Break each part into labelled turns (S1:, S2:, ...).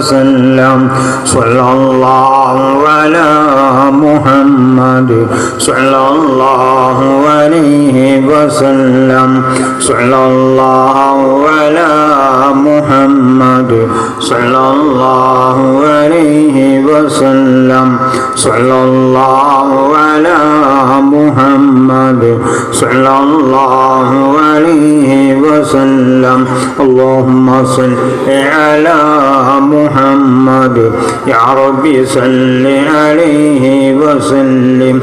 S1: وسلم صلى الله على محمد صلى الله عليه وسلم صلى الله على محمد صلى الله عليه وسلم صلى الله على محمد صلى الله عليه وسلم اللهم صل على محمد يا ربي صل عليه وسلم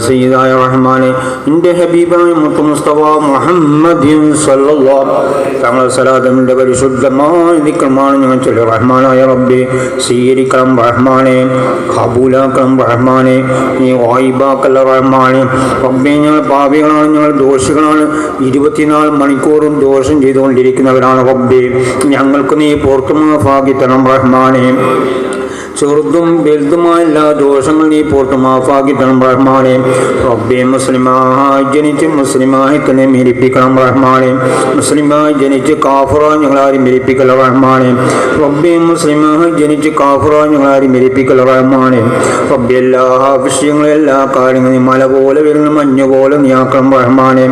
S1: سيدنا الرحمن عند حبيبنا مصطفى محمد صلى الله عليه وسلم പരിശുദ്ധമായ ദിക്റുമാണ് ഞങ്ങൾ ചൊല്ലുക. റഹ്മാനായ റബ്ബേ സ്വീകരിക്കണം റഹ്മാനെ, ഖബൂലാക്കണം റഹ്മാനെ, നീ വായിബാക്കല്ല റഹ്മാനെ. റബ്ബേ ഞങ്ങൾ പാപികളാണ്, ഞങ്ങൾ ദോഷികളാണ്, 24 മണിക്കൂറും ദോഷം ചെയ്തുകൊണ്ടിരിക്കുന്നവരാണ് റബ്ബേ. ഞങ്ങൾക്ക് നീ പുറത്തു മാഫാക്കി തരണം റഹ്മാനെ. ചെറുതും വലുതുമായ എല്ലാ ദോഷങ്ങൾ നീ പുറത്ത് മാഫാക്കി തരണം റഹ്മാനെ. റബ്ബേ മുസ്ലിമായി ജനിച്ച് മുസ്ലിമായി തന്നെ മരിപ്പിക്കണം റഹ്മാനെ. മുസ്ലിമായി ജനിച്ച് കാഫിറായി ഞങ്ങളാരും മരിപ്പിക്കല റഹ്മാനെ. റബ്ബേ മുസ്ലിമായി ജനിച്ച് കാഫിറായി ഞങ്ങളാരും മരിപ്പിക്കല റഹ്മാനെ. റബ്ബേ എല്ലാ വിഷയങ്ങളും എല്ലാ കാര്യങ്ങളും മല പോലെ വരുന്ന മഞ്ഞ് പോലെ നീയാക്കണം റഹ്മാനെ.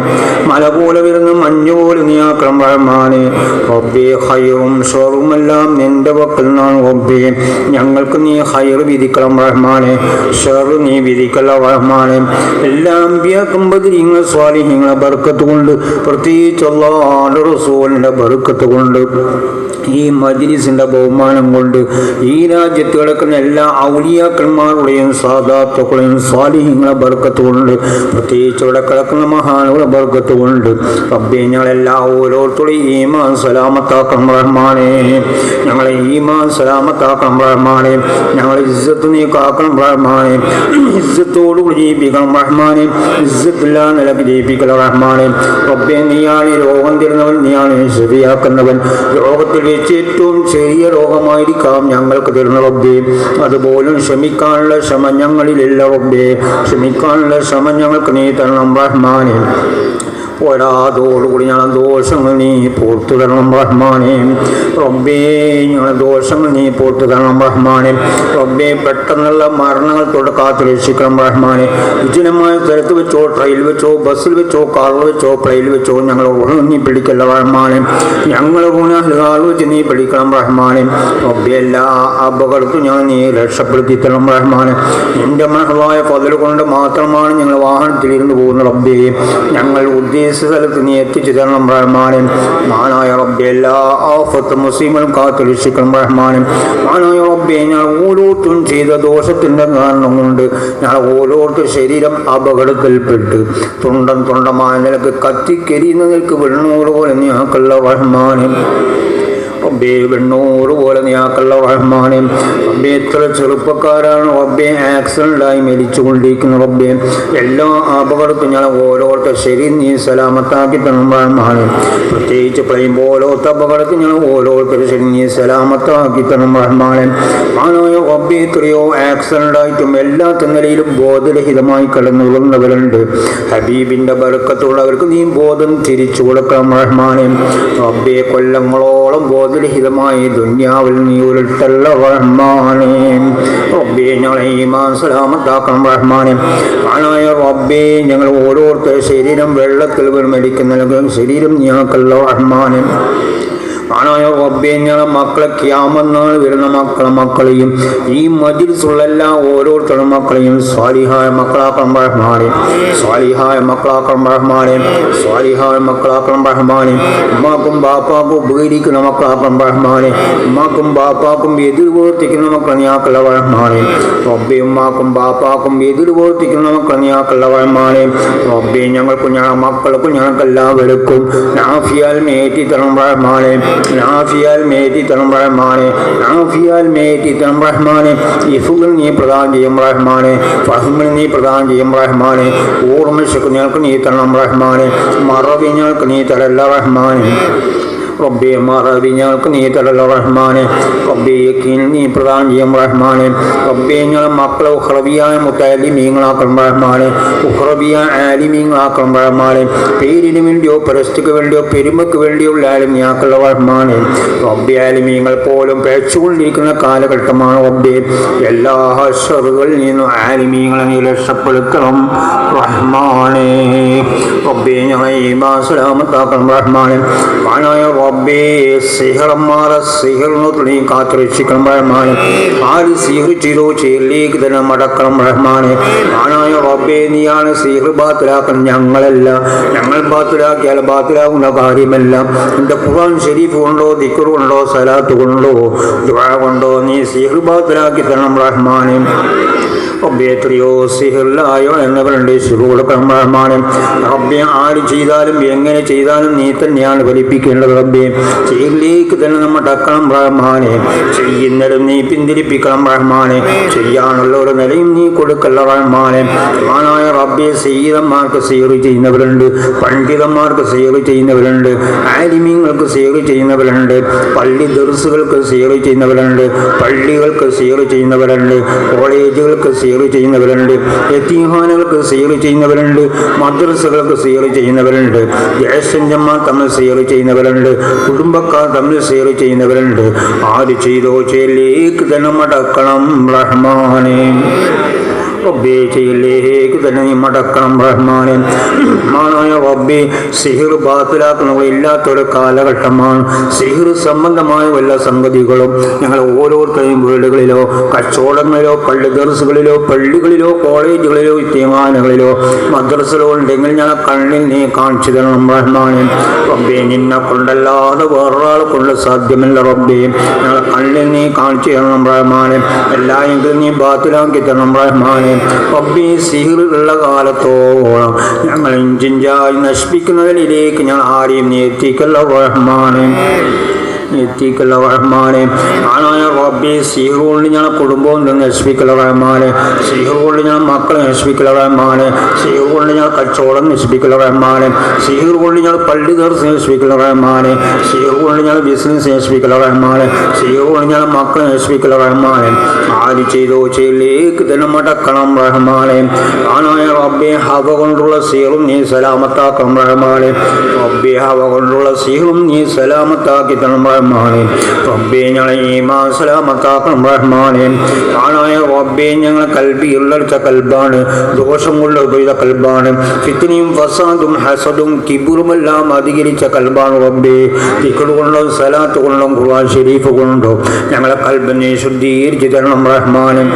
S1: മല പോലെ വരുന്ന മഞ്ഞ് പോലെ നീയാക്കണം റഹ്മാനെ. റബ്ബേ ഖൈറും ഷറും എല്ലാം നിന്റെ വക്കൽ നിന്നാണ് റബ്ബേ. ഞങ്ങൾക്ക് നീ ഖൈർ വിധിക്കണം റഹ്മാനെ, ഷർ നീ വിധിക്കല്ല റഹ്മാനെ. എല്ലാ അമ്പിയാക്കും ബദരീങ്ങളെ സ്വാലിഹീങ്ങളെ ബർക്കത്ത് കൊണ്ട്, പ്രത്യേകിച്ച് അല്ലാഹുവിന്റെ റസൂലിന്റെ ബർക്കത്ത് കൊണ്ട്, ഈ മജ്ലിസിന്റെ ബഹുമാനം കൊണ്ട്, ഈ രാജ്യത്ത് കിടക്കുന്ന എല്ലാ ഔലിയാക്കന്മാരുടെയും സാദാത്തുക്കളെയും സ്വാലിഹീങ്ങളെ ബർക്കത്ത് കൊണ്ട്, പ്രത്യേകിച്ച് ഇവിടെ കിടക്കുന്ന മഹാനുകളുടെ ബർക്കത്ത് കൊണ്ട് റബ്ബേ ഞങ്ങളെല്ലാം ഓരോരുത്തരുടെയും ഈമാൻ സലാമത്താക്കണം റഹ്മാനെ. ഞങ്ങളെ ഈമാൻ സലാമത്താക്കണം റഹ്മാനെ. ഞങ്ങളെ ഇസ്സത്ത് നീ കാക്കണം റഹ്മാനെ. ഇസ്സത്തോടുകൂടി ജീവിക്കണം റഹ്മാനെ. ഇസ്സത്തില്ലാ നിലക്ക് ജീവിക്കണം റഹ്മാനെ. റബ്ബേ നീയാണ് രോഗം തരുന്നവൻ, നീയാണ് ശരിയാക്കുന്നവൻ. രോഗത്തിൽ വെച്ച് ഏറ്റവും ചെറിയ രോഗമായിരിക്കാം ഞങ്ങൾക്ക് തരുന്ന റബ്ബേ. അതുപോലും ക്ഷമിക്കാനുള്ള ക്ഷമ ഞങ്ങളിലില്ല റബ്ബേ. ക്ഷമിക്കാനുള്ള ക്ഷമ ഞങ്ങൾക്ക് നീ തരണം റഹ്മാനെ. ഒരാതോടുകൂടി ഞങ്ങളെ ദോഷങ്ങൾ നീ പൂർത്തു തരണം റഹ്മാനെ. റബ്ബേ ഞങ്ങളെ ദോഷങ്ങൾ നീ പൂർത്തു തരണം റഹ്മാനെ. റബ്ബേ പെട്ടെന്നുള്ള മരണങ്ങൾ തൊട്ട് കാത്തു രക്ഷിക്കണം റഹ്മാനെ. വിജനമായ സ്ഥലത്ത് വെച്ചോ, ട്രെയിനിൽ വെച്ചോ, ബസ്സിൽ വെച്ചോ, കാറിൽ വെച്ചോ, പ്ലെയിനിൽ വെച്ചോ ഞങ്ങൾ നീ പിടിക്കല്ല റഹ്മാനെ. ഞങ്ങൾ ഗുണാൽ വെച്ച് നീ പിടിക്കണം റഹ്മാനെ. റബ്ബേ എല്ലാ അപകടത്തും ഞങ്ങൾ നീ രക്ഷപ്പെടുത്തി തരണം റഹ്മാനെ. നിന്റെ മഹളായ ഫദ്ൽ കൊണ്ട് മാത്രമാണ് ഞങ്ങൾ വാഹനത്തിലിരുന്ന് പോകുന്ന റബ്ബേ. ഞങ്ങൾ സ്ഥലത്ത് നീ എത്തിച്ചു തരണം റഹ്മാനെ. മാനായ റബ്ബേ എല്ലാ ആഫത്തും മുസ്ലിമുകളും കാത്തു രക്ഷിക്കണം റഹ്മാനെ. മാനായ റബ്ബേ ഞങ്ങൾ ഓരോരുത്തരും ചെയ്ത ദോഷത്തിന്റെ കാരണം കൊണ്ട് ഞങ്ങൾ ഓരോരുത്തർ ശരീരം അപകടത്തിൽപ്പെട്ട് തുണ്ടമായ നിലക്ക് കത്തിക്കരിയുന്ന നിലക്ക് വെണ്ണൂറ് പോലെ നീ ആക്കല്ല റഹ്മാനെ. റബ്ബേ വെണ്ണൂറ് പോലെ നീയാക്കല്ല റഹ്മാനെ. റബ്ബേ എത്ര ചെറുപ്പക്കാരാണ് റബ്ബേ ആക്സിഡൻ്റായി മരിച്ചുകൊണ്ടിരിക്കുന്ന റബ്ബേ. എല്ലാ അപകടത്തും ഞാൻ ഓരോരുത്തർ ശരി നീ സലാമത്താക്കി തരണം റഹ്മാനെ. പ്രത്യേകിച്ച് പ്ലെയിൻ പോലോത്ത അപകടത്തിൽ ഞാൻ ഓരോരുത്തർ ശരി നീ സലാമത്താക്കി തരണം റഹ്മാനെ. മാനോയോ റബ്ബേ എത്രയോ ആക്സിഡൻ്റായിട്ടും എല്ലാ നിലയിലും ബോധരഹിതമായി കടന്നുകൊള്ളുന്നവരുണ്ട്. ഹബീബിന്റെ ബർക്കത്തുള്ളവർക്ക് നീ ബോധം തിരിച്ചു കൊടുക്കണം റഹ്മാനെ. റബ്ബേ കൊല്ലങ്ങളോളം ബോധരഹിതമായി ദുനിയാവിൽ നീ ഉരുട്ടല്ല റഹ്മാനെ. റബ്ബേ ഞങ്ങളെ ഈമാൻ സലാമത്താക്കണം റഹ്മാനെ. ആനായ റബ്ബേ ഞങ്ങൾ ഓരോരുത്തർ ശരീരം വെള്ളത്തിൽ മരിക്കുന്ന ശരീരം നീയാക്കല്ല റഹ്മാനെ. ആനായ റബ്ബേ ഞങ്ങളെ മക്കളെ ഖിയാമത്ത് വരുന്ന മക്കളെയും ഈ മജ്ലിസുള്ള എല്ലാ ഓരോരുത്തരുടെ മക്കളെയും സ്വാലിഹായ മക്കളാക്കണം റഹ്മാനെ. സ്വാലിഹായ മക്കളാക്കണം റഹ്മാനെ. സ്വാലിഹായ മക്കളാക്കണം റഹ്മാനെ. ഉമ്മാക്കും ബാപ്പാക്കും ഉപകരിക്കുന്ന മക്കളാക്കണം റഹ്മാനെ. ഉമ്മാക്കും ബാപ്പാക്കും എതിർ പ്രവർത്തിക്കുന്ന മക്കളെ നീയാക്കല്ല റഹ്മാനെ. റബ്ബേ ഉമ്മാക്കും ബാപ്പാക്കും എതിർ പ്രവർത്തിക്കുന്ന മക്കളെ നീയാക്കല്ല റഹ്മാനെ. റബ്ബേ ഞങ്ങൾക്കും ഞങ്ങളുടെ മക്കൾക്കും ഞങ്ങൾക്കെല്ലാവർക്കും നാഫിയാൽ മേറ്റി തരണം റഹ്മാനെ. നാഫിയാൽ മേറ്റി തരണം റഹ്മാനെ. നാഫിയാൽ മേറ്റി തരണം റഹ്മാനെ. ഇഫുകൾ നീ പ്രദാനം ചെയ്യും റഹ്മാനെ. ഫഹ്മിൽ നീ പ്രദാനം ചെയ്യും റഹ്മാനെ. ഓർമ്മ ശക്തി ഞങ്ങൾക്ക് നീ തരണം റഹ്മാനെ. മറവി ഞങ്ങൾക്ക് നീ തരല്ല റഹ്മാനെ. റബ്ബേ മറവി ഞങ്ങൾക്ക് നീ തരല്ല റഹ്മാനെ. റബ്ബേ യഖീൻ നീ പ്രദാനം ചെയ്യും റഹ്മാനെ. റബ്ബേ ഞങ്ങളെ മക്കളെ ഉഖ്റവിയായ മുത്തഅല്ലിമീങ്ങളാക്കണം റഹ്മാനെ. ഉഖ്റവിയായ ആലിമീങ്ങളാക്കണം റഹ്മാനെ. പേരിന് വേണ്ടിയോ പരസ്തിക്ക് വേണ്ടിയോ പെരുമക്ക് വേണ്ടിയോ ആലിമിയാക്കളുടെ റഹ്മാനെ. റബ്ബേ ആലിമീങ്ങൾ പോലും പേച്ചുകൊണ്ടിരിക്കുന്ന കാലഘട്ടമാണ് റബ്ബേ. എല്ലാ ശറുകളിൽ നിന്നും ആലിമീങ്ങളെ നീ രക്ഷപ്പെടുത്തണം റഹ്മാനെ. റബ്ബേ ഞങ്ങളെ ഈമാൻ സലാമത്താക്കണം റഹ്മാനെ. മാനായ റബ്ബേ സിഹറന്മാരെ സിഹറിനോട് നീ കാത്തുരക്ഷിക്കണം റഹ്മാനെ. ആര് സിഹർ ചെയ്തോ ചെയ്യലേക്ക് തന്നെ മടക്കണം റഹ്മാനെ. മാനായ റബ്ബേ നീയാണ് സിഹർ ബാത്തിലാക്കണം, ഞങ്ങളല്ല. ഞങ്ങൾ ബാത്തിലാക്കിയാൽ ബാത്തിലാകുന്ന കാര്യമല്ല. എൻ്റെ ഖുർആൻ ഷരീഫ് കൊണ്ടോ ദിക്ർ കൊണ്ടോ സലാത്ത് കൊണ്ടോ ദുആ കൊണ്ടോ നീ സിഹർ ബാത്തിലാക്കി തരണം റഹ്മാനെ. റബ്ബേ എത്രയോ സിഹറിലായോ എന്നവരുണ്ട് ശിവ കൊടുക്കണം റഹ്മാനെ. റബ്ബേ ആര് ചെയ്താലും എങ്ങനെ ചെയ്താലും നീ തന്നെയാണ് ഫലിപ്പിക്കേണ്ടത് റബ്ബേ. സിഹറിലേക്ക് തന്നെ നമ്മൾ ടക്കണം റഹ്മാനെ. ചെയ്യുന്നതും നീ പിന്തിരിപ്പിക്കണം റഹ്മാനെ. ചെയ്യാനുള്ള ഒരു നിലയും നീ കൊടുക്കല്ല റഹ്മാനെ. മാനായ റബ്ബേ സയ്യിദന്മാർക്ക് സിഹർ ചെയ്യുന്നവരുണ്ട്, പണ്ഡിതന്മാർക്ക് സിഹർ ചെയ്യുന്നവരുണ്ട്, ആലിമീങ്ങൾക്ക് സിഹർ ചെയ്യുന്നവരുണ്ട്, പള്ളി ദർസുകൾക്ക് സിഹർ ചെയ്യുന്നവരുണ്ട്, പള്ളികൾക്ക് സിഹർ ചെയ്യുന്നവരുണ്ട്, കോളേജുകൾക്ക് സിഹർ ചെയ്യുന്നവരുണ്ട്, യതീംഖാനകൾക്ക് സിഹർ ചെയ്യുന്നവരുണ്ട്, മദ്രസകൾക്ക് സിഹർ ചെയ്യുന്നവരുണ്ട്, ജ്യേഷ്ഠന്മാർ തമ്മിൽ സിഹർ ചെയ്യുന്നവരുണ്ട്, കുടുംബക്കാർ തമ്മിൽ സിഹർ ചെയ്യുന്നവരുണ്ട്. ആര് ചെയ്തോ ചെയ്യലേക്ക് തന്നെ മടക്കണം റഹ്മാനെ. റബ്ബേ ചെയ്യലേക്ക് തന്നെ നീ മടക്കണം റഹ്മാനെ. മാനായ റബ്ബേ സിഹിർ ബാത്തിലാക്കുന്നവരില്ലാത്തൊരു കാലഘട്ടമാണ്. സിഹിർ സംബന്ധമായ വല്ല സംഗതികളും ഞങ്ങൾ ഓരോരുത്തരെയും വീടുകളിലോ കച്ചവടങ്ങളിലോ പള്ളി ദർസുകളിലോ പള്ളികളിലോ കോളേജുകളിലോ യതീംഖാനകളിലോ മദ്രസയിലോ ഉണ്ടെങ്കിൽ ഞങ്ങൾ കണ്ണിൽ നീ കാണിച്ചു തരണം റഹ്മാനെ. റബ്ബേ നിന്നെ കൊണ്ടല്ലാതെ വേറൊരാളെ കൊണ്ട് സാധ്യമല്ല റബ്ബേ. ഞങ്ങളെ കണ്ണിൽ നീ കാണിച്ചു തരണം റഹ്മാനെ. എല്ലായെങ്കിലും നീ ബാത്തിലാക്കി തരണം റഹ്മാനെ. റബ്ബേ സിഹിർ ഉള്ള കാലത്തോളം ഞങ്ങൾ ഇഞ്ചിഞ്ചായി നശിപ്പിക്കുന്നതിലേക്ക് ഞങ്ങൾ ആരെയും നീ എത്തിക്കല്ല റഹ്മാനെ. എത്തിക്കല്ല റഹ്മാനെ. ആനായ റബ്ബേ സിഹർ കൊണ്ട് ഞങ്ങളെ കുടുംബവും നശിപ്പിക്കല റഹ്മാനെ. സിഹർ കൊണ്ട് ഞങ്ങൾ മക്കളെ നശിപ്പിക്കല റഹ്മാനെ. സിഹർ കൊണ്ട് ഞങ്ങൾ കച്ചവടം നശിപ്പിക്കല റഹ്മാനെ. സിഹർ കൊണ്ട് ഞങ്ങൾ പള്ളി ദർസ് നശിപ്പിക്കല റഹ്മാനെ. സിഹർ കൊണ്ട് ഞങ്ങൾ ബിസിനസ് നശിപ്പിക്കല റഹ്മാനെ. സിഹർ കൊണ്ട് ഞങ്ങൾ മക്കളെ നശിപ്പിക്കല റഹ്മാനെ. ആര് ചെയ്തോ ചെയ്യലേക്ക് തന്നെ മടക്കണം റഹ്മാനെ. ആനായ റബ്ബേ ഹവ കൊണ്ടുള്ള സിഹറും നീ സലാമത്താക്കണം റഹ്മാനെ. റബ്ബേ ഹവ കൊണ്ടുള്ള സിഹറും നീ സലാമത്താക്കി തരണം റഹ്മാനെ. റബ്ബേ ഞങ്ങളെ ഈമാൻ സലാമത്താക്കണം റഹ്മാനെ. ആനായ റബ്ബേ ഞങ്ങളെ കൽബി ഉള്ളടിച്ച കൽബാണ്, ദോഷം കൊണ്ട് ഉപയോഗിച്ച കൽബാണ്, ഫിത്നയും ഫസാദും ഹസദും കിബുറുമെല്ലാം അധികരിച്ച കൽബാണ് റബ്ബേ. ദിക്ർ കൊണ്ടോ സലാത്ത് കൊണ്ടോ ഖുർആൻ ഷരീഫ് കൊണ്ടോ ഞങ്ങളെ കൽബിനെ ശുദ്ധീകരിച്ച് തരണം റഹ്മാനെ.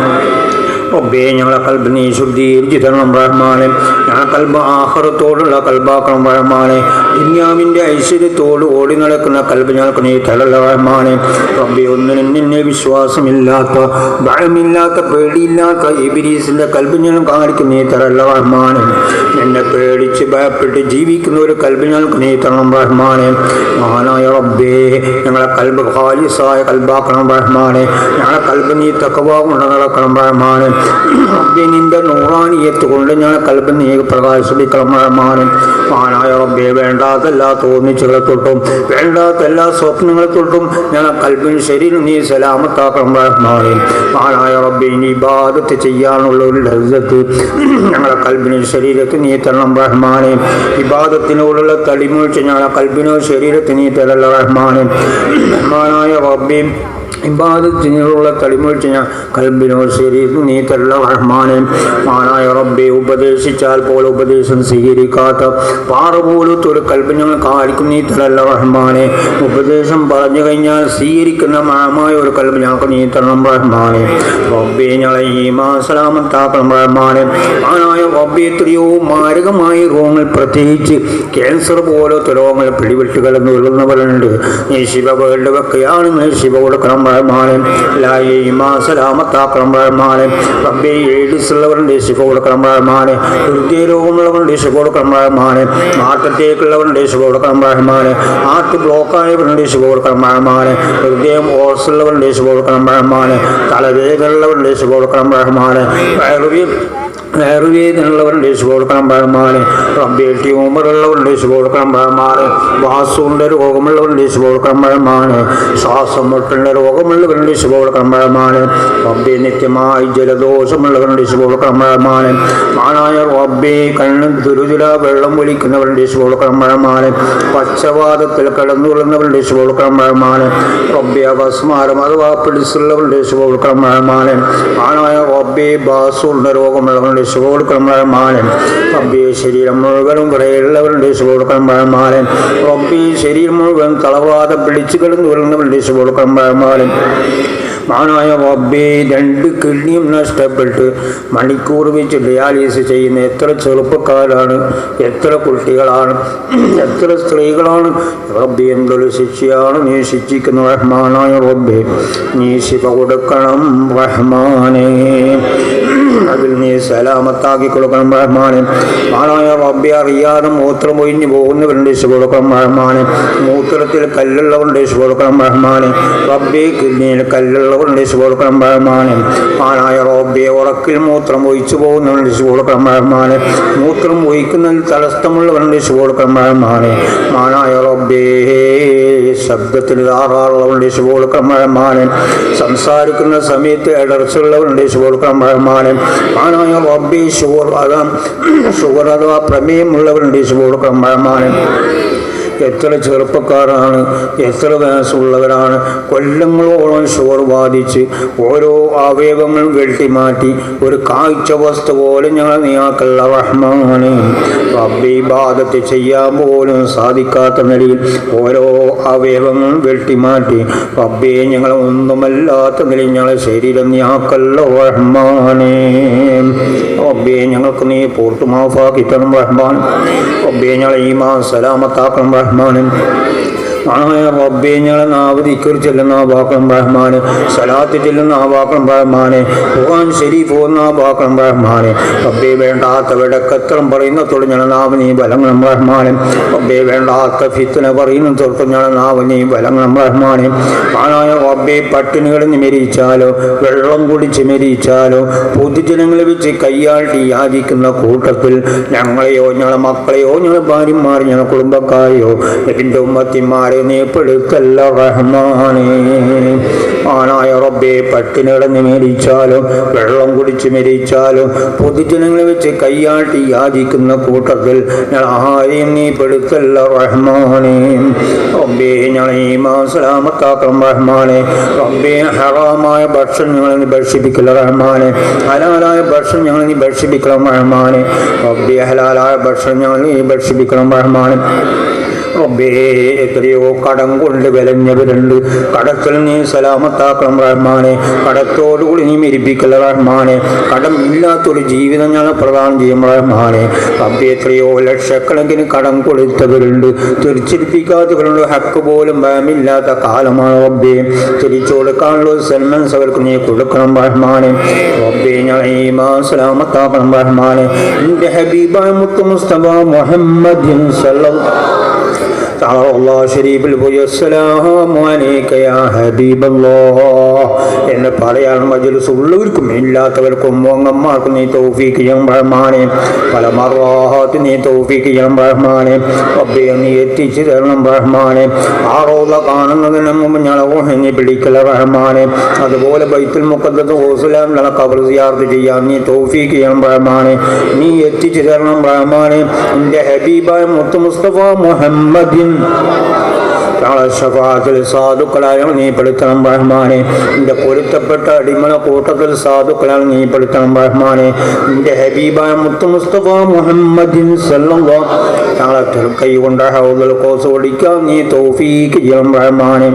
S1: റബ്ബേ ഞങ്ങളെ കൽബ് നീ ശുദ്ധീകരിച്ച് തരണം റഹ്മാനെ. ഞങ്ങളെ കൽബ് ആഖിറത്തോടുള്ള കൽബാക്കണം റഹ്മാനെ. ദുനിയാവിൻ്റെ ഐശ്വര്യത്തോട് ഓടി നടക്കുന്ന കൽബ് ഞങ്ങൾക്ക് നീ തരല്ല റഹ്മാനെ. റബ്ബേ ഒന്നിനും നിന്നെ വിശ്വാസമില്ലാത്ത ഭയമില്ലാത്ത പേടിയില്ലാത്ത ഇബ്ലീസിൻ്റെ കൽബ് ഞങ്ങൾ കാണിക്കുന്ന നീ തരല്ല റഹ്മാനെ. എന്നെ പേടിച്ച് ഭയപ്പെട്ട് ജീവിക്കുന്ന ഒരു കൽബ് ഞങ്ങൾക്ക് നീ തരണം റഹ്മാനെ. മഹാനായ റബ്ബേ ഞങ്ങളെ കൽബ് ഖാലിസായ കൽബാക്കണം റഹ്മാനെ. ഞങ്ങളെ കൽബ് നീ തഖ്വ കൊണ്ട് നടക്കണം റഹ്മാനെ. റബ്ബേ നിന്റെ നൂറാനിയത്ത് കൊണ്ട് ഞാൻ കൽബ് നീ പ്രകാശിപ്പിക്കണം റഹ്മാനെ. മഹാനായ റബ്ബേ വേണ്ടാത്ത എല്ലാ തോന്നിച്ചുകളെ തൊട്ടും വേണ്ടാത്ത എല്ലാ സ്വപ്നങ്ങളെ തൊട്ടും ഞാൻ കൽബിന് ശരീരം നീ സലാമത്താക്കണം റഹ്മാനെ. മഹാനായ റബ്ബേ നീ ഇബാദത്ത് ചെയ്യാനുള്ള ഒരു ലസ്സത്ത് ഞങ്ങളെ കൽബിന് ശരീരത്തിൽ നീ തരണം റഹ്മാനെ. ഇബാദത്തിനോടുള്ള തടിമൂഴ്ച ഞങ്ങളെ കൽബിനോ ശരീരത്തിൽ നീ തരല്ല റഹ്മാനെ. മഹാനായ റബ്ബേ ഇബാദത്തിനുള്ള തടിമൂഴ്ച ഞാൻ കൽബിനോ ശരീരത്തിൽ നീ തരല്ല റഹ്മാനെ. മഹാനായ റബ്ബേ ഉപദേശിച്ചാൽ പോലെ ഉപദേശം സ്വീകരിക്കാത്ത പാറ പോലത്തൊരു കൽബ് ഞങ്ങൾ കാണിക്കും നീ തരല്ല റഹ്മാനെ. ഉപദേശം പറഞ്ഞു കഴിഞ്ഞാൽ സ്വീകരിക്കുന്ന മഹമായ ഒരു കൽബ് ഞങ്ങൾക്ക് നീ തരണം റഹ്മാനെ. റബ്ബേ ഞങ്ങളെ ഈമാൻ സലാമത്താക്കണം റഹ്മാനെ. മഹാനായ റബ്ബേ എത്രയോ മാരകമായ രോഗങ്ങൾ പ്രത്യേകിച്ച് ക്യാൻസർ പോലത്തെ രോഗങ്ങൾ പിടിവിട്ട് കിടന്നു വരുന്നവരുണ്ട്. നീ ശിവ വേണ്ട വെക്കുകയാണെങ്കിൽ ശിവ കൊടുക്കണം റഹ്മാനെ. ഈമാൻ സലാമത്താക്കണം റഹ്മാനെ. റബ്ബേ എയ്ഡ്സ് ഉള്ളവരുണ്ട് ശിഫ കൊടുക്കണം റഹ്മാനെ. ഹൃദയ രോഗമുള്ളവരുണ്ട് ശിഫ കൊടുക്കണം റഹ്മാനെ. ഹാർട്ട് അറ്റാക്കുള്ളവരുണ്ട് ശിഫ കൊടുക്കണം റഹ്മാനെ. ഹാർട്ട് ബ്ലോക്കായവരുണ്ട് ശിഫ കൊടുക്കണം റഹ്മാനെ. ഹൃദയം ഓസുള്ളവരുണ്ട് ശിഫ കൊടുക്കണം റഹ്മാനെ. തലവേദനയുള്ളവരുണ്ട് ശിഫ കൊടുക്കണം റഹ്മാനെ. വയറുവേദനയുള്ളവരുടെ ശിഫ കൊടുക്കണം റഹ്മാനെ. റബ്ബേ ട്യൂമറുള്ളവരുടെ ശിഫ കൊടുക്കണം റഹ്മാനെ. വാസുവിൻ്റെ രോഗമുള്ളവരുടെ ശിഫ കൊടുക്കണം റഹ്മാനെ. ശ്വാസം മുട്ടലിൻ്റെ രോഗമുള്ളവരുടെ ശിഫ കൊടുക്കണം റഹ്മാനെ. റബ്ബേ നിത്യമായി ജലദോഷമുള്ളവരുടെ ശിഫ കൊടുക്കണം റഹ്മാനെ. മാനായ റബ്ബേ കണ്ണിൽ ദുരുതില വെള്ളം ഒലിക്കുന്നവരുടെ ശിഫ കൊടുക്കണം റഹ്മാനെ. പച്ചവാദത്തിൽ കിടന്നുകൊള്ളുന്നവരുടെ ശിഫ കൊടുക്കണം റഹ്മാനെ. റബ്ബേ അപസ്മാരം അഥവാ പിടിച്ചുള്ളവരുടെ ശിഫ കൊടുക്കണം റഹ്മാനെ. മാനായ റബ്ബേ ബാസുവിൻ്റെ രോഗമുള്ളവരുടെ ശിഫ കൊടുക്കണം റഹ്മാനെ. റബ്ബേ ശരീരം മുഴുവനും വിറയുള്ളവരുടെ ശിഫ കൊടുക്കണം റഹ്മാനെ. റബ്ബേ ശരീരം മുഴുവൻ തളവാതെ പിടിച്ചു കിടന്നു വരുന്നവരുടെ ശിഫ കൊടുക്കണം റഹ്മാനെ. മാനായ റബ്ബേ 2 കിഡ്നിയും നഷ്ടപ്പെട്ട് മണിക്കൂർ വെച്ച് ഡയാലിസിസ് ചെയ്യുന്ന എത്ര ചെറുപ്പക്കാരാണ്, എത്ര കുട്ടികളാണ്, എത്ര സ്ത്രീകളാണ്. റബ്ബേ എന്തൊരു ശിക്ഷയാണ് നീ ശിക്ഷിക്കുന്ന റഹ്മാനായ റബ്ബേ. നീ ശിഫ കൊടുക്കണം റഹ്മാനേ. അതിൽ നീ സലാമത്താക്കി കൊടുക്കണം റഹ്മാനെ. മാനായ റബ്ബേ അറിയാതെ മൂത്രം ഒഴിഞ്ഞു പോകുന്നവരുടെ ശിഫ കൊടുക്കണം റഹ്മാനെ. മൂത്രത്തിൽ കല്ലുള്ളവരുടെ ശിഫ കൊടുക്കണം റഹ്മാനെ. റബ്ബേ കിഡ്നിയിൽ കല്ലുള്ളവരുടെ ശിഫ കൊടുക്കണം റഹ്മാനെ. മാനായ റബ്ബേ ഉറക്കിൽ മൂത്രം ഒഴിച്ചു പോകുന്നവരുടെ ശിഫ കൊടുക്കണം റഹ്മാനെ. മൂത്രം ഒഴിക്കുന്നതിൽ തടസ്സമുള്ളവരുടെ ശിഫ കൊടുക്കണം റഹ്മാനെ. മാനായ റബ്ബേ ശബ്ദത്തിൽ ധാരാളവരുടെ ശിഫ കൊടുക്കണം റഹ്മാനെ. സംസാരിക്കുന്ന സമയത്ത് ഇടർച്ചയുള്ളവരുടെ ശിഫ കൊടുക്കണം റഹ്മാനെ. മാനായ റബ്ബേ ഷുഗർ അഥവാ പ്രമേയമുള്ളവരുടെ ശിഫ കൊടുക്കണം റഹ്മാനെ. എത്ര ചെറുപ്പക്കാരാണ്, എത്ര വയസ്സുള്ളവരാണ് കൊല്ലങ്ങളോളം ഷുഗർ ബാധിച്ച് ഓരോ അവയവങ്ങളും വെട്ടിമാറ്റി ഒരു കാഴ്ച വസ്തു പോലെ ഞങ്ങൾ നീയാക്കല്ല റഹ്മാനെ. റബ്ബേ ഇബാദത്ത് ചെയ്യാൻ പോലും സാധിക്കാത്ത നിലയിൽ ഓരോ അവയവങ്ങളും വെട്ടിമാറ്റി റബ്ബേ ഞങ്ങൾ ഒന്നുമല്ലാത്ത നിലയിൽ ഞങ്ങളെ ശരീരം നീയാക്കല്ല റഹ്മാനെ. റബ്ബേ ഞങ്ങൾക്ക് നീ പൂർത്ത് മാഫാക്കി തരണം റഹ്മാൻ. റബ്ബേ ഞങ്ങളെ ഈമാൻ സലാമത്താക്കണം റഹ്മാൻ. മാനായ റബ്ബേ ഞങ്ങളെ നാവ് ദിക്ർ ചെല്ലുന്ന ആവാക്കണം റഹ്മാനെ. സലാത്ത് ചെല്ലുന്ന ആവാക്കണം റഹ്മാനെ. ഖുർആൻ ശരീഫ് ഓതുന്ന ആവാക്കണം റഹ്മാനെ. റബ്ബേ വേണ്ടാത്ത വിടക്കത്രം പറയുന്ന തൊട്ട് ഞങ്ങളെ നാവ് നീ ബലങ്ങളും റഹ്മാനെ. റബ്ബേ വേണ്ടാത്ത ഫിത്ന പറയുന്ന തൊട്ട് ഞങ്ങളെ നാവ് നീ ബലങ്ങളും റഹ്മാനെ. മാനായ റബ്ബേ പട്ടിണികളിൽ മെരിച്ചാലോ വെള്ളം കുടിച്ച് മെരിച്ചാലോ പൊതുജനങ്ങളെ വെച്ച് കയ്യാട്ടി യാചിക്കുന്ന കൂട്ടത്തിൽ ഞങ്ങളെയോ ഞങ്ങളെ മക്കളെയോ ഞങ്ങളെ ഭാര്യമാർ ഞങ്ങളെ കുടുംബക്കാരെയോ എന്റെ ഉമ്മത്തിമാർ നീ പെടുത്തല്ല റഹ്മാനേ. ആനായ റബ്ബേ പട്ടിണികളെ മെരിച്ചാലോ വെള്ളം കുടിച്ച് മെരിച്ചാലോ പൊതുജനങ്ങളെ വെച്ച് കയ്യാട്ടി യാചിക്കുന്ന കൂട്ടത്തിൽ ഞാൻ ആരെയും നീ പെടുത്തല്ല റഹ്മാനേ. റബ്ബേ ഞങ്ങളെ ഈമാൻ സലാമത്താക്കണം റഹ്മാനെ. റബ്ബേ ഹറാമായ ഭക്ഷണം ഞങ്ങളെ നീ ഭക്ഷിപ്പിക്കല റഹ്മാനെ. ഹലാലായ ഭക്ഷണം ഞങ്ങൾ നീ ഭക്ഷിപ്പിക്കണം റഹ്മാനെ. റബ്ബേ ഹലാലായ ഭക്ഷണം ഞങ്ങൾ നീ ഭക്ഷിപ്പിക്കണം റഹ്മാനെ. റബ്ബേ എത്രയോ കടം കൊണ്ട് വിലഞ്ഞവരുണ്ട്. കടത്തിൽ നീ സലാമത്താക്കണം റഹ്മാനെ. കടത്തോടുകൂടി നീ മെരിപ്പിക്കല റഹ്മാനെ. കടം ഇല്ലാത്തൊരു ജീവിതം ഞങ്ങൾ പ്രദാനം ചെയ്യും റഹ്മാനെ. റബ്ബേ എത്രയോ ലക്ഷക്കണക്കിന് കടം കൊടുത്തവരുണ്ട്, തിരിച്ചെടുപ്പിക്കാത്തവരുണ്ട്. ഹക്ക് പോലും ഭയമില്ലാത്ത കാലമാണ് റബ്ബേ. തിരിച്ചു കൊടുക്കാനുള്ള സെൽമൻസ് അവർക്ക് നീ കൊടുക്കണം റഹ്മാനെ. റബ്ബേ ഞങ്ങൾ ഈമാൻ സലാമത്താക്കണം റഹ്മാനെ. നിന്റെ ഹബീബായ മുത്ത് മുസ്തഫ മുഹമ്മദ് ഷരീഫിൽ പോയി അസ്സലാമു അലൈക യാ ഹബീബല്ലാഹ് എന്ന് പറയാൻ മജ്‌ലിസ് ഉള്ളവർക്കും ഇല്ലാത്തവർക്കും മോങ്ങന്മാർക്കും നീ തൗഫീഖ് ചെയ്യണം റഹ്മാനെ. പല മർവാഹത്ത് നീ തൗഫീഖ് ചെയ്യണം റഹ്മാനെ. റബ്ബേ നീ എത്തിച്ചു തരണം റഹ്മാനെ. ആ റൗള കാണുന്നതിന് മുമ്പ് ഞങ്ങളെ ഊഹഞ്ഞ് പിടിക്കല റഹ്മാനെ. അതുപോലെ ബൈത്തുൽ മുഖദ്ദസ് ഓസുലാമിലുള്ള ഖബർ സിയാറത്ത് ചെയ്യാൻ നീ തൗഫീഖ് ചെയ്യണം റഹ്മാനെ. നീ എത്തിച്ചു തരണം റഹ്മാനെ. എൻ്റെ ഹബീബായ മുത്ത് മുസ്തഫ മുഹമ്മദിൻ സാധുക്കളായ നീ പെടുത്തണം റഹ്മാനെ. നിന്റെ പൊരുത്തപ്പെട്ട അടിമല കൂട്ടത്തിൽ സാധുക്കളാണ് നീ പെടുത്തണം റഹ്മാനെ. നിന്റെ ഹബീബായ മുത്ത് മുസ്തഫ മുഹമ്മദിൻ സല്ലല്ലാഹു ഞങ്ങളെ കൈ കൊണ്ട് ഹൗദുൽ കൗസ് ഓടിക്കാൻ നീ തൗഫീഖ് ചെയ്യണം റഹ്മാനെ.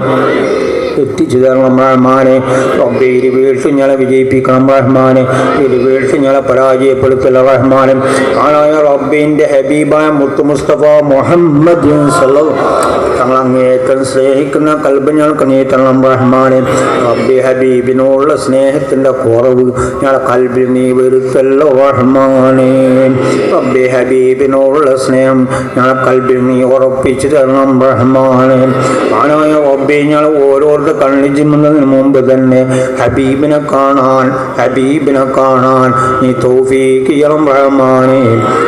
S1: എത്തിച്ചു തരണം റഹ്മാനെ. റബ്ബേ ഇരുവീഴ്ച ഞങ്ങളെ വിജയിപ്പിക്കണം റഹ്മാനെ. ഇരുവീഴ്ച ഞങ്ങളെ പരാജയപ്പെടുത്തല റഹ്മാനെ. ആനായ റബ്ബിന്റെ ഹബീബായ മുത്ത് മുസ്തഫ മുഹമ്മദ് ഞങ്ങൾ അങ്ങേറ്റം സ്നേഹിക്കുന്ന കൽബ് ഞങ്ങൾക്ക് നീ തരണം റഹ്മാനെ. റബ്ബി ഹബീബിനോടുള്ള സ്നേഹത്തിന്റെ കുറവ് ഞങ്ങളെ കൽബിൽ നീ വരുത്തല്ല റഹ്മാനെ. റബ്ബി ഹബീബിനോടുള്ള സ്നേഹം ഞങ്ങളെ കൽബിൽ നീ ഉറപ്പിച്ചു തരണം റഹ്മാനെ. ആനായ റബ്ബി ഞങ്ങൾ ഓരോ ലോകത്ത് കണ്ണി ചിമ്മുന്നതിന് മുമ്പ് തന്നെ ഹബീബിനെ കാണാൻ നീ തൗഫീഖ് ചെയ്യണം റഹ്മാനെ,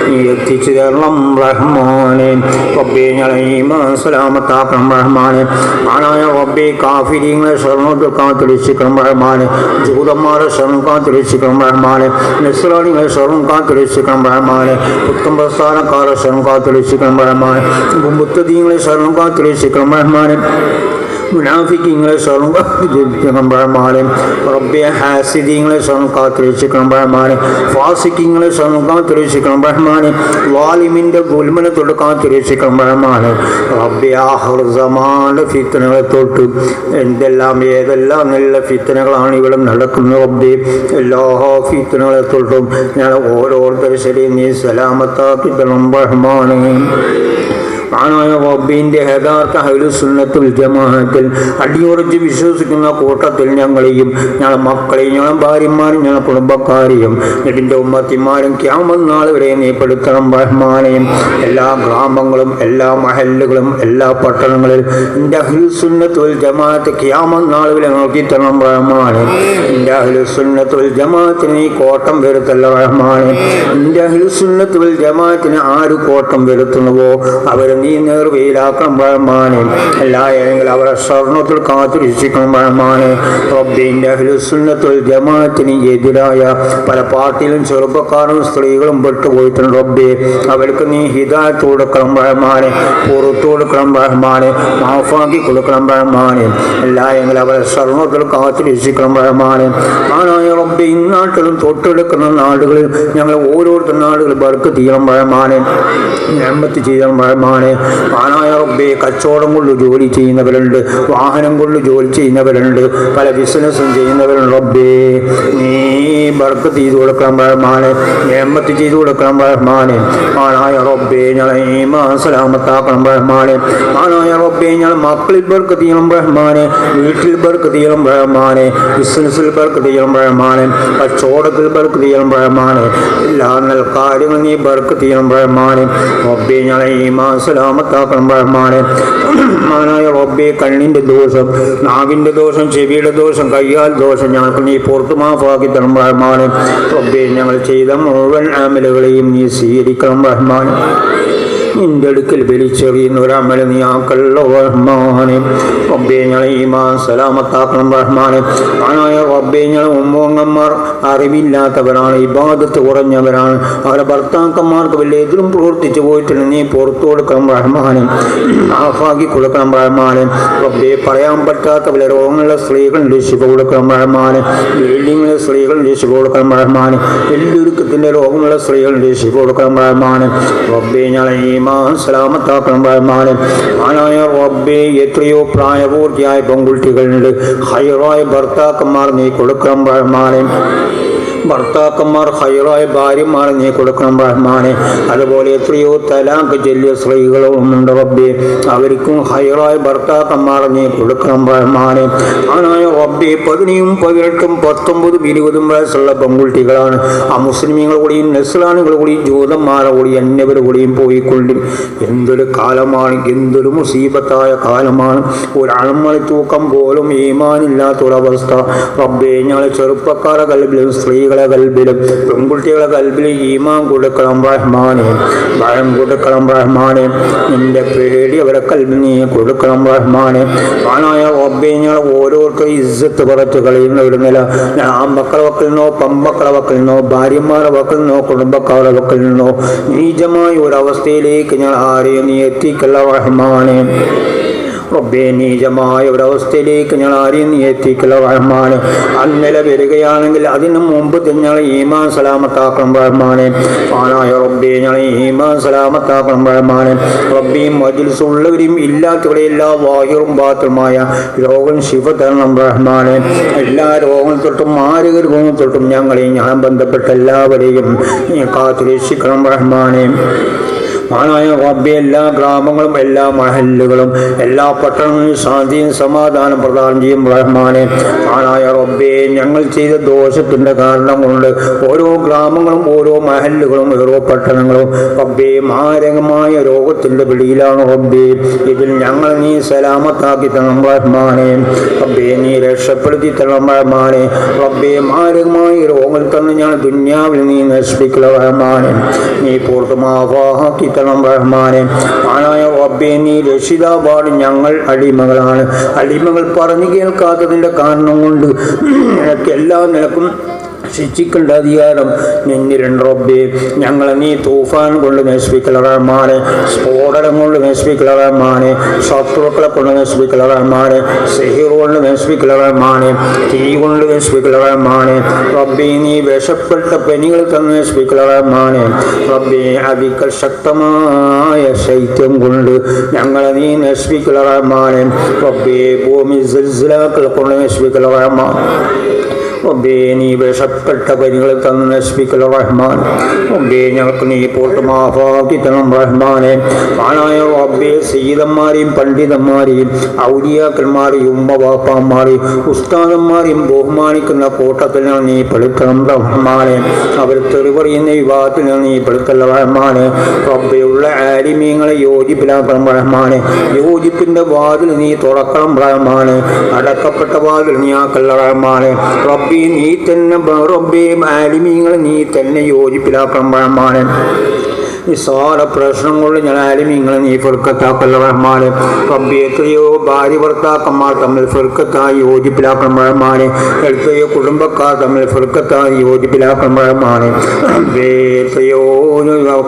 S1: നീ എത്തിച്ചു തരണം റഹ്മാനെ. റബ്ബേ ഞങ്ങളെ ഈമാൻ സലാമത്താക്കണം റഹ്മാനെ. ആനായ റബ്ബേ കാഫിരീങ്ങളെ ശരണത്തിൽ കാത്തുരക്ഷിക്കണം റഹ്മാനെ, ജൂതന്മാരെ ശരണം കാത്തുരക്ഷിക്കണം റഹ്മാനെ, നസ്രാനികളെ ശരണം കാത്തുരക്ഷിക്കണം റഹ്മാനെ, പുത്തൻ പ്രസ്ഥാനക്കാരെ ശരണം കാത്തുരക്ഷിക്കണം റഹ്മാനെ, മുത്തദീങ്ങളെ ശരണം കാത്തുരക്ഷിക്കണം റഹ്മാനെ, മുനാഫിക്കീങ്ങളെ ശരണം കാത്തുരക്ഷിക്കണം റഹ്മാനെ. റബ്ബേ ഹാസിദീങ്ങളെ ശരണം കാത്തുരക്ഷിക്കണം റഹ്മാനെ, ഫാസിക്കീങ്ങളെ ശരണം കാത്തുരക്ഷിക്കണം റഹ്മാനെ, വാലിമിന്റെ ഗുൽമനെ തൊട്ട് കാത്തുരക്ഷിക്കണം റഹ്മാനെ. റബ്ബേ ആഖിർ സമാന്റെ ഫിത്നകളെ തൊട്ട് ഏതെല്ലാം നല്ല ഫിത്നകളാണ് ഇവിടെ നടക്കുന്നത് റബ്ബേ, എല്ലാ ഫിത്നകളെ തൊട്ടും ഞാൻ ഓരോരുത്തരും ശരി നീ സലാമത്താക്കി തരണം റഹ്മാനെ. ആനായ റബ്ബിന്റെ യഥാർത്ഥ അഹ്ലുസുന്നത്തുൽ ജമാഅത്തിൽ അടിയുറച്ച് വിശ്വസിക്കുന്ന കൂട്ടത്തിൽ ഞങ്ങളെയും ഞങ്ങളുടെ മക്കളെയും ഞങ്ങളുടെ ഭാര്യമാരും ഞങ്ങളുടെ കുടുംബക്കാരെയും ഇതിൻ്റെ ഉമ്മത്തിമാരും ഖിയാമത്ത് നാൾ വരെ നീ പെടുത്തണം റഹ്മാനെയും. എല്ലാ ഗ്രാമങ്ങളും എല്ലാ മഹല്ലുകളും എല്ലാ പട്ടണങ്ങളിൽ എൻ്റെ അഹ്ലുസുന്നത്തുൽ ജമാഅത്ത് ഖിയാമത്ത് നാൾ വരെ നോക്കി തരണം റഹ്മാനെ. എൻ്റെ അഹ്ലുസുന്നത്തുൽ ജമാഅത്തിന് നീ കോട്ടം വരുത്തല്ല റഹ്മാനെ. എൻ്റെ അഹ്ലുസുന്നത്തുൽ ജമാഅത്തിന് ആര് കോട്ടം വരുത്തുന്നുവോ അവർ നീ നേർവയിലാക്കണം റഹ്മാനെ. എല്ലായെങ്കിലും അവരെ സ്വർണ്ണത്തിൽ കാത്തുരക്ഷിക്കണം റഹ്മാനെ. റബ്ബിന്റെ അഹ്ലുസുന്നത്തുൽ ജമാഅത്തിന് എതിരായ പല പാർട്ടിയിലും ചെറുപ്പക്കാരും സ്ത്രീകളും പെട്ടുപോയിട്ടുണ്ട് റബ്ബേ, അവർക്ക് നീ ഹിദായത്ത് കൊടുക്കണം റഹ്മാനെ, പുറത്തു കൊടുക്കണം റഹ്മാനെ, മാഫാക്കി കൊടുക്കണം റഹ്മാനെ. എല്ലായെങ്കിലും അവരെ സ്വർണ്ണത്തിൽ കാത്തുരക്ഷിക്കണം റഹ്മാനെ. ആനായ റബ്ബേ ഇന്നാട്ടിലും തൊട്ടെടുക്കുന്ന നാടുകളിൽ ഞങ്ങൾ ഓരോരുത്തർ നാടുകൾ ബർക്കത്ത് ചെയ്യണം റഹ്മാനെ, റഹ്മത്ത് ചെയ്യണം റഹ്മാനെ. ആനായ റബ്ബേ കച്ചവടം കൊണ്ട് ജോലി ചെയ്യുന്നവരുണ്ട്, വാഹനം കൊണ്ട് ജോലി ചെയ്യുന്നവരുണ്ട്, പല ബിസിനസ്സും ചെയ്യുന്നവരുണ്ട് റബ്ബേ, നീ ബർക്കത്ത് ചെയ്തു കൊടുക്കണം റഹ്മാനെ, റഹ്മത്ത് ചെയ്തു കൊടുക്കണം റഹ്മാനെ. ആനായ റബ്ബേ ഞങ്ങളെ ഈമാൻ സലാമത്താക്കണം റഹ്മാനെ. ആനായ റബ്ബേ ഞങ്ങൾ മക്കളിൽ ബർക്കത്ത് ചെയ്യണം റഹ്മാനെ, വീട്ടിൽ ബർക്കത്ത് ചെയ്യണം റഹ്മാനെ, ബിസിനസ്സിൽ ബർക്കത്ത് ചെയ്യണം റഹ്മാനെ, കച്ചവടത്തിൽ ബർക്കത്ത് ചെയ്യണം റഹ്മാനെ. എല്ലാ നല്ല കാര്യങ്ങളും നീ ബർക്കത്ത് ചെയ്യണം റഹ്മാനെ. റബ്ബേ ഞങ്ങളെ ഈമാൻ സലാമത്താക്കണം റഹ്മാനെ. മാനായ റബ്ബേ കണ്ണിന്റെ ദോഷം, നാവിന്റെ ദോഷം, ചെവിയുടെ ദോഷം, കയ്യാൽ ദോഷം ഞങ്ങൾക്ക് നീ പുറത്തു മാഫാക്കി തരണം റഹ്മാനെ. റബ്ബേ ഞങ്ങൾ ചെയ്ത മുഴുവൻ അമലുകളെയും നീ സ്വീകരിക്കണം റഹ്മാനെ. നിന്റെ അടുക്കൽ വലിച്ചെറിയുന്ന ഒരമല നീ ആക്കല്ല റഹ്മാനെ. റബ്ബേ ഞങ്ങളെ ഈമാൻ സലാമത്താക്കണം റഹ്മാനെ. ആനായ റബ്ബേ ഞങ്ങളെ ഉമ്മങ്ങന്മാർ അറിവില്ലാത്തവരാണ്, ഇബാദത്ത് കുറഞ്ഞവരാണ്, അവരുടെ ഭർത്താക്കന്മാർക്ക് വലിയ എതിരും പ്രവർത്തിച്ചു പോയിട്ടുണ്ട്, നീ പുറത്തു കൊടുക്കണം റഹ്മാനെ, ആഫാക്കി കൊടുക്കണം റഹ്മാനെ. റബ്ബേ പറയാൻ പറ്റാത്ത പല രോഗങ്ങളുള്ള സ്ത്രീകളുടെ ശിവ കൊടുക്കണം റഹ്മാനെ, ബിൽഡിങ്ങിലെ സ്ത്രീകളുടെ ശിവ കൊടുക്കണം റഹ്മാനെ, എല്ലൊരുക്കത്തിൻ്റെ രോഗമുള്ള സ്ത്രീകളുടെ ശിവ കൊടുക്കണം റഹ്മാനെ. റബ്ബേ ഞങ്ങളെ സലാമത്താക്കണം റഹ്മാനെ. ആനായ റബ്ബേ എത്രയോ പ്രായപൂർത്തിയായ പെൺകുട്ടികളുണ്ട്, ഹൈറായ ഭർത്താക്കന്മാർ നീ കൊടുക്കണം റഹ്മാനെ. ഭർത്താക്കന്മാർ ഹൈറായ ഭാര്യമാരെ നീ കൊടുക്കണം റഹ്മാനെ. അതുപോലെ എത്രയോ തലാഖ് ചൊല്ലിയ സ്ത്രീകളുമുണ്ട് റബ്ബേ, അവർക്കും ഹൈറായ ഭർത്താക്കന്മാരെ നീ കൊടുക്കണം റഹ്മാനെ. ആനായ റബ്ബേ 17, 18, 19, 20 വയസ്സുള്ള പെൺകുട്ടികളാണ്. ആ മുസ്ലിമീങ്ങൾ കൂടിയും നസ്രാനികൾ കൂടിയും ജൂതന്മാരെ കൂടിയും അന്യവർ കൂടിയും പോയിക്കൊണ്ട് എന്തൊരു കാലമാണ്, എന്തൊരു മുസീബത്തായ കാലമാണ്. ഒരമ്മളി തൂക്കം പോലും ഈമാനില്ലാത്തൊരവസ്ഥ റബ്ബേ. ഞങ്ങളെ ചെറുപ്പക്കാരെ കൽബിലും സ്ത്രീകളെ കൽബിലും പെൺകുട്ടികളെ കൽബിലും ഈമാൻ കൊടുക്കണം റഹ്മാനെ, ഭയം കൊടുക്കണം റഹ്മാനെ. നിന്റെ പേടി അവരെ കൽബിൽ നീ കൊടുക്കണം റഹ്മാനെ. ആനായ റബ്ബേ ഞങ്ങൾ ഓരോരുത്തരും ഇസ്സത്ത് പറച്ച് കളയുന്നവരുന്നില്ല. ആ മക്കളെ വക്കിൽ നിന്നോ, പമ്പക്കളെ വക്കിൽ നിന്നോ, ഭാര്യമാരെ വക്കിൽ നിന്നോ, കുടുംബക്കാരുടെ വക്കിൽ നിന്നോ നീചമായ ഒരവസ്ഥയിലേക്ക് ഞങ്ങൾ ആരെയും നീ എത്തിക്കല്ല റഹ്മാനെ. റബ്ബേ നീചമായ ഒരവസ്ഥയിലേക്ക് ഞങ്ങൾ ആരെയും നീ എത്തിക്കല്ല റഹ്മാനെ. അന്നല വരികയാണെങ്കിൽ അതിനു മുമ്പ് ഞങ്ങൾ ഈമാൻ സലാമത്താക്കണം റഹ്മാനെ. ആനായ റബ്ബേ ഞങ്ങൾ ഈമാൻ സലാമത്താക്കണം റഹ്മാനെ. റബ്ബിയും മജ്ലിസുള്ളവരെയും ഇല്ലാത്തവരെയും എല്ലാ വാഹിറും ബാത്തുമായ രോഗം ശിഫ തരണം റഹ്മാനെ. എല്ലാ രോഗങ്ങൾ തൊട്ടും മാരക രോഗങ്ങൾ തൊട്ടും ഞങ്ങളെയും ഞാൻ ബന്ധപ്പെട്ട എല്ലാവരെയും നീ കാത്തുരക്ഷിക്കണം റഹ്മാനെ. ആനായ റബ്ബേ എല്ലാ ഗ്രാമങ്ങളും എല്ലാ മഹല്ലുകളും എല്ലാ പട്ടണങ്ങളും ശാന്തിയും സമാധാനം പ്രദാനം ചെയ്യും റഹ്മാനെ. ആനായ റബ്ബേ ഞങ്ങൾ ചെയ്ത ദോഷത്തിന്റെ കാരണം കൊണ്ട് ഓരോ ഗ്രാമങ്ങളും ഓരോ മഹല്ലുകളും ഓരോ പട്ടണങ്ങളും റബ്ബേ മാരകമായ രോഗത്തിന്റെ പിടിയിലാണ് റബ്ബേ. ഇതിൽ ഞങ്ങൾ നീ സലാമത്താക്കി തരണം റഹ്മാനെ. റബ്ബേ നീ രക്ഷപ്പെടുത്തി തരണം റഹ്മാനെ. റബ്ബേ മാരകമായ രോഗങ്ങൾ തന്നെ ഞാൻ ദുന്യാവിൽ നീ നശിപ്പിക്കല റഹ്മാനെ. നീ പൂർണ്ണമാവാക്കി തരണം റഹ്മാനെ. ആനായ റബ്ബേ നീ രക്ഷിതാവാണ്. ഞങ്ങൾ അടിമകളാണ്. അടിമകൾ പറഞ്ഞു കേൾക്കാത്തതിന്റെ കാരണം കൊണ്ട് എനിക്ക് എല്ലാ നിലക്കും ശിക്ഷിക്കേണ്ട അധികാരം നിന്നിലുണ്ട് റബ്ബേ. ഞങ്ങളെ നീ തൂഫാൻ കൊണ്ട് നശിപ്പിക്കല റഹ്മാനെ. സ്ഫോടനം കൊണ്ട് നശിപ്പിക്കല റഹ്മാനെ. ശത്രുക്കളെ കൊണ്ട് നശിപ്പിക്കല റഹ്മാനെ. സിഹിർ കൊണ്ട് നശിപ്പിക്കല റഹ്മാനെ. തീ കൊണ്ട് നശിപ്പിക്കല റഹ്മാനെ. റബ്ബേ നീ വിഷപ്പെട്ട പനികൾ തന്നെ നശിപ്പിക്കല റഹ്മാനെ. റബ്ബേ അതിശക്തമായ ശൈത്യം കൊണ്ട് ഞങ്ങളെ നീ നശിപ്പിക്കല റഹ്മാനെ. റബ്ബേ ഭൂമി സിൽസിലാക്കളെ കൊണ്ട് നശിപ്പിക്കല റഹ്മാനെ. റബ്ബേ നീ വിഷപ്പെട്ട പനികൾ തന്ന് നശിപ്പിക്കല റഹ്മാൻ. റബ്ബേ ഞങ്ങൾക്ക് നീ പൂർണ്ണമാക്കി തരണം റഹ്മാനെ. ആനായ റബ്ബേ സയ്യിദന്മാരെയും പണ്ഡിതന്മാരെയും ഔലിയാക്കന്മാരെയും ഉമ്മവാപ്പന്മാരെയും ഉസ്താദന്മാരെയും ബഹുമാനിക്കുന്ന കൂട്ടത്തിൽ നീ പെടുത്തണം റഹ്മാനെ. അവർ തെറിപറിയുന്ന വിവാഹത്തിൽ നീ പെടുത്തല്ല റഹ്മാനെ. റബ്ബെയുള്ള ആലിമീങ്ങളെ യോജിപ്പിലാക്കണം റഹ്മാനെ. യോജിപ്പിന്റെ വാതിൽ നീ തുറക്കണം റഹ്മാനെ. അടക്കപ്പെട്ട വാതിൽ നീ ആക്കല്ല റഹ്മാനെ. റബ്ബേ നീ തന്നെ റബ്ബേ ആലിമീങ്ങൾ നീ തന്നെ യോജിപ്പിലാക്കണം റഹ്മാനെ. നിസ്സാര പ്രശ്നം കൊണ്ട് ഞാൻ ആലിമീങ്ങളെ നീ ഫിർക്കത്താക്കല്ല റഹ്മാനെ. റബ്ബേ എത്രയോ ഭാര്യ ഭർത്താക്കന്മാർ തമ്മിൽ ഫിർക്കത്തായി യോജിപ്പിലാക്കണം റഹ്മാനെ. എത്രയോ കുടുംബക്കാർ തമ്മിൽ ഫിർക്കത്തായി യോജിപ്പിലാക്കണം റഹ്മാനെ. എത്രയോ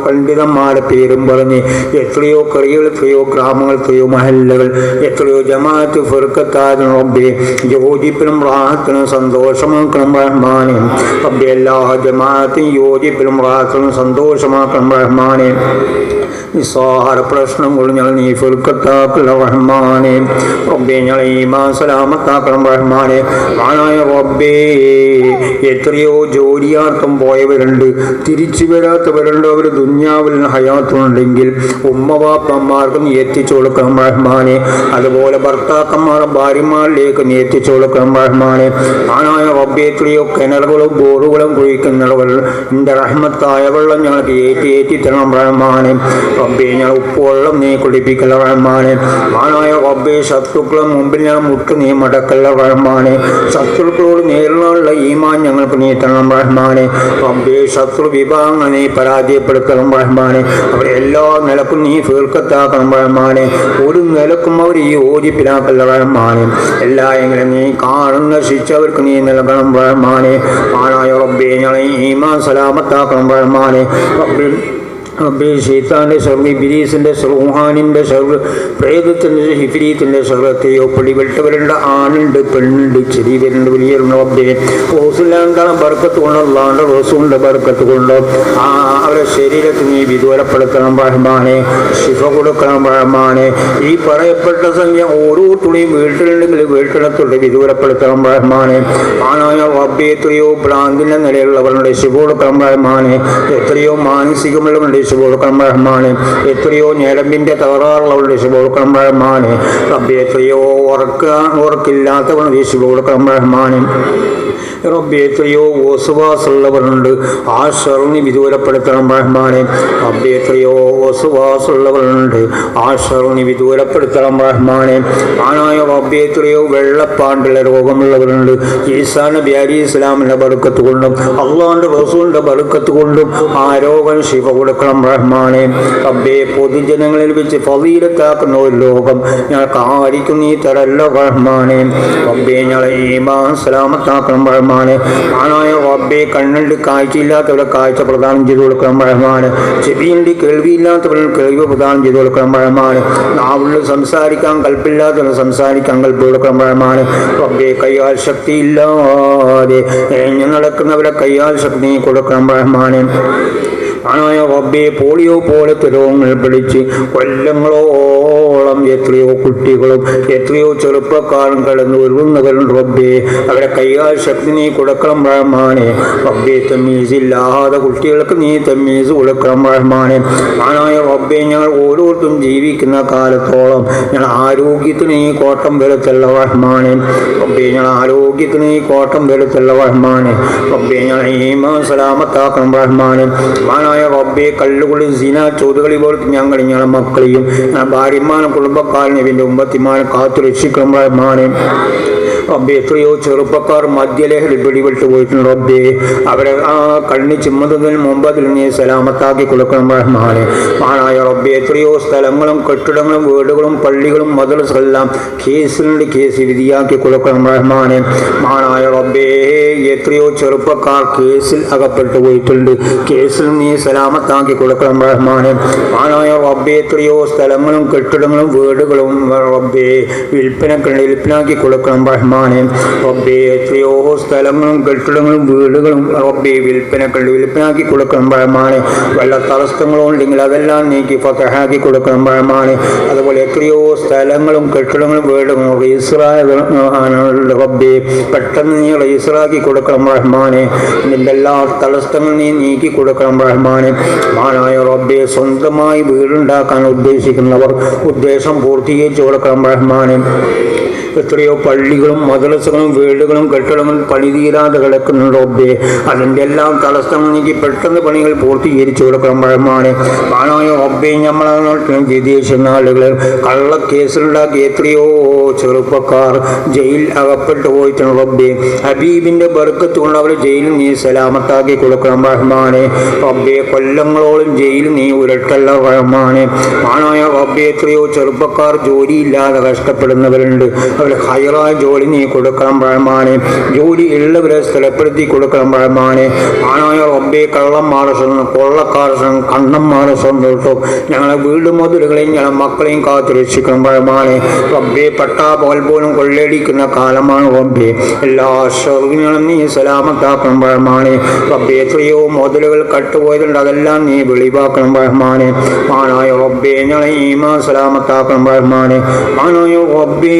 S1: പണ്ഡിതന്മാരെ പേരും പറഞ്ഞ് എത്രയോ കറികൾ എത്രയോ ഗ്രാമങ്ങൾ എത്രയോ മഹല്ലകൾ എത്രയോ ജമാഅത്ത് ഫിർക്കത്തായ റബ്ബേ യോജിപ്പിലും റാഹത്തിനും സന്തോഷമാക്കണം റഹ്മാനെ. റബ്ബേ എല്ലാ ജമാഅത്തും യോജിപ്പിലും റാഹത്തിനും സന്തോഷമാക്കണം റഹ്മാനെ. നിസ്സാര പ്രശ്നം കൊണ്ട് ഞങ്ങൾ നീ ഫിർക്കത്താക്കല്ല റഹ്മാനെ. റബ്ബേ ഞങ്ങൾ ഈമാൻ സലാമത്താക്കണം റഹ്മാനെ. ആനായ റബ്ബേ എത്രയോ ജോലിയാർക്കും പോയവരുണ്ട്, തിരിച്ചു വരാത്തവരുണ്ട്. അവർ ദുന്യാവിൽ ഹയാത്തുണ്ടെങ്കിൽ ഉമ്മവാപ്പന്മാർക്ക് നീ എത്തിച്ചു കൊടുക്കണം റഹ്മാനെ. അതുപോലെ ഭർത്താക്കന്മാരും ഭാര്യമാരിലേക്ക് നീ എത്തിച്ചു കൊടുക്കണം റഹ്മാനെ. ആനായ റബ്ബേ എത്രയോ കിണറുകളും ബോറുകളും കുഴിക്കുന്നവർ നിന്റെ റഹ്മത്തായ വെള്ളം ഞങ്ങൾക്ക് ഏറ്റി തരണം റഹ്മാനെ. റബ്ബേ ഞാൻ ഉപ്പുവെള്ളം നീ കുടിപ്പിക്കല റഹ്മാനെ. ആനായ റബ്ബേ ശത്രുക്കളും മുമ്പിൽ ഞാൻ മുട്ട് നീ മടക്കല്ല റഹ്മാനെ. ശത്രുക്കളോട് നേരിടാനുള്ള ഈമാൻ ഞങ്ങൾക്ക് നീ തരണം റഹ്മാനെ. റബ്ബേ ശത്രു വിഭാഗങ്ങൾ നീ പരാജയപ്പെടുത്തണം റഹ്മാനെ. അവരെ എല്ലാ നിലക്കും നീ ഫീർക്കത്താക്കണം റഹ്മാനെ. ഒരു നിലക്കും അവർ ഈ യോജിപ്പിലാക്കല്ല റഹ്മാനെ. എല്ലായെങ്കിലും നീ കാണുന്ന ശിക്ഷ അവർക്ക് നീ നൽകണം റഹ്മാനെ. ആനായ റബ്ബേ ഞങ്ങളെ ഈമാൻ സലാമത്താക്കണം റഹ്മാനെ. റബ്ബേ ശൈത്താന്റെ ശർവ്, ഇബ്ലീസിന്റെ ശർവ്, റുഹാനിന്റെ ശർവ്, പ്രേതത്തിന്റെ ഹിഫ്രീത്തിന്റെ ശർവത്തെയോ പിടിപെട്ടവരുണ്ട്. ആണുണ്ട്, പെണ്ണുണ്ട്, ചെറിയവരുണ്ട്, വലിയവരുണ്ട്. റബ്ബേ റസൂലുള്ളാഹിന്റെ ബർക്കത്ത് കൊണ്ട് അല്ലാഹുവിന്റെ റസൂലിന്റെ ബർക്കത്ത് കൊണ്ട് അവരുടെ ശരീരത്തിൽ നീ വിദൂരപ്പെടുത്തണം റഹ്മാനെ. ശിഫ കൊടുക്കണം റഹ്മാനെ. ഈ പറയപ്പെട്ട സംഖ്യ ഓരോ തുണിയും വീട്ടിലുണ്ടെങ്കിൽ വീട്ടിടത്തുള്ള വിദൂരപ്പെടുത്തണം റഹ്മാനെ. ആനായ റബ്ബേ എത്രയോ ഭ്രാന്തിന്റെ നിലയുള്ളവരുടെ ശിഫ കൊടുക്കണം റഹ്മാനെ. എത്രയോ മാനസികമുള്ളവരുടെ കൊടുക്കണം റഹ്മാനെ. എത്രയോ ഞരമ്പിന്റെ തകരാറുള്ളവരുടെ ശിവ കൊടുക്കണം റഹ്മാനെ. റബ്ബേ എത്രയോ ഉറക്കില്ലാത്തവരുടെ ശിവ കൊടുക്കണം റഹ്മാനെ. റബ്ബേ എത്രയോ വസുവാസുള്ളവരുണ്ട്, ആ ഷർനി വിദൂരപ്പെടുത്തണം റഹ്മാനെ. റബ്ബേ എത്രയോ വസുവാസുള്ളവരുണ്ട്, ആ ഷർനി വിദൂരപ്പെടുത്തണം റഹ്മാനെ. ആനായ റബ്ബേ എത്രയോ വെള്ളപ്പാണ്ടുള്ള രോഗമുള്ളവരുണ്ട്. ഈസാ നബി അലൈഹിസ്സലാമിന്റെ ബർക്കത്ത് കൊണ്ടും അല്ലാഹുവിന്റെ റസൂലിന്റെ ബർക്കത്ത് കൊണ്ടും ആ രോഗം ശിഫ കൊടുക്കണം റഹ്മാനെ. റബ്ബേ പൊതുജനങ്ങളിൽ വെച്ച് ഫളീലത്താക്കുന്ന ഒരു രോഗം ഞങ്ങൾക്ക് ആയിരിക്കും നീ തരല്ല റഹ്മാനെ. റബ്ബേ ഞങ്ങളെ ഈമാൻ സലാമത്താക്കണം റഹ്മാനെ. ആനായ റബ്ബേ കണ്ണുണ്ട് കാഴ്ചയില്ലാത്തവരെ കാഴ്ച പ്രദാനം ചെയ്തു കൊടുക്കണം റഹ്മാനെ. ചെവിയുണ്ട് കേൾവിയില്ലാത്തവരെ കേൾവി പ്രദാനം ചെയ്തു കൊടുക്കണം റഹ്മാനെ. നാവിൽ സംസാരിക്കാൻ കൽപ്പില്ലാത്തവരെ സംസാരിക്കാൻ കൽപ്പ് കൊടുക്കണം റഹ്മാനെ. റബ്ബേ കയ്യാൽ ശക്തിയില്ലാതെ നടക്കുന്നവരെ കയ്യാൽ ശക്തി കൊടുക്കണം റഹ്മാനെ. ആണായ റബ്ബേ പോളിയോ പോലത്തെ രോഗങ്ങൾ പിടിച്ച് കൊല്ലങ്ങളോളം എത്രയോ കുട്ടികളും എത്രയോ ചെറുപ്പക്കാരും കടന്നു വരുന്നവരും റബ്ബേ അവരെ കൈകാൽ ശക്തി നീ കൊടുക്കണം റഹ്മാനെ. റബ്ബേ തമ്മീസില്ലാതെ കുട്ടികൾക്ക് നീ തമ്മീസ് കൊടുക്കണം റഹ്മാനെ. ആണായ റബ്ബേ ഞങ്ങൾ ഓരോരുത്തരും ജീവിക്കുന്ന കാലത്തോളം ഞങ്ങൾ ആരോഗ്യത്തിന് നീ കോട്ടം വരുത്തല്ല റഹ്മാനെ. റബ്ബേ ഞങ്ങൾ ആരോഗ്യത്തിന് നീ കോട്ടം വരുത്തല്ല റഹ്മാനെ. റബ്ബേ ഞങ്ങൾ ഈമാൻ സലാമത്താക്കണം റഹ്മാനെ. ആണായ റബ്ബേ കള്ളുകുളി സിന ചോദ്യകളി പോലത്തെ ഞങ്ങളെ മക്കളെയും ഭാര്യമാരും കുടുംബക്കാരനെ ഇവൻ്റെ ഉമ്മത്തിമാരെ കാത്തു രക്ഷിക്കണം റഹ്മാനെ. റബ്ബേ എത്രയോ ചെറുപ്പക്കാർ മദ്യലഹരി പിടിപെട്ട് പോയിട്ടുണ്ട് റബ്ബേ അവരെ കണ്ണി ചിമ്മുന്നതിന് മുമ്പ് അതിൽ നീ സലാമത്താക്കി കൊടുക്കണം റഹ്മാനെ. ആണായ റബ്ബേ എത്രയോ സ്ഥലങ്ങളും കെട്ടിടങ്ങളും വീടുകളും പള്ളികളും മദ്രസകളെല്ലാം കേസ് വിധിയാക്കി കൊടുക്കണം റഹ്മാനെ. ആണായ റബ്ബേ എത്രയോ ചെറുപ്പക്കാർ കേസിൽ അകപ്പെട്ടു പോയിട്ടുണ്ട്. കേസിൽ നീ സലാമത്താക്കി കൊടുക്കണം റഹ്മാനെ. ആണായ റബ്ബേ എത്രയോ സ്ഥലങ്ങളും കെട്ടിടങ്ങളും വീടുകളും റബ്ബേ വിൽപ്പനാക്കി കൊടുക്കണം റഹ്മാനെ. റബ്ബേ എത്രയോ സ്ഥലങ്ങളും കെട്ടിടങ്ങളും വീടുകളും റബ്ബേ വിൽപ്പനാക്കി കൊടുക്കണം റഹ്മാനെ. വല്ല തടസ്സങ്ങളുണ്ടെങ്കിൽ അതെല്ലാം നീക്കി ഫതഹാക്കി കൊടുക്കണം റഹ്മാനെ. അതുപോലെ എത്രയോ സ്ഥലങ്ങളും കെട്ടിടങ്ങളും വീടുകളും റബ്ബേ പെട്ടെന്ന് നീ റീസറാക്കി കൊടുക്കണം റഹ്മാനെ. ഇതിൻ്റെ എല്ലാ തടസ്സങ്ങളും നീ നീക്കി കൊടുക്കണം റഹ്മാനെ. മാനായ റബ്ബേ സ്വന്തമായി വീടുണ്ടാക്കാൻ ഉദ്ദേശിക്കുന്നവർ ഉദ്ദേശം പൂർത്തീകരിച്ചു കൊടുക്കണം റഹ്മാനെ. എത്രയോ പള്ളികളും മദ്രസകളും വീടുകളും കെട്ടിടങ്ങളും പണിതീരാതെ കിടക്കുന്നുണ്ട് റബ്ബേ അതിൻ്റെ എല്ലാം തടസ്സങ്ങൾ നീക്കി പെട്ടെന്ന് പണികൾ പൂർത്തീകരിച്ചു കൊടുക്കണം റഹ്മാനെ. ആണായ റബ്ബേ നമ്മളെ വിദേശ നാടുകളിൽ കള്ളക്കേസിലുണ്ടാക്കി എത്രയോ ചെറുപ്പക്കാർ ജയിൽ അകപ്പെട്ടു പോയിട്ടുണ്ട് റബ്ബേ ഹബീബിൻ്റെ ബർക്കത്ത് കൊണ്ട് അവർ ജയിലിൽ നീ സലാമത്താക്കി കൊടുക്കണം റഹ്മാനെ. റബ്ബേ കൊല്ലങ്ങളോളം ജയിലിൽ നീ ഉരട്ടല്ല റഹ്മാനെ. ആണായ റബ്ബേ എത്രയോ ചെറുപ്പക്കാർ ജോലിയില്ലാതെ കഷ്ടപ്പെടുന്നവരുണ്ട്. അവരെ ഹൈറായ ജോലി നീ കൊടുക്കണം റഹ്മാനെ. ജോലി ഉള്ളവരെ സ്ഥലപ്പെടുത്തി കൊടുക്കണം റഹ്മാനെ. ആണായ റബ്ബേ കള്ളന്മാരുടെ കൊള്ളക്കാരുടെ കണ്ണന്മാരുടെ സ്വന്തം ഞങ്ങളെ വീട് മുതലുകളെയും ഞങ്ങളെ മക്കളെയും കാത്തു രക്ഷിക്കണം റഹ്മാനെ. റബ്ബേ പട്ടാപകൽ പോലും കൊള്ളയടിക്കുന്ന കാലമാണ് റബ്ബേ എല്ലാ ഷർഗിനും നീ സലാമത്താക്കണം റഹ്മാനെ. റബ്ബേ എത്രയോ മുതലുകൾ കട്ടുപോയതുണ്ട് അതെല്ലാം നീ വെളിവാക്കണം റഹ്മാനെ. ആണായ റബ്ബേ ഞങ്ങളെ ഈമാൻ സലാമത്താക്കണം റഹ്മാനെ. ആണായ റബ്ബേ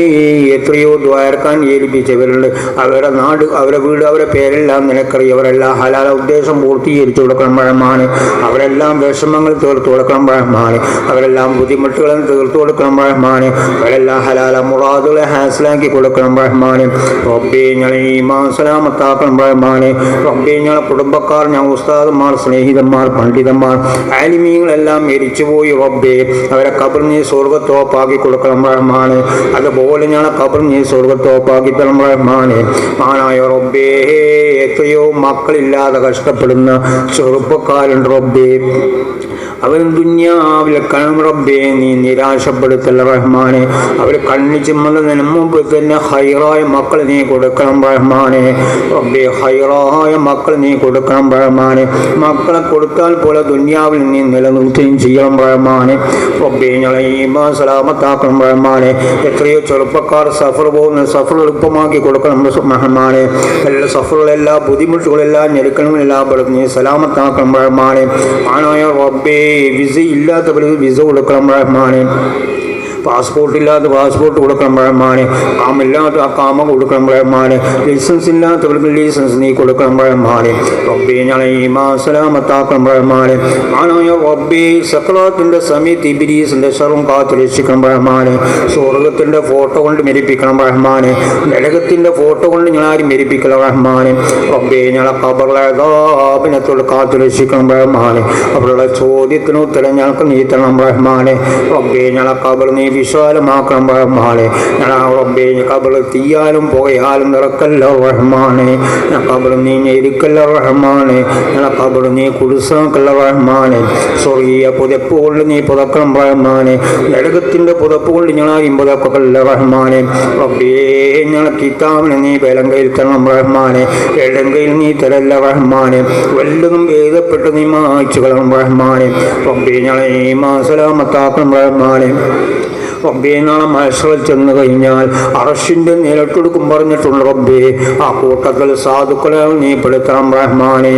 S1: എത്രയോ ദ്വാരക്കാൻ ഏൽപ്പിച്ചവരുണ്ട്. അവരുടെ നാട് അവരുടെ വീട് അവരുടെ പേരെല്ലാം നിനക്കറിയും. അവരെല്ലാം ഹലാല ഉദ്ദേശം പൂർത്തീകരിച്ചു കൊടുക്കണം റഹ്മാനെ. അവരെല്ലാം വിഷമങ്ങൾ തീർത്തു കൊടുക്കണം റഹ്മാനെ. അവരെല്ലാം ബുദ്ധിമുട്ടുകളും തീർത്തു കൊടുക്കണം റഹ്മാനെ. അവരെല്ലാം ഹലാല മുറാദുകളെ ഹാസിലാക്കി കൊടുക്കണം റഹ്മാനെ. റബ്ബേ ഞങ്ങളെ ഈമാൻ സലാമത്താക്കണം റഹ്മാനെ. റബ്ബേ ഞങ്ങളെ കുടുംബക്കാർ ഞങ്ങൾ ഉസ്താദന്മാർ സ്നേഹിതന്മാർ പണ്ഡിതന്മാർ ആലിമീങ്ങളെല്ലാം മരിച്ചുപോയി റബ്ബേ അവരെ ഖബർ നീ സ്വർഗ്ഗത്തോപ്പാക്കി കൊടുക്കണം റഹ്മാനെ. അതുപോലെ ഞങ്ങളെ ഖബർ നീ സ്വർഗ്ഗത്തോപ്പാക്കി തരണം റഹ്മാനെ. ആണായ റബ്ബേ എത്രയോ മക്കളില്ലാതെ കഷ്ടപ്പെടുന്ന ചെറുപ്പക്കാരുണ്ട് റബ്ബേ അവൻ ദുന്യാവിലെ കണം റബ്ബേ നീ നിരാശപ്പെടുത്തല്ല റഹ്മാനെ. അവർ കണ്ണു ചിമ്മുന്നതിന് മുമ്പ് തന്നെ ഹൈറായ മക്കൾ നീ കൊടുക്കണം റഹ്മാനെ. റബ്ബേ ഹൈറായ മക്കൾ നീ കൊടുക്കണം റഹ്മാനെ. മക്കളെ കൊടുത്താൽ പോലെ ദുന്യാവിൽ നീ നിലനിർത്തുകയും ചെയ്യണം റഹ്മാനെ. റബ്ബേ ഞങ്ങളെ ഈമാൻ സലാമത്താക്കണം റഹ്മാനെ. എത്രയോ ചെറുപ്പക്കാർ സഫർ പോകുന്ന സഫർ എളുപ്പമാക്കി കൊടുക്കണം റഹ്മാനെ. എല്ലാ സഫറുകളെല്ലാ ബുദ്ധിമുട്ടുകളെല്ലാം ഞെരുക്കണമെല്ലാം പെടുത്തി നീ സലാമത്താക്കണം റഹ്മാനെ. ആണായ റബ്ബേ വിസ ഇല്ലാത്തവർക്ക് വിസ കൊടുക്കണം റഹ്മാനെ. പാസ്പോർട്ട് ഇല്ലാത്ത പാസ്പോർട്ട് കൊടുക്കണം റഹ്മാനെ. കാമില്ലാത്ത ആ കാമ കൊടുക്കണം റഹ്മാനെ. ലൈസൻസ് ഇല്ലാത്തവർക്ക് ലൈസൻസ് നീ കൊടുക്കണം റഹ്മാനെ. റബ്ബേ ഞങ്ങളെ ഈമാൻ സലാമത്താക്കണം റഹ്മാനെ. ആണായ റബ്ബേ സക്രാത്തിന്റെ സമയത്ത് ഇബ്ലീസിന്റെ ശർറും കാത്തു രക്ഷിക്കണം റഹ്മാനെ. സ്വർഗ്ഗത്തിന്റെ ഫോട്ടോ കൊണ്ട് മെരിപ്പിക്കണം റഹ്മാനെ. നരകത്തിന്റെ ഫോട്ടോ കൊണ്ട് ഞങ്ങളാരും മെരിപ്പിക്കണം റഹ്മാനെ. റബ്ബേ ഞങ്ങളെ ഖബറിലെ അദാബിനത്തോട് കാത്തു രക്ഷിക്കണം റഹ്മാനെ. അവരുടെ ചോദ്യത്തിന് ഉത്തരം ഞങ്ങൾക്ക് നീ തരണം റഹ്മാനെ. റബ്ബേ ഞങ്ങളെ ഖബർ നീ വിശാലമാക്കണം റഹ്മാനെ. റബ്ബേ ഖബർ തീയാലും പുകയാലും നിറക്കല്ല റഹ്മാനെ. ഖബർ നീ ഞെരുക്കല്ല റഹ്മാനെ. ഖബർ നീ കുടുസാക്കല്ല റഹ്മാനെ. സ്വർഗീയ പുതപ്പ് കൊണ്ട് നീ പുതക്കണം റഹ്മാനെ. നരകത്തിന്റെ പുതപ്പ് കൊണ്ട് ഞങ്ങളാരും പുതക്കല്ല റഹ്മാനെ. റബ്ബേ ഞങ്ങളെ കിതാബിനെ നീ വലങ്കയിൽ തരണം റഹ്മാനെ. ഇടങ്കയിൽ നീ തരല്ല റഹ്മാനെ. വല്ലതും എഴുതപ്പെട്ട് നീ മായ്ച്ചു കളണം റഹ്മാനെ. റബ്ബേ ഞങ്ങളെ ഈമാൻ സലാമത്താക്കണം റഹ്മാനെ. റബ്ബേ നാളെ മഹ്ശറിൽ ചെന്ന് കഴിഞ്ഞാൽ അർശിന്റെ നിലട്ടെടുക്കും പറഞ്ഞിട്ടുണ്ട് റബ്ബേ. ആ കൂട്ടത്തിൽ സാധുക്കളെ നീ പെടുത്തണം റഹ്മാനെ.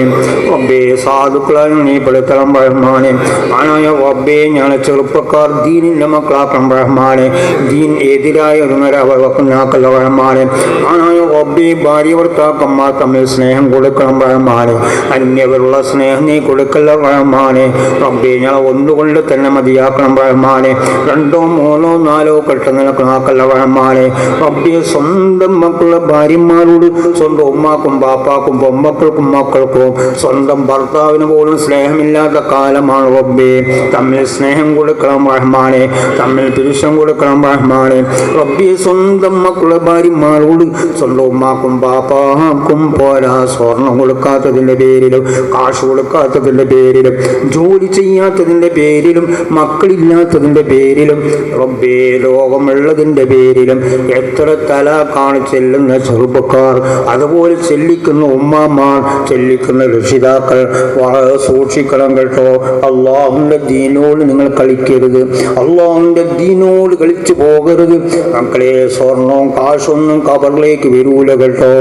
S1: റബ്ബേ സാധുക്കളെ നീ പെടുത്തണം റഹ്മാനെ. ആനായ റബ്ബേ ഞാൻ ചെറുപ്പക്കാർ ദീനിന്റെ മക്കളാക്കണം റഹ്മാനെ. ദീൻ എതിരായ ഒന്നരവനാക്കല്ല റഹ്മാനെ. ആനായ റബ്ബേ ഭാര്യ ഭർത്താക്കന്മാർ തമ്മിൽ സ്നേഹം കൊടുക്കണം റഹ്മാനെ. അന്യവരുള്ള സ്നേഹം നീ കൊടുക്കല്ല റഹ്മാനെ. റബ്ബേ ഞാൻ ഒന്നുകൊണ്ട് തന്നെ മതിയാക്കണം റഹ്മാനെ. 2 3 4 കെട്ട് നിനക്കാക്കല്ല റഹ്മാനെ. റബ്ബേ സ്വന്തം മക്കളുടെ ഭാര്യമാരോട് സ്വന്തം ഉമ്മാക്കും ബാപ്പാക്കും പൊമ്മക്കൾക്കും മക്കൾക്കും സ്വന്തം ഭർത്താവിന് പോലും സ്നേഹമില്ലാത്ത കാലമാണ് റബ്ബേ. തമ്മിൽ സ്നേഹം കൊടുക്കണം റഹ്മാനെ. തമ്മിൽ പുരുഷം കൊടുക്കണം റഹ്മാനെ. റബ്ബേ സ്വന്തം മക്കളുടെ ഭാര്യമാരോട് സ്വന്തം ഉമ്മാക്കും ബാപ്പാക്കും പോരാ സ്വർണം കൊടുക്കാത്തതിന്റെ പേരിലും കാശ് കൊടുക്കാത്തതിന്റെ പേരിലും ജോലി ചെയ്യാത്തതിന്റെ പേരിലും മക്കളില്ലാത്തതിന്റെ പേരിലും റബ്ബേ രോഗമുള്ളതിന്റെ പേരിലും എത്ര തലാഖാണ് ചെല്ലുന്ന ചെറുപ്പക്കാർ, അതുപോലെ ചെല്ലിക്കുന്ന ഉമ്മാമാർ, ചെല്ലിക്കുന്ന രക്ഷിതാക്കൾ വളരെ സൂക്ഷിക്കണം കേട്ടോ. അള്ളാഹുവിന്റെ ദീനോട് നിങ്ങൾ കളിക്കരുത്. അള്ളാഹുവിന്റെ ദീനോട് കളിച്ചു പോകരുത് മക്കളെ. സ്വർണവും കാശൊന്നും കബറിലേക്ക് വരൂല കേട്ടോ.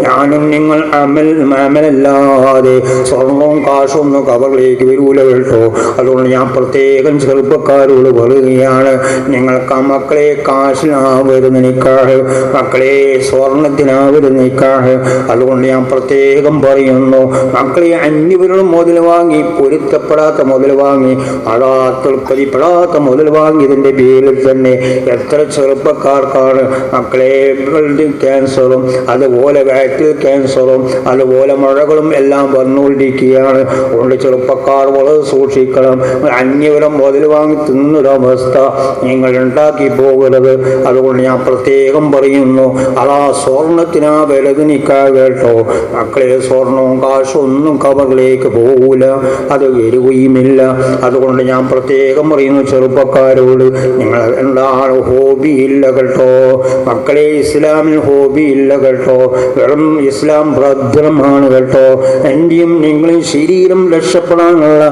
S1: ഞാനും നിങ്ങൾ അമലല്ലാതെ സ്വർണവും കാശൊന്നും കബറിലേക്ക് വരൂല കേട്ടോ. അതുകൊണ്ട് ഞാൻ പ്രത്യേകം ചെറുപ്പക്കാരോട് പറയുകയാണ്, നിങ്ങൾക്ക് മക്കളെ കാശിനാവരുന്ന നിക്കാഹ്, മക്കളെ സ്വർണത്തിനാവരുന്ന നിക്കാഹ്. അതുകൊണ്ട് ഞാൻ പ്രത്യേകം പറയുന്നു, മക്കളെ അന്യവരുടെ മുതൽ വാങ്ങി, പൊരുത്തപ്പെടാത്ത മുതൽ വാങ്ങി, തൃപ്തിപ്പെടാത്ത മുതൽ വാങ്ങിയതിൻ്റെ പേരിൽ തന്നെ എത്ര ചെറുപ്പക്കാർക്കാണ് മക്കളെ ക്യാൻസറും അതുപോലെ വയറ്റിൽ ക്യാൻസറും അതുപോലെ മുഴകളും എല്ലാം വന്നുകൊണ്ടിരിക്കുകയാണ്. അതുകൊണ്ട് ചെറുപ്പക്കാർ വളരെ സൂക്ഷിക്കണം. അന്യവരം മുതൽ വാങ്ങി തിന്നൊരവസ്ഥ നിങ്ങൾ ഉണ്ടാക്കി പോകരുത്. അതുകൊണ്ട് ഞാൻ പ്രത്യേകം പറയുന്നു, അതാ സ്വർണത്തിനാ വിലത് നിൽക്കാ കേട്ടോ മക്കളെ. സ്വർണവും കാശും ഒന്നും കബറിലേക്ക് പോകൂല, അത് വരികയുമില്ല. അതുകൊണ്ട് ഞാൻ പ്രത്യേകം പറയുന്നു ചെറുപ്പക്കാരോട്, നിങ്ങൾ എന്താണ് ഹോബി ഇല്ല കേട്ടോ മക്കളെ. ഇസ്ലാമിൽ ഹോബി ഇല്ല കേട്ടോ. വെറും ഇസ്ലാം ഭദ്രമാണ് കേട്ടോ. എൻ്റെയും നിങ്ങളും ശരീരം രക്ഷപ്പെടാനുള്ള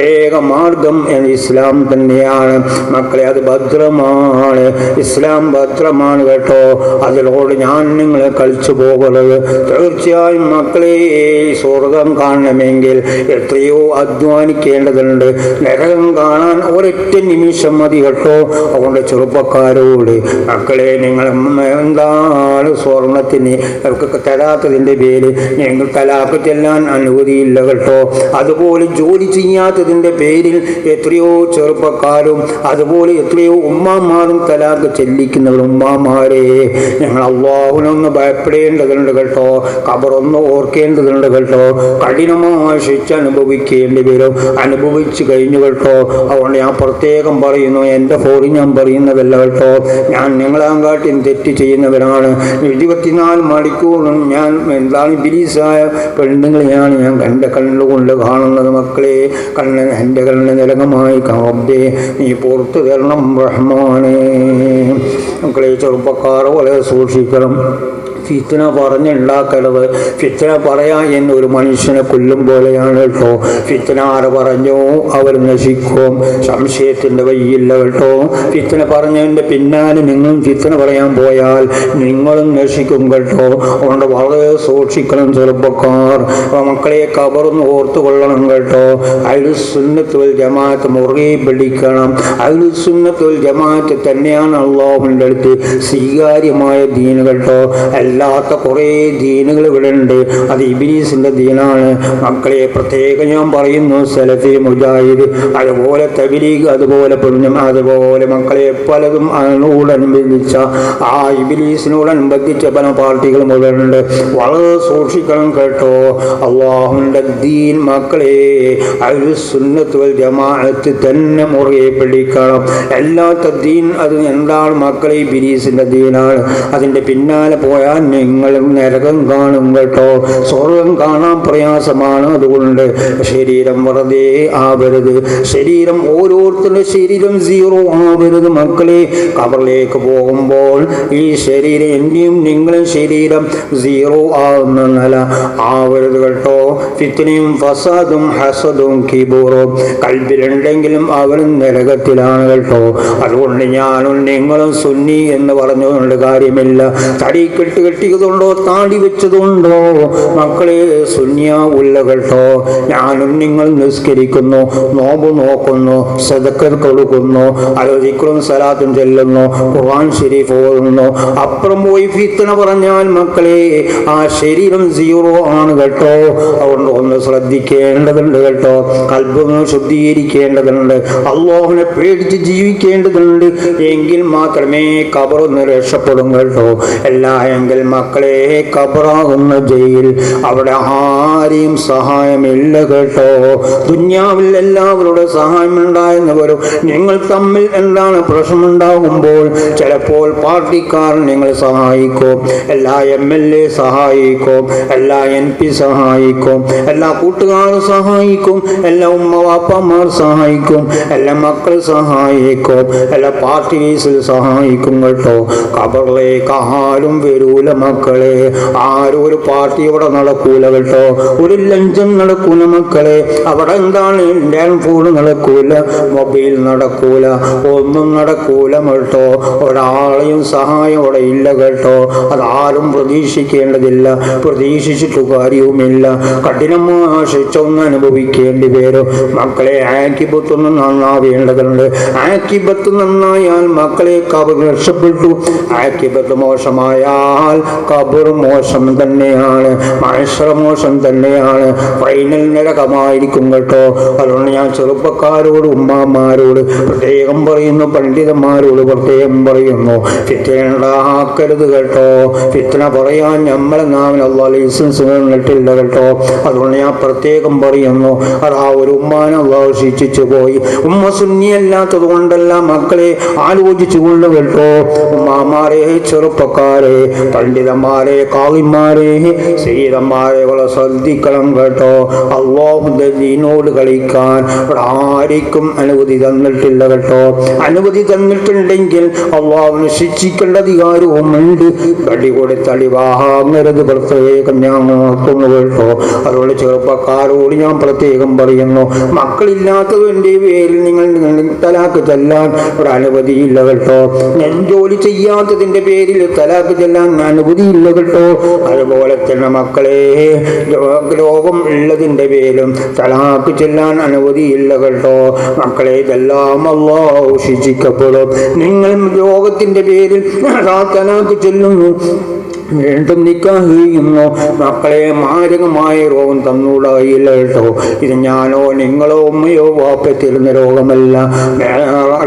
S1: ഏക മാർഗം ഇസ്ലാം തന്നെയാണ് മക്കളെ. അത് ഭദ്രമാണ്, ഇസ്ലാം ഭദ്രമാണ് കേട്ടോ. അതിനോട് ഞാൻ നിങ്ങളെ കളിച്ചു പോകരുത്. തീർച്ചയായും മക്കളെ സ്വർഗം കാണണമെങ്കിൽ എത്രയോ അധ്വാനിക്കേണ്ടതുണ്ട്. നരകം കാണാൻ ഒരൊറ്റ നിമിഷം മതി കേട്ടോ. അതുകൊണ്ട് ചെറുപ്പക്കാരോട് മക്കളെ, നിങ്ങൾ എന്താണ് സ്വർണത്തിന് തരാത്തതിൻ്റെ പേര് നിങ്ങൾ തലാക്ക് ചെല്ലാൻ അനുമതിയില്ല കേട്ടോ. അതുപോലെ ജോലി ചെയ്യാത്തതിൻ്റെ പേരിൽ എത്രയോ ചെറുപ്പക്കാരും അതുപോലെ എത്രയോ ഉമ്മാമാരും തലാക്ക് ചെല്ലിക്കുന്നവർ. ഉമ്മാമാരെ, ഞങ്ങൾ അള്ളാഹുവിനൊന്ന് ഭയപ്പെടേണ്ടതുണ്ട് കേട്ടോ. ഖബറൊന്ന് ഓർക്കേണ്ടതുണ്ട് കേട്ടോ. കഠിനമായ ശിക്ഷ അനുഭവിക്കേണ്ടി വരും, അനുഭവിച്ചു കഴിഞ്ഞു കേട്ടോ. അതുകൊണ്ട് ഞാൻ പ്രത്യേകം പറയുന്നു, എൻ്റെ ഫോറിൽ ഞാൻ പറയുന്നതല്ല കേട്ടോ. ഞാൻ നിങ്ങളാങ്കാട്ടി തെറ്റ് ചെയ്യുന്നവരാണ്. 24 മണിക്കൂറും ഞാൻ എന്താണ് ഇബ്ലീസായ പെണ്ണുങ്ങളെയാണ് ഞാൻ എൻ്റെ കണ്ണുകൊണ്ട് കാണുന്നത് മക്കളെ. എൻ്റെ കണ്ണ് നിരകമായി റബ്ബേ നീ പുറത്തു തരണം റഹ്മാനേ. മക്കളെ ചെറുപ്പക്കാർ വളരെ സൂക്ഷിക്കണം. ഫിത്ന പറഞ്ഞുണ്ടാക്കരുത്. ഫിത്ന പറയാൻ എന്നൊരു മനുഷ്യനെ കൊല്ലും പോലെയാണ് കേട്ടോ. ഫിത്ന ആര് പറഞ്ഞോ അവർ നശിക്കും, സംശയത്തിൻ്റെ വഴിയില്ല കേട്ടോ. ഫിത്ന പറഞ്ഞതിൻ്റെ പിന്നാലെ നിങ്ങളും ഫിത്ന പറയാൻ പോയാൽ നിങ്ങളും നശിക്കും കേട്ടോ. അതുകൊണ്ട് വളരെ സൂക്ഷിക്കണം ചെറുപ്പക്കാർ. മക്കളെ ഖബറൊന്ന് ഓർത്തു കൊള്ളണം കേട്ടോ. അഹ്ലുസുന്നത്ത് വൽ ജമാഅത്ത് മുറുകെ പിടിക്കണം. അഹ്ലുസുന്നത്ത് വൽ ജമാഅത്ത് തന്നെയാണ് അല്ലാഹുവിൻ്റെ അടുത്ത് സ്വീകാര്യമായ ദീൻ കേട്ടോ. അല്ലാത്ത കുറേ ദീനുകൾ ഇവിടെ ഉണ്ട്, അത് ഇബ്ലീസിന്റെ ദീനാണ് മക്കളെ. പ്രത്യേകം ഞാൻ പറയുന്നു, സലഫി, മുജാഹിദ്, അതുപോലെ തബ്ലീഗ്, അതുപോലെ പുണ്യം, അതുപോലെ മക്കളെ പലതും അതിനോടനുബന്ധിച്ച ആ ഇബ്ലീസിനോടനുബന്ധിച്ച പല പാർട്ടികളും ഇവിടെ ഉണ്ട്. വളരെ സൂക്ഷിക്കണം കേട്ടോ. അല്ലാഹുവിൻ്റെ ദീൻ മക്കളെ അഹ്ലുസുന്നത്ത് വൽ ജമാഅത്ത് തന്നെ മുറുകെ പിടിക്കണം. അല്ലാത്ത ദീൻ അത് എന്താണ് മക്കളെ? ഇബ്ലീസിന്റെ ദീനാണ്. അതിൻ്റെ പിന്നാലെ പോയാൽ നിങ്ങളും നരകം കാണും കേട്ടോ. സ്വർഗം കാണാൻ പ്രയാസമാണ്. അതുകൊണ്ട് ശരീരം വെറുതെ ആവരുത്. ശരീരം ഓരോരുത്തരുടെ ശരീരം സീറോ ആവരുത് മക്കളെ. ഖബറിലേക്ക് പോകുമ്പോൾ ഈ ശരീരം എന്റെയും നിങ്ങളും ശരീരം സീറോ ആവുന്ന നില ആവരുത് കേട്ടോ. ഫിത്നയും ഫസാദും ഹസദും കിബൂറും കൽബിലുണ്ടെങ്കിലും അവനും നരകത്തിലാണ് കേട്ടോ. അതുകൊണ്ട് ഞാനും നിങ്ങളും സുന്നി എന്ന് പറഞ്ഞുകൊണ്ട് കാര്യമില്ല. തടി കെട്ടിയതുകൊണ്ടോ താടി വെച്ചതുകൊണ്ടോ മക്കളെ സുന്നിയാവില്ല കേട്ടോ. ഞാനും നിങ്ങൾ നിസ്കരിക്കുന്നു, നോമ്പ് നോക്കുന്നു, സദഖ കൊടുക്കുന്നു, ദിക്റും സലാത്തും ചെല്ലുന്നു, ഖുർആൻ ശരീഫ് ഓതുന്നു. അപ്പുറം പോയി ഫിത്ന പറഞ്ഞാൽ മക്കളെ ആ ശരീരം സീറോ ആണ് കേട്ടോ. അതുകൊണ്ട് ഒന്ന് ശ്രദ്ധിക്കേണ്ടതുണ്ട് കേട്ടോ. ഖൽബൊന്ന് ശുദ്ധീകരിക്കേണ്ടതുണ്ട്. അല്ലാഹുവിനെ പേടിച്ച് ജീവിക്കേണ്ടതുണ്ട്. എങ്കിൽ മാത്രമേ ഖബറൊന്ന് രക്ഷപ്പെടും കേട്ടോ. എല്ലാ എങ്കിൽ മക്കളെ ഖബറാകുന്ന ജയിൽ, അവിടെ ആരെയും സഹായമില്ല കേട്ടോ. ദുന്യാവിൽ എല്ലാവരുടെ സഹായം ഉണ്ടായെന്ന് വരും. നിങ്ങൾ തമ്മിൽ എന്താണ് പ്രശ്നമുണ്ടാകുമ്പോൾ ചിലപ്പോൾ പാർട്ടിക്കാർ നിങ്ങൾ സഹായിക്കും, എല്ലാ MLA സഹായിക്കും, എല്ലാ MP സഹായിക്കും, എല്ലാ കൂട്ടുകാരും സഹായിക്കും, എല്ലാ ഉമ്മ വാപ്പമാർ സഹായിക്കും, എല്ലാ മക്കൾ സഹായിക്കും, എല്ലാ പാർട്ടി ബേസിൽ സഹായിക്കും കേട്ടോ. ഖബറിലേക്ക് ആരും വരൂല മക്കളെ. ആരും ഒരു പാർട്ടി ഇവിടെ നടക്കൂല കേട്ടോ. ഒരു ലഞ്ചം നടക്കൂല മക്കളെ. അവിടെ എന്താണ് ലാൻഡ് ഫോൺ നടക്കൂല, മൊബൈൽ നടക്കൂല, ഒന്നും നടക്കൂല കേട്ടോ. ഒരാളെയും സഹായം അവിടെ ഇല്ല കേട്ടോ. അതാരും പ്രതീക്ഷിക്കേണ്ടതില്ല, പ്രതീക്ഷിച്ചിട്ട് കാര്യവുമില്ല. കഠിനമായ ശിക്ഷ ഒന്ന് അനുഭവിക്കേണ്ടി വരും മക്കളെ. ആക്കിബത്തൊന്നും നന്നാവേണ്ടതുണ്ട്. ആക്കിബത്ത് നന്നായാൽ മക്കളെ ഖബർ രക്ഷപ്പെട്ടു. ആക്കിബത്ത് മോശമായാൽ ഖബർ മോശം തന്നെയാണ്, മഹ്ശർ മോശം തന്നെയാണ്, ഫൈനൽ നരകമായിരിക്കും കേട്ടോ. അതുകൊണ്ട് ഞാൻ ചെറുപ്പക്കാരോട് ഉമ്മാമാരോട് പ്രത്യേകം പറയുന്നു, പണ്ഡിതന്മാരോട് പ്രത്യേകം പറയുന്നു, ഫിത്ന ഉണ്ടാക്കരുത് കേട്ടോ. ഫിത്ന പറയാൻ നമ്മളെ നാവിൽ അല്ലാഹ് ലൈസൻസ് തന്നിട്ടില്ല കേട്ടോ. അതുകൊണ്ട് ഞാൻ പ്രത്യേകം പറയുന്നു. അതാ ഒരു ഉമ്മാനെ അല്ലാഹ് ശിക്ഷിച്ചു പോയി. ഉമ്മ സുന്നിയല്ലാത്തത് കൊണ്ടല്ല മക്കളെ, ആലോചിച്ചു കൊണ്ട് കേട്ടോ. ഉമ്മാമാരെ, ചെറുപ്പക്കാരെ, പണ്ഡിതന്മാരെ, കാളിമാരെ, സയ്യിദന്മാരെ ശ്രദ്ധിക്കണം കേട്ടോ. അല്ലാഹുവിന്റെ ദീനോട് കളിക്കാൻ ആർക്കും അനുമതി തന്നിട്ടില്ല കേട്ടോ. അനുമതി തന്നിട്ടുണ്ടെങ്കിൽ അല്ലാഹുവിനെ ശിക്ഷിക്കേണ്ട അധികാരവും ഉണ്ട്. തടി കൊടുത്തടി വാങ്ങരുത്, പ്രത്യേകം ഞാൻ നോക്കുന്നു കേട്ടോ. അതുകൊണ്ട് ചെറുപ്പക്കാരോട് ഞാൻ പ്രത്യേകം പറയുന്നു, മക്കളില്ലാത്തതിന്റെ പേരിൽ നിങ്ങൾ തലാക്ക് ചെല്ലാൻ ഒരു അനുമതിയില്ല കേട്ടോ. ഞാൻ ജോലി ചെയ്യാത്തതിന്റെ പേരിൽ തലാക്ക് ചെല്ലാൻ അനുമതിയില്ല കേട്ടോ. അതുപോലെ തന്നെ മക്കളെ രോഗം ഉള്ളതിന്റെ പേരിലും തലാക്ക് ചെല്ലാൻ അനുമതിയില്ല കേട്ടോ. മക്കളെ ഇതെല്ലാം അല്ലാഹു ശിക്ഷിക്കപ്പെടും. നിങ്ങൾ രോഗത്തിന്റെ പേരിൽ തലാക്ക് ചെല്ലുന്നു, വീണ്ടും നിക്കാഹ് ചെയ്യുന്നു, മക്കളെ മാരകമായ രോഗം തന്നൂടായില്ല കേട്ടോ. ഇത് ഞാനോ നിങ്ങളോ ഉമ്മയോ വാപ്പ തരുന്ന രോഗമല്ല,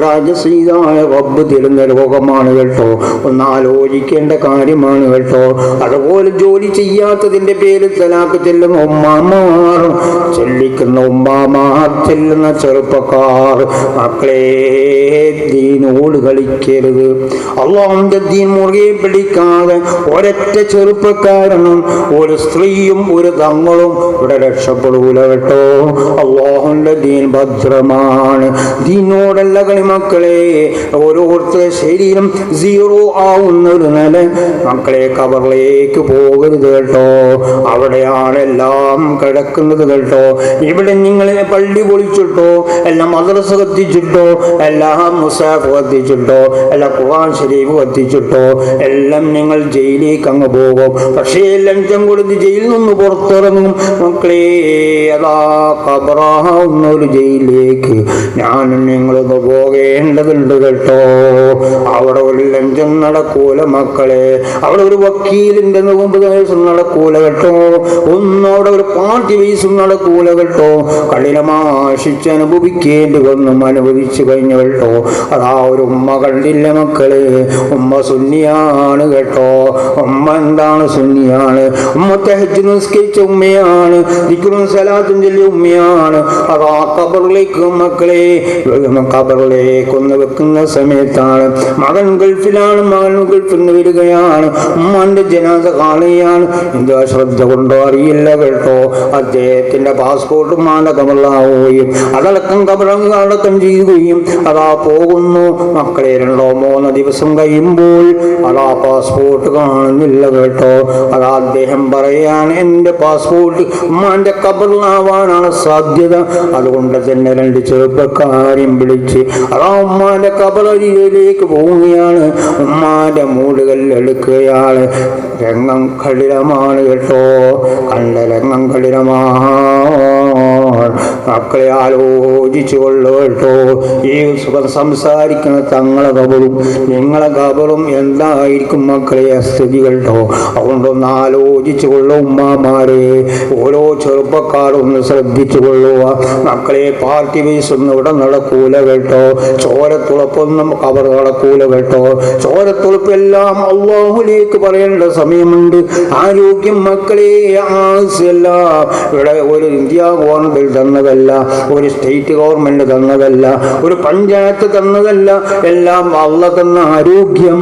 S1: രാജസീതായ റബ്ബ് തരുന്ന രോഗമാണ് കേട്ടോ. ഒന്ന് ആലോചിക്കേണ്ട കാര്യമാണ് കേട്ടോ. അതുപോലെ ജോലി ചെയ്യാത്തതിന്റെ പേരിൽ തലാക്ക് ചെല്ലുന്ന ഉമ്മാമാർ, ചെല്ലിക്കുന്ന ഉമ്മാമാർ, ചെല്ലുന്ന ചെറുപ്പക്കാർ, മക്കളെ ദീനോട് കളിക്കരുത്. അല്ലാഹുവിന്റെ ദീൻ മുറുകെ പിടിക്കാതെ ഒരൊറ്റ ചെറുപ്പക്കാരനും ഒരു സ്ത്രീയും ഒരു തങ്ങളും ഇവിടെ രക്ഷപ്പെടൂല കേട്ടോ. അല്ലാഹുവിന്റെ ദീൻ ഭദ്രമാണ്. ദീനോടല്ല കളി മക്കളെ. ഓരോരുത്തരുടെ ശരീരം സീറോ ആവുന്ന ഒരു നില മക്കളെ ഖബറിലേക്ക് പോകരുത് കേട്ടോ. അവിടെയാണ് എല്ലാം കിടക്കുന്നത് കേട്ടോ. ഇവിടെ നിങ്ങളെ പള്ളി പൊളിച്ചിട്ടോ, എല്ലാം മദ്രസ കത്തിച്ചിട്ടോ, എല്ലാം മുസാഫ് കത്തിച്ചിട്ടോ, എല്ലാം ഖുർആൻ ശരീഫ് കത്തിച്ചിട്ടോ, എല്ലാം നിങ്ങൾ ജയിലിലേക്ക് അങ്ങ് പോകും. പക്ഷേ ലഞ്ചം കൊടുത്ത് ജയിലിൽ നിന്ന് പുറത്തിറങ്ങും മക്കളെ. അതാ ഖബറാവുന്ന ഒരു ജയിലിലേക്ക് ഞാനും നിങ്ങളൊന്ന് പോകേണ്ടതുണ്ട് കേട്ടോ. അവിടെ ഒരു ലഞ്ചം നടക്കൂല മക്കളെ. അവിടെ ഒരു വക്കീലിന്റെ മുമ്പ് നടക്കൂല കേട്ടോ. ഒന്നും അവിടെ ഒരു പാർട്ടി ബേസും നടക്കൂല കേട്ടോ. കഠിനമായ ശിക്ഷ അനുഭവിക്കേണ്ടി വന്നും അനുഭവിച്ചു കഴിഞ്ഞു കേട്ടോ. അതാ ഒരു ഉമ്മ കണ്ടില്ല മക്കളെ. ഉമ്മ സുന്നിയാണ് കേട്ടോ. ഉമ്മ ഉമ്മ എന്താണ് സുന്നിയാണ്, ഉമ്മ തഹജ്ജുദ് നിസ്കരിച്ച ഉമ്മയാണ്, ദിക്റും സലാത്തും ചൊല്ലിയ ഉമ്മയാണ്. അതാ ഖബറിലേക്ക് മക്കളെ ഖബറിലേക്ക് ഒന്ന് വെക്കുന്ന സമയത്താണ് മകൻ ഗൾഫിലാണ്, മകൻ ഗൾഫിൽ നിന്ന് വരികയാണ്, ഉമ്മാന്റെ ജനാസ കാണുകയാണ്. എന്താ ശ്രദ്ധ കൊണ്ടോ അറിയില്ല കേട്ടോ, അദ്ദേഹത്തിന്റെ പാസ്പോർട്ട് ഉമ്മാന്റെ ഖബറിലാവുകയും അതടക്കം ഖബറടക്കം ചെയ്യുകയും അതാ പോകുന്നു. മക്കളെ 2-3 ദിവസം കഴിയുമ്പോൾ അതാ പാസ്പോർട്ട് കാണുന്നില്ല കേട്ടോ. അതാ അദ്ദേഹം പറയാണ് എന്റെ പാസ്പോർട്ട് ഉമ്മാന്റെ ഖബറിലാവാനാണ് സാധ്യത, അതുകൊണ്ട് തന്നെ 2 ചെറുപ്പക്കാരെയും വിളിച്ച് അതാ ഉമ്മാന്റെ ഖബറിലേക്ക് പോവുകയാണ്. ഉമ്മാന്റെ മൂടുകൾ എടുക്കുകയാണ്. രംഗം കഠിനമാണ് കേട്ടോ, കണ്ട രംഗം കഠിനമാണ്. മക്കളെ ആലോചിച്ചു കൊള്ളു കേട്ടോ. ഈ സുഖം സംസാരിക്കുന്ന തങ്ങളെ ഖബറും നിങ്ങളെ ഖബറും എന്തായിരിക്കും മക്കളെ സ്ഥിതി കേട്ടോ. അതുകൊണ്ടൊന്ന് ആലോചിച്ചു കൊള്ളു ഉമ്മാമാരെ, ഓരോ ചെറുപ്പക്കാരും ഒന്ന് ശ്രദ്ധിച്ചു കൊള്ളുക മക്കളെ. പാർട്ടി ബേസ് ഒന്നും ഇവിടെ നടക്കൂല കേട്ടോ, ചോരത്തുളപ്പൊന്നും ഖബർ നടക്കൂല കേട്ടോ. ചോരത്തുളപ്പെല്ലാം അല്ലാഹുവിലേക്ക് പറയേണ്ട സമയമുണ്ട്. ആരോഗ്യം മക്കളെ ആവശ്യമല്ല, ഇവിടെ ഒരു ഇന്ത്യ ഗവൺമെന്റ് തന്നതല്ല, ഒരു സ്റ്റേറ്റ് ഗവൺമെന്റ് തന്നതല്ല, ഒരു പഞ്ചായത്ത് തന്നതല്ല, എല്ലാം അള്ള തന്ന ആരോഗ്യം,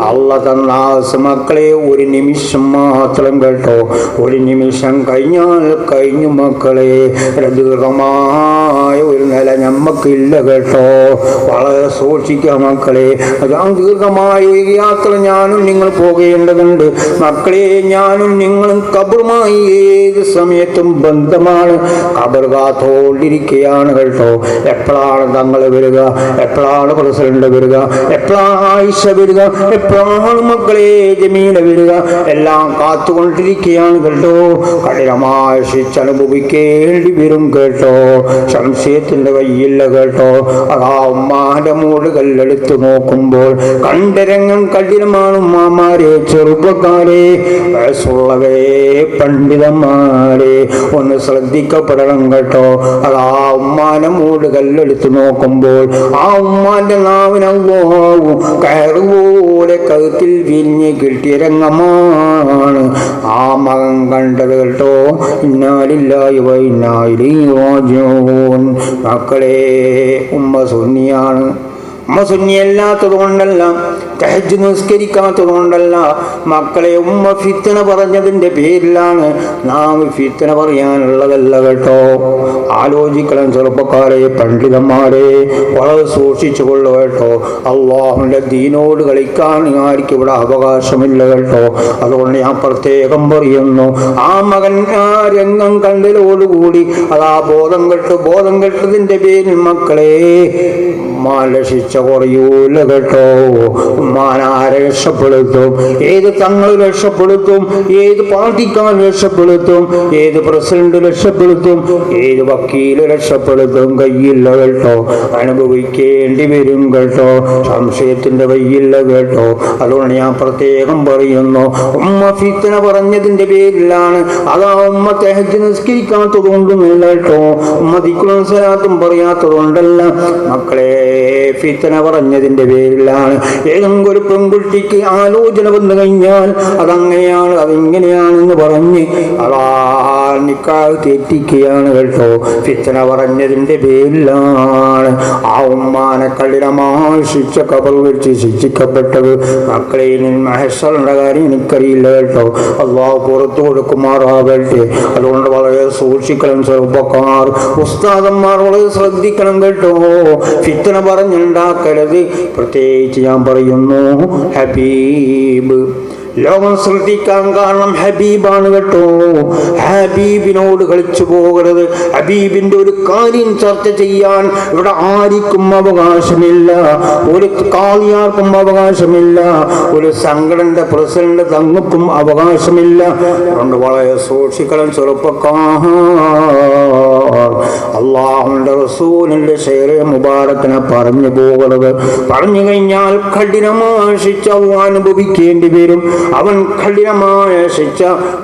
S1: അള്ള തന്ന ആസ് മക്കളെ. ഒരു നിമിഷം മാത്രം കേട്ടോ, ഒരു നിമിഷം കഴിഞ്ഞാൽ കഴിഞ്ഞു മക്കളെ. ദീർഘമായ ഒരു നില ഞമ്മക്കില്ല കേട്ടോ, വളരെ സൂക്ഷിക്കുക മക്കളെ. ദീർഘമായ ഒരു യാത്ര ഞാനും നിങ്ങൾ പോകേണ്ടതുണ്ട് മക്കളെ. ഞാനും നിങ്ങളും ഖബറുമായി ഏത് സമയത്തും ബന്ധമാണ്. ഖബർ കാത്തോണ്ടിരിക്കുകയാണ് കേട്ടോ. എപ്പോഴാണ് തങ്ങൾ വരിക, എപ്പോഴാണ് പ്രസിഡന്റ് വരിക, എപ്പോഴാണ് ആയിഷ വരിക, എപ്പോഴാണ് മക്കളെ ജമീല വരിക, എല്ലാം കാത്തുകൊണ്ടിരിക്കുകയാണ് കേട്ടോ. കഠിനമായ ശിക്ഷ അനുഭവിക്കേണ്ടി വരും കേട്ടോ. സംശയത്തിന്റെ കയ്യില്ല കേട്ടോ. അതാ ഉമ്മാന്റെ മൂടുകൾ എടുത്തു നോക്കുമ്പോൾ കണ്ടരംഗം കഠിനമാണ്. ഉമ്മാമാരെ, ചെറുപ്പക്കാരെ, വയസ്സുള്ളവരെ, പണ്ഡിതന്മാരെ ഒന്ന് ശ്രദ്ധിക്കപ്പെടണം കേട്ടോ. അതാ ഉമ്മാന്റെ മൂടുകൾ എടുത്തു നോക്കുമ്പോൾ ആ ഉമ്മാന്റെ നാവിനവും കയറുപോലെ കഴുത്തിൽ വിരിഞ്ഞ് കിട്ടിയ രംഗമാണ് ആ മകൻ കണ്ടത് കേട്ടോ. ഇന്നാലില്ലാഹി വ ഇന്നാ ഇലൈഹി റാജിഊൻ. മക്കളെ ഉമ്മ സുന്നിയാണ്. ഉമ്മ സുന്നിയല്ലാത്തത് കൊണ്ടല്ല, തഹജ്ജുദ് നിസ്കരിക്കാത്തത് കൊണ്ടല്ല മക്കളെ. ഉമ്മ ഫിത്ന പറഞ്ഞതിന്റെ പേരിലാണ്. നാം ഫിത്ന പറയാനുള്ളതല്ല കേട്ടോ. ആലോചിക്കണം ചെറുപ്പക്കാരെ, പണ്ഡിതന്മാരെ, വളരെ സൂക്ഷിച്ചു കൊള്ളു കേട്ടോ. അള്ളാഹുവിന്റെ ദീനോട് കളിക്കാൻ ആർക്കും ഇവിടെ അവകാശമില്ല കേട്ടോ. അതുകൊണ്ട് ഞാൻ പ്രത്യേകം പറയുന്നു, ആ മകൻ ആ രംഗം കണ്ടതോടുകൂടി അതാ ബോധം കെട്ടതിന്റെ പേരിൽ മക്കളെ ശിക്ഷ കുറയൂല കേട്ടോ. ഉമ്മാനാരെ രക്ഷപ്പെടുത്തും, ഏത് തങ്ങൾ രക്ഷപ്പെടുത്തും, ഏത് പാർട്ടിക്കാർ രക്ഷപ്പെടുത്തും, ഏത് പ്രസിഡന്റ് രക്ഷപ്പെടുത്തും, ഏത് വക്കീല് രക്ഷപ്പെടുത്തും, കയ്യില്ല കേട്ടോ. അനുഭവിക്കേണ്ടി വരും കേട്ടോ. സംശയത്തിന്റെ കയ്യില്ല കേട്ടോ. അതുകൊണ്ട് ഞാൻ പ്രത്യേകം പറയുന്നു, ഉമ്മ ഫിത്ന പറഞ്ഞതിന്റെ പേരിലാണ്. അതാ ഉമ്മ തഹജ്ജുദ് നിസ്കരിക്കാത്തത് കൊണ്ടൊന്നുമില്ല കേട്ടോ. ഉമ്മ ദിക്റും സലാത്തും പറയാത്തത് കൊണ്ടല്ല മക്കളെ. ഫിത്ന പറഞ്ഞതിന്റെ പേരിലാണ്. ഏതെങ്കിലും ഒരു പെൺകുട്ടിക്ക് ആലോചന വന്നു കഴിഞ്ഞാൽ അതങ്ങനെയാണ് അതിങ്ങനെയാണെന്ന് പറഞ്ഞ് അതാ നിക്കാഹ് തെറ്റിക്കുകയാണ് കേട്ടോ. ഫിത്ന പറഞ്ഞതിന്റെ പേരിലാണ് ആ ഉമ്മാനെ കഠിനമായി ശിക്ഷ ഖബറിൽ വെച്ച് ശിക്ഷിക്കപ്പെട്ടത്. മക്കളെ മഹേശ്വരന്റെ കാര്യം എനിക്കറിയില്ല കേട്ടോ. അള്ളാഹു പുറത്തു കൊടുക്കുമാറാകട്ടെ. അതുകൊണ്ട് വളരെ സൂക്ഷിക്കണം ചെറുപ്പക്കാർ, ഉസ്താദന്മാർ വളരെ ശ്രദ്ധിക്കണം കേട്ടോ. ഫിത്ന പറഞ്ഞുണ്ടാക്കരുത്. പ്രത്യേകിച്ച് ഞാൻ പറയുന്നു ഹബീബ്, ലോകം ശ്രദ്ധിക്കാൻ കാരണം ഹബീബാണ് കേട്ടോ. ഹബീബിനോട് കളിച്ചു പോകരുത്. ഹബീബിന്റെ ഒരു കാര്യം ചർച്ച ചെയ്യാൻ ഇവിടെ ആർക്കും അവകാശമില്ല, ഒരു കാളിയാർക്കും അവകാശമില്ല, ഒരു സംഘടനയുടെ പ്രസിഡന്റ് തങ്ങൾക്കും അവകാശമില്ല. അതുകൊണ്ട് വളരെ സൂക്ഷിക്കണം ചെറുപ്പക്കാർ. അള്ളാഹുവിന്റെ റസൂലിന്റെ ഷെയറെ മുബാറക്കിനെ പറഞ്ഞു പോകരുത്. പറഞ്ഞു കഴിഞ്ഞാൽ കഠിനമായ ശിക്ഷ അനുഭവിക്കേണ്ടി വരും. അവൻ കഠിനമായ ശിക്ഷ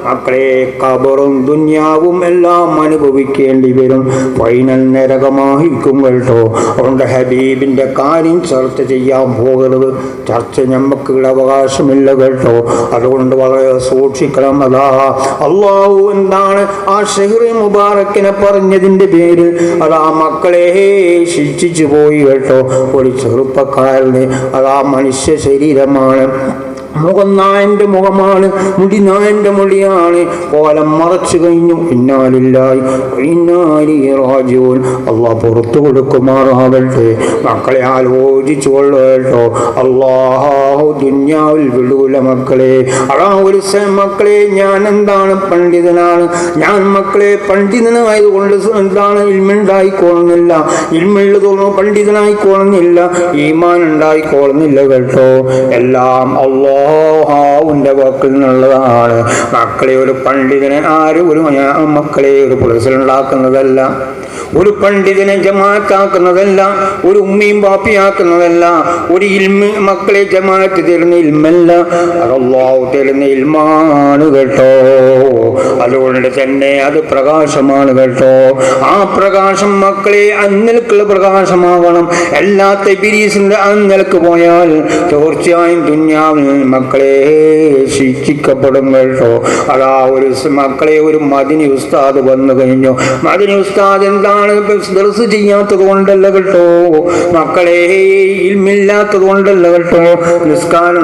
S1: മക്കളെ ഖബറും ദുനിയാവും എല്ലാം അനുഭവിക്കേണ്ടി വരും. ഫൈനൽ നരകമായിരിക്കും കേട്ടോ. അതുകൊണ്ട് ഹബീബിന്റെ കാര്യം ചർച്ച ചെയ്യാൻ പോകരുത്. ചർച്ച ഞമ്മക്കുള്ള അവകാശമില്ല കേട്ടോ. അതുകൊണ്ട് വളരെ സൂക്ഷിക്കണം. അതാ അള്ളാഹു എന്താണ് ആ ഷഹ്റ് മുബാറക്കിനെ പറഞ്ഞതിന്റെ പേരിൽ അതാ മക്കളെ ശിക്ഷിച്ചു പോയി കേട്ടോ. ഒരു ചെറുപ്പക്കാരന് അതാ മനുഷ്യ ശരീരമാണ്, മുഖം നായന്റെ മുഖമാണ്, മുടി നായന്റെ മുടിയാണ്, കോലം മറച്ചു കഴിഞ്ഞു. ഇന്നാലില്ലാഹി അള്ളാഹ് പുറത്തു കൊടുക്കുമാറാവട്ടെ. മക്കളെ ആലോചിച്ചു കൊള്ളോ. അള്ളാഹു ദുന്യാവിൽ വിടൂല മക്കളെ. അതാ ഒരു മക്കളെ ഞാൻ എന്താണ് പണ്ഡിതനാണ്, ഞാൻ മക്കളെ പണ്ഡിതനായതുകൊണ്ട് എന്താണ് ഇൽമുണ്ടായിക്കോളുന്നില്ല, ഇൽമുള്ളതൊന്നും പണ്ഡിതനായിക്കോളുന്നില്ല, ഈമാൻ ഉണ്ടായിക്കോളുന്നില്ല കേട്ടോ. എല്ലാം അല്ലാഹുവിന്റെ വാക്കിൽ നിന്നുള്ളതാണ്. മക്കളെ ഒരു പണ്ഡിതനെ ആരും ഒരു മക്കളെ ഒരു പുലസിലുണ്ടാക്കുന്നതല്ല, ഒരു പണ്ഡിതനെ ജമാഅത്താക്കുന്നതല്ല, ഒരു ഉമ്മയും ബാപ്പിയാക്കുന്നതല്ല, ഒരു ഇൽമ് മക്കളെ ജമാഅത്ത് തരുന്ന ഇൽമല്ല, അത് അല്ലാഹു തരുന്ന ഇൽമാണ് കേട്ടോ. അതുകൊണ്ട് തന്നെ അത് പ്രകാശമാണ് കേട്ടോ. ആ പ്രകാശം മക്കളെ അന്നൽക്കുള്ള പ്രകാശമാകണം. എല്ലാ ഇബ്ലീസിന്റെ അന്നൽക്ക് പോയാൽ തീർച്ചയായും ദുനിയാവിൽ മക്കളെ ശിക്ഷിക്കപ്പെടും കേട്ടോ. അതാ ഒരു മക്കളെ ഒരു മദനി ഉസ്താദ് വന്നു കഴിഞ്ഞു. മദനി ഉസ്താദ് എന്താണ് ദർസ് ചെയ്യാത്തത് കൊണ്ടല്ല കേട്ടോ മക്കളെ, ഇൽമില്ലാത്തത് കൊണ്ടല്ല കേട്ടോ,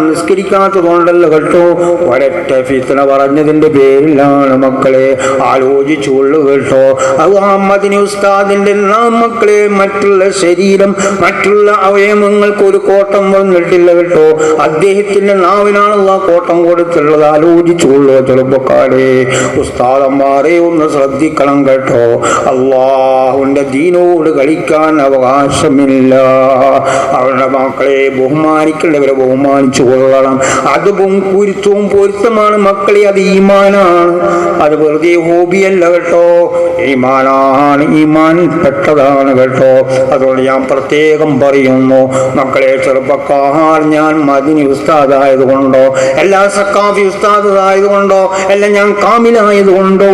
S1: നിസ്കരിക്കാത്തത് കൊണ്ടല്ല കേട്ടോ, ഒരൊറ്റ ഫിത്ന പറഞ്ഞതിന്റെ പേരിലാണ് മക്കളെ. ആലോചിച്ചുകൊള്ളു കേട്ടോ. അത് ആ മദനി ഉസ്താദിന്റെ മക്കളെ മറ്റുള്ള ശരീരം മറ്റുള്ള അവയവങ്ങൾക്ക് ഒരു കോട്ടം വന്നിട്ടില്ല കേട്ടോ. അദ്ദേഹത്തിന്റെ നാവിനാണ് ആ കോട്ടം കൊടുത്തുള്ളത്. ആലോചിച്ചുകൊള്ളു ചെറുപ്പക്കാരെ, ഉസ്താദന്മാരെ ഒന്ന് ശ്രദ്ധിക്കണം കേട്ടോ. അല്ലാഹുവിന്റെ ദീനോട് കളിക്കാൻ അവകാശമില്ല. അവരുടെ മക്കളെ ബഹുമാനിക്കേണ്ടവരെ ബഹുമാനിച്ചു കൊള്ളണം. അതും കുരുത്തവും പൊരുത്തമാണ് മക്കളെ. അത് ഈമാനാണ്, അത് വെറുതെ ഹോബിയല്ല കേട്ടോ, ഈമാനാണ്, ഈമാൻ പെട്ടതാണ് കേട്ടോ. അതുകൊണ്ട് ഞാൻ പ്രത്യേകം പറയുന്നു മക്കളെ ചെറുപ്പക്കാർ, ഞാൻ മദനി ഉസ്താദായതുകൊണ്ടോ അല്ല സക്കാഫി ഉസ്താദായതുകൊണ്ടോ അല്ല ഞാൻ കാമിലായതുകൊണ്ടോ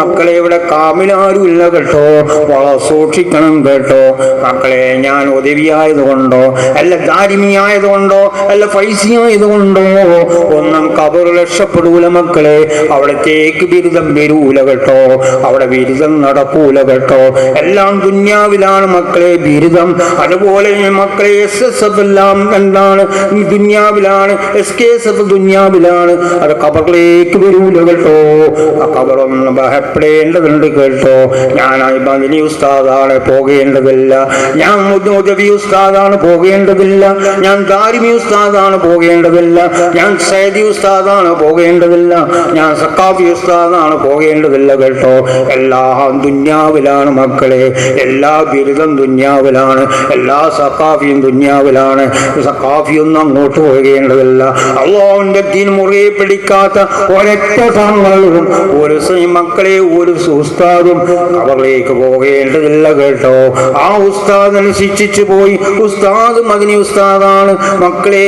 S1: മക്കളെ ഇവിടെ കാമിലാരും ഇല്ല കേട്ടോ. വളരെ സൂക്ഷിക്കണം കേട്ടോ മക്കളെ. ഞാൻ ഉദവിയായതുകൊണ്ടോ അല്ല ദാരിമിയായതുകൊണ്ടോ അല്ല ഫൈസിയായതുകൊണ്ടോ ഒന്നും ഖബർ രക്ഷപ്പെടൂല മക്കളെ. അവിടത്തേക്ക് ബിരുദം വരൂല കേട്ടോ, അവിടെ ബിരുദം നടക്കൂല കേട്ടോ. എല്ലാം ദുന്യാവിലാണ് മക്കളെ ബിരുദം. അതുപോലെ മക്കളെ SSF എല്ലാം എന്താണ് ദുന്യാവിലാണ്, SKSF ദുന്യാവിലാണ്, അത് ഖബറിലേക്ക് വരൂല കേട്ടോ. ആ ഖബറൊന്നും ഭയപ്പെടേണ്ടതുണ്ട് കേട്ടോ. ഞാൻ മദനി ഉസ്താദാണ് പോകേണ്ടതില്ല, ഞാൻ ഉദവി ഉസ്താദാണ് പോകേണ്ടതില്ല, ഞാൻ ദാരിമി ഉസ്താദാണ് പോകേണ്ടതില്ല, ഞാൻ സയ്യിദി ഉസ്താദാണ് പോകേണ്ടതില്ല, ഞാൻ സക്കാഫി ഉസ്താദാണ് പോകേണ്ടതില്ല കേട്ടോ. എല്ലാം ദുന്യാവിലാണ് മക്കളെ, എല്ലാ ബിരുദം ദുന്യാവിലാണ്, എല്ലാ സക്കാഫിയും ദുന്യാവിലാണ്. സക്കാഫിയൊന്നും അങ്ങോട്ട് പോകേണ്ടതില്ല. അല്ലാഹുവിന്റെ ദീൻ മുറുകെ പിടിക്കാത്ത ഒരൊറ്റ തങ്ങളും ഒരു മക്കളെ ഒരു ഉസ്താദും അവരിലേക്ക് പോകേണ്ടതില്ല കേട്ടോ. ആ ഉസ്താദിനെ ശിക്ഷിച്ചു പോയി. ഉസ്താദ് മദനി ഉസ്താദാണ് മക്കളെ,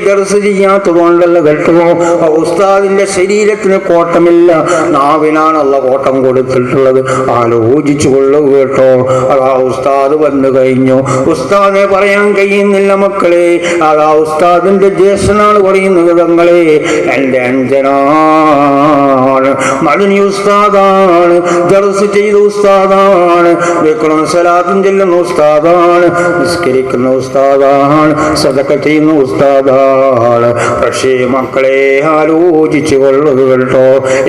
S1: ദർസ് ചെയ്യാത്തത് കൊണ്ടല്ല കേട്ടോ. ആ ഉസ്താദിന്റെ ശരീരത്തിന് കോട്ടമില്ല, നാവിനാണ് അള്ള കോട്ടം കൊടുത്തിട്ടുള്ളത്. ആലോചിച്ചു കൊള്ളു കേട്ടോ. അതാ ഉസ്താദ് വന്നു കഴിഞ്ഞു, ഉസ്താദിനെ പറയാൻ കഴിയുന്നില്ല മക്കളെ. അതാ ഉസ്താദിന്റെ ജ്യേഷ്ഠനാണ് പറയുന്നത്, തങ്ങളെ എന്റെ അഞ്ചനാണ്, മദനി ഉസ്താദാണ്, ദർസ് ചെയ്ത ഉസ്താദാണ്, സലാത്തും ചെല്ലുന്ന ഉസ്താദാണ്, നിസ്കരിക്കുന്ന ഉസ്താദാണ്, സദഖ ചെയ്യുന്ന ഉസ്താദാണ്. പക്ഷേ മക്കളെ ആലോചിച്ചു കൊള്ളുക കേട്ടോ.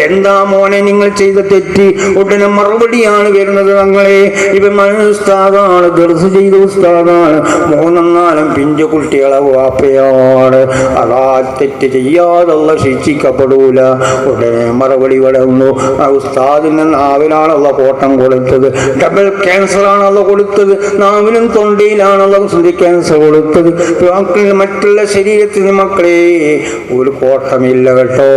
S1: എന്താ മോനെ നിങ്ങൾ ചെയ്ത തെറ്റി? ഉടനെ മറുപടിയാണ് വരുന്നത്, തങ്ങളെ ഇവ ഉസ്താദാണ്, ദർസ് ചെയ്ത ഉസ്താദാണ്, 3-4 പിഞ്ചു കുട്ടികളെ വാപ്പയാണ്, അതാ തെറ്റ് ചെയ്യാതുള്ള ശിക്ഷിക്കപ്പെടൂല. ഉടനെ മറുപടി ഇവിടെ പറയുന്നു, ഉസ്താദിന്റെ നാവിലാണല്ലോ കോട്ടം കൊടുത്തത്, ഡബിൾ ക്യാൻസറാണല്ലോ കൊടുത്തത്, നാവിനും തൊണ്ടയിലാണല്ലോ ക്യാൻസർ കൊടുത്തത്. മറ്റുള്ള ശരീരത്തിന് മക്കളെ ഒരു കോട്ടമില്ല കേട്ടോ,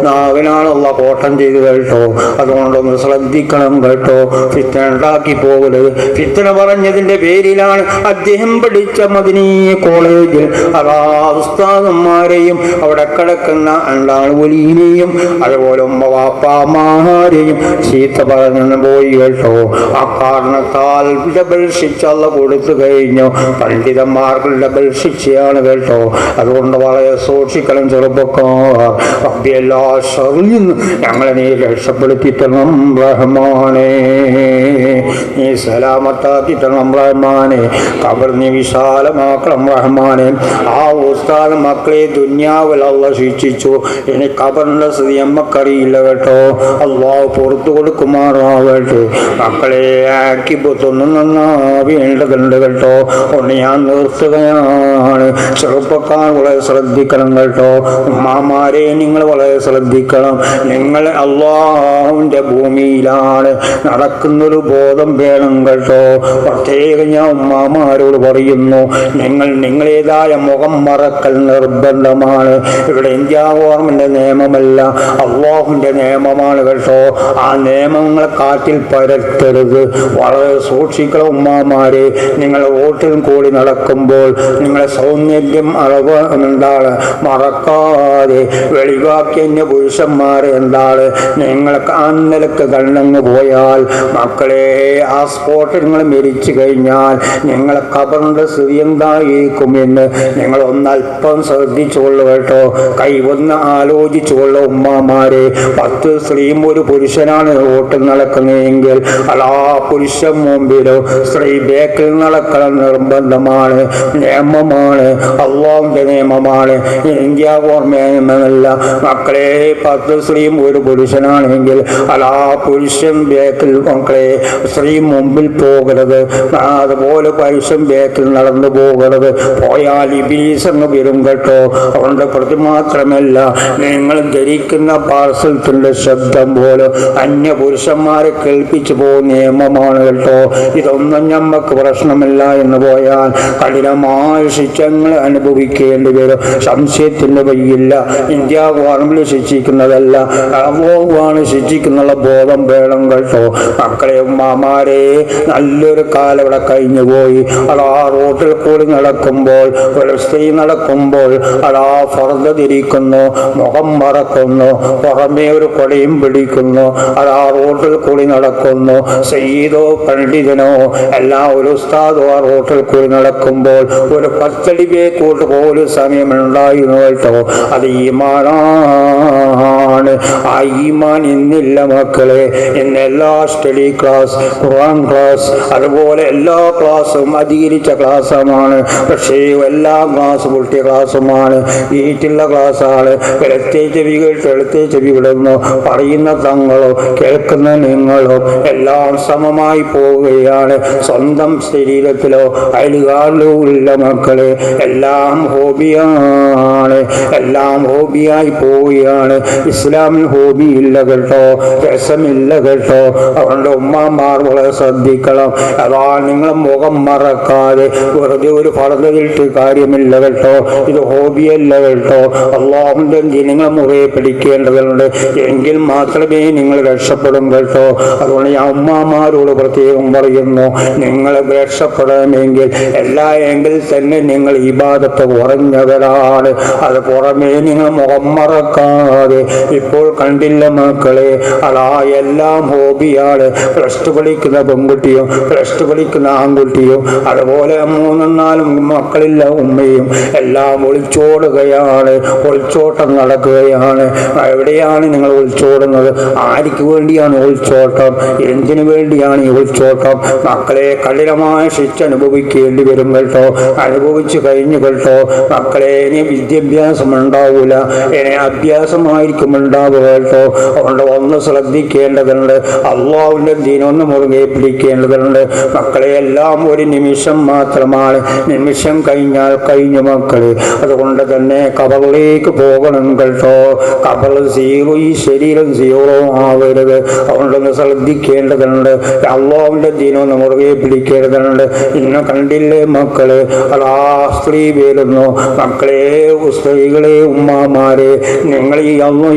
S1: നാവിനാണല്ലോ കോട്ടം ചെയ്ത് കേട്ടോ. അതുകൊണ്ടൊന്ന് ശ്രദ്ധിക്കണം കേട്ടോ, ഫിത്ന ഉണ്ടാക്കി പോകരുത്. ഫിത്ന പറഞ്ഞതിന്റെ പേരിലാണ് അദ്ദേഹം പഠിച്ച മദീന കോളേജിൽ ഉസ്താദന്മാരെയും അവിടെ കിടക്കുന്ന വലിയെയും അതുപോലെ ഉമ്മ വാപ്പാമാരെയും ചീത്ത പറഞ്ഞു പോയി കേട്ടോ. ആ കാരണത്താൽ ഡബിൾ ശിക്ഷ കൊടുത്തു കഴിഞ്ഞു. പണ്ഡിതന്മാർക്ക് ഡബിൾ ശിക്ഷയാണ് കേട്ടോ. അതുകൊണ്ട് വളരെ സൂക്ഷിക്കണം ചെറുപ്പക്കാർ. എല്ലാ ഷറിൽ നിന്ന് ഞങ്ങളെ നീ രക്ഷപ്പെടുത്തി തരണം റഹ്മാനേ, നീ സലാമത്താക്കി തരണം റഹ്മാനെ, ഖബർ നീ വിശാലമാക്കണം റഹ്മാനെ. ആ ഉസ്താദ് മക്കളെ ദുനിയാവിൽ അല്ലാഹു ശിക്ഷിച്ചു, ഇനി ഖബറിന്റെ സ്ഥിതി നമ്മക്കറിയില്ല കേട്ടോ. അല്ലാഹു പുറത്തു കൊടുക്കുമാറാവട്ടെ. മക്കളെ ആക്കിപ്പൊത്തൊന്നും നന്നാവേണ്ടതുണ്ട് കേട്ടോ. ഒന്ന് ഞാൻ നിർത്തുകയാണ്. ചെറുപ്പക്കാർ വളരെ ശ്രദ്ധിക്കണം കേട്ടോ. ഉമ്മാമാരെ നിങ്ങൾ വളരെ ശ്രദ്ധിക്കണം. നിങ്ങൾ അല്ലാഹുവിന്റെ ഭൂമിയിലാണ് നടക്കുന്നൊരു ബോധം വേണം കേട്ടോ. പ്രത്യേകം ഞാൻ ഉമ്മാമാരോട് പറയുന്നു, നിങ്ങളേതായ മുഖം മറക്കൽ നിർബന്ധമാണ്. ഇവിടെ ഇന്ത്യ ഗവൺമെന്റ് നിയമമല്ല, അല്ലാഹുവിന്റെ നിയമമാണ് കേട്ടോ. ആ നിയമങ്ങൾ കാറ്റിൽ പരത്തരുത്. വളരെ സൂക്ഷിക്കണം ഉമ്മാമാരെ. നിങ്ങൾ റോട്ടിൽ കൂടി നടക്കുമ്പോൾ നിങ്ങളെ സൗന്ദര്യം അളവ് എന്താണ് മറക്കാതെ വെളിവാക്കിയ പുരുഷന്മാരെ എന്താണ് നിങ്ങൾ അന്നലക്ക് കണ്ണങ്ങ് പോയാൽ മക്കളെ ആ സ്പോട്ടിൽ നിങ്ങൾ മരിച്ചു കഴിഞ്ഞാൽ നിങ്ങളെ ഖബറിന്റെ സ്ഥിതി എന്തായിരിക്കുമെന്ന് നിങ്ങൾ ഒന്നല്പം ശ്രദ്ധിച്ചുകൊള്ളു കേട്ടോ. കൈവന്ന് ആലോചിച്ചുകൊള്ളു ഉമ്മാമാരെ. 10 സ്ത്രീയും ഒരു പുരുഷനാണ് റോട്ടിൽ നടക്കുന്നതെങ്കിൽ അല്ലാ പുരുഷൻ മുമ്പിലോ സ്ത്രീ ബേക്കിൽ നടക്കണം നിർബന്ധമാണ്, നിയമമാണ്, അല്ലാഹുവിന്റെ നിയമമാണ്. ഇന്ത്യ ഗവൺമെന്റല്ല മക്കളെ. 10 സ്ത്രീയും ഒരു പുരുഷനാണെങ്കിൽ അല്ലാ പുരുഷൻ ബേക്കിൽ മക്കളെ, സ്ത്രീ മുമ്പിൽ പോകരുത്. അതുപോലെ പുരുഷൻ ബേക്കിൽ നടന്നു പോകരുത്. പോയാൽ ഇബ്ലീസ് അങ്ങ് വരും കേട്ടോ. അതുകൊണ്ട് പ്രതിമാത്രമല്ല, നിങ്ങൾ ധരിക്കുന്ന പാർസലത്തിന്റെ ശബ്ദം പോലെ അന്യ പുരുഷന്മാരെ കേൾപ്പിച്ചു പോകുന്ന നിയമമാണ് കേട്ടോ. ഇതൊന്നും ഞമ്മക്ക് പ്രശ്നമില്ല എന്ന് പോയാൽ കഠിനമായ ശിക്ഷങ്ങൾ അനുഭവിക്കേണ്ടി വരും. സംശയത്തിന്റെ വഴിയില്ല. ഇന്ത്യ ഗവൺമെന്റ് ശിക്ഷിക്കുന്നതല്ല, അല്ലാഹുവാണ് ശിക്ഷിക്കുന്നുള്ള ബോധം വേണം കേട്ടോ. മക്കളെ ഉമ്മാമാരെ, നല്ലൊരു കാലം ഇവിടെ കഴിഞ്ഞു പോയി. അതാ റോട്ടിൽ കൂടി നടക്കുമ്പോൾ ഒരു സ്ത്രീ നടക്കുമ്പോൾ അതാ ഫർദ ധരിക്കുന്നു, മുഖം മറക്കുന്നു, പുറമേ ഒരു കൊടയും പിടിക്കുന്നു, അതാ റോട്ടിൽ കൂടി നടക്കുന്നു. സയ്യിദോ പണ്ഡിതനോ എല്ലാം ഒരു ഉസ്താദോ ആ റോട്ടിൽ കൂടി നടക്കുമ്പോൾ ഒരു 10 അടി ബേക്കോട്ട് പോലും സമയമുണ്ടായിരുന്നു കേട്ടോ. അത് ഈമാനാണ്. ആ ഈമാൻ ഇന്നില്ല മക്കളെ. ഇന്ന് എല്ലാ സ്റ്റഡി ക്ലാസ്, ഖുർആൻ ക്ലാസ്, അതുപോലെ എല്ലാ ക്ലാസ്സും അധികരിച്ച ക്ലാസ്സുമാണ്. പക്ഷേ എല്ലാ ക്ലാസ്സും പൊട്ടിയ ക്ലാസ്സുമാണ്, വീട്ടിലുള്ള ക്ലാസ്സാണ്. വെളുത്തേ ചെവി കേട്ട് വെളുത്തേ ചെവി വിടുന്നു. പറയുന്ന തങ്ങളോ കേൾക്കുന്ന നിങ്ങളോ എല്ലാം സമമായി പോവുകയാണ്. സ്വന്തം ശരീരത്തിലോ അയലുകാരിലോ ഉള്ള മക്കളെ എല്ലാം ഹോബിയാണ്, എല്ലാം ഹോബിയായി പോവുകയാണ്. ഇസ്ലാമിൽ ഹോബി ഇല്ല കേട്ടോ, രസമില്ല കേട്ടോ. അതുകൊണ്ട് ഉമ്മാമാർ വളരെ ശ്രദ്ധിക്കണം. അതാ നിങ്ങൾ മുഖം മറക്കാതെ വെറുതെ ഒരു ഫർദിലിട്ട് കാര്യമില്ല കേട്ടോ. ഇത് ഹോബിയല്ല കേട്ടോ. അല്ലാഹുവിന്റെ നിങ്ങൾ മുറിയെ പിടിക്കേണ്ടതുണ്ട്. എങ്കിൽ മാത്രമേ നിങ്ങൾ രക്ഷപ്പെടും കേട്ടോ. അതുകൊണ്ട് ഞാൻ ഉമ്മാമാരോട് പ്രത്യേകം പറയുന്നു, നിങ്ങൾ രക്ഷപ്പെടണമെങ്കിൽ എല്ലാ എങ്കിൽ തന്നെ നിങ്ങൾ ഇബാദത്ത് കുറഞ്ഞവരാണ്. അത് പുറമേ നിങ്ങൾ മുഖം മറക്കാതെ. ഇപ്പോൾ കണ്ടില്ല മക്കളെ, അതാ എല്ലാം ഹോബിയാണ്. +2 പഠിക്കുന്ന പെൺകുട്ടിയും +2 പഠിക്കുന്ന ആൺകുട്ടിയും അതുപോലെ 3-4 മക്കളില്ല ഉമ്മയും എല്ലാം ഒളിച്ചോടുകയാണ്, ഒളിച്ചോട്ടം നടക്കുകയാണ്. എവിടെയാണ് നിങ്ങൾ ഒളിച്ചോടുന്നത്? ആർക്ക് വേണ്ടിയാണ് ഒളിച്ചോട്ടം? എന്തിനു വേണ്ടിയാണ് ഈ ഒളിച്ചോട്ടം? മക്കളെ കഠിനമായ ശിക്ഷ അനുഭവിക്കേണ്ടി വരും കേട്ടോ. അനുഭവിച്ചു കഴിഞ്ഞു കേട്ടോ. മക്കളെ ഇനി വിദ്യാഭ്യാസം ഉണ്ടാവൂല, ഇനി അഭ്യാസമായിരിക്കും ഉണ്ടാവുക കേട്ടോ. അതുകൊണ്ട് ഒന്ന് ശ്രദ്ധിക്കേണ്ടതുണ്ട്. അല്ലാഹുവിന്റെ ദീനൊന്ന് മുറുകെ പിടിക്കേണ്ടതുണ്ട് മക്കളെ. എല്ലാം ഒരു നിമിഷം മാത്രമാണ്, നിമിഷം കഴിഞ്ഞാൽ കഴിഞ്ഞു മക്കളെ. അതുകൊണ്ട് തന്നെ ഖബറിലേക്ക് പോകണം കേട്ടോ. ഖബർ ഈ ശരി ഒരിക്കലും സീറോ ആവരുത്. അതുകൊണ്ടൊന്ന് ശ്രദ്ധിക്കേണ്ടതുണ്ട്. അള്ളാഹുവിന്റെ ദീനൊന്ന് മുറുകെ പിടിക്കേണ്ടതുണ്ട്. ഇന്ന് കണ്ടില്ലേ മക്കള്, അതാ സ്ത്രീ വരുന്നു. മക്കളെ, സ്ത്രീകളെ, ഉമ്മമാരെ, നിങ്ങൾ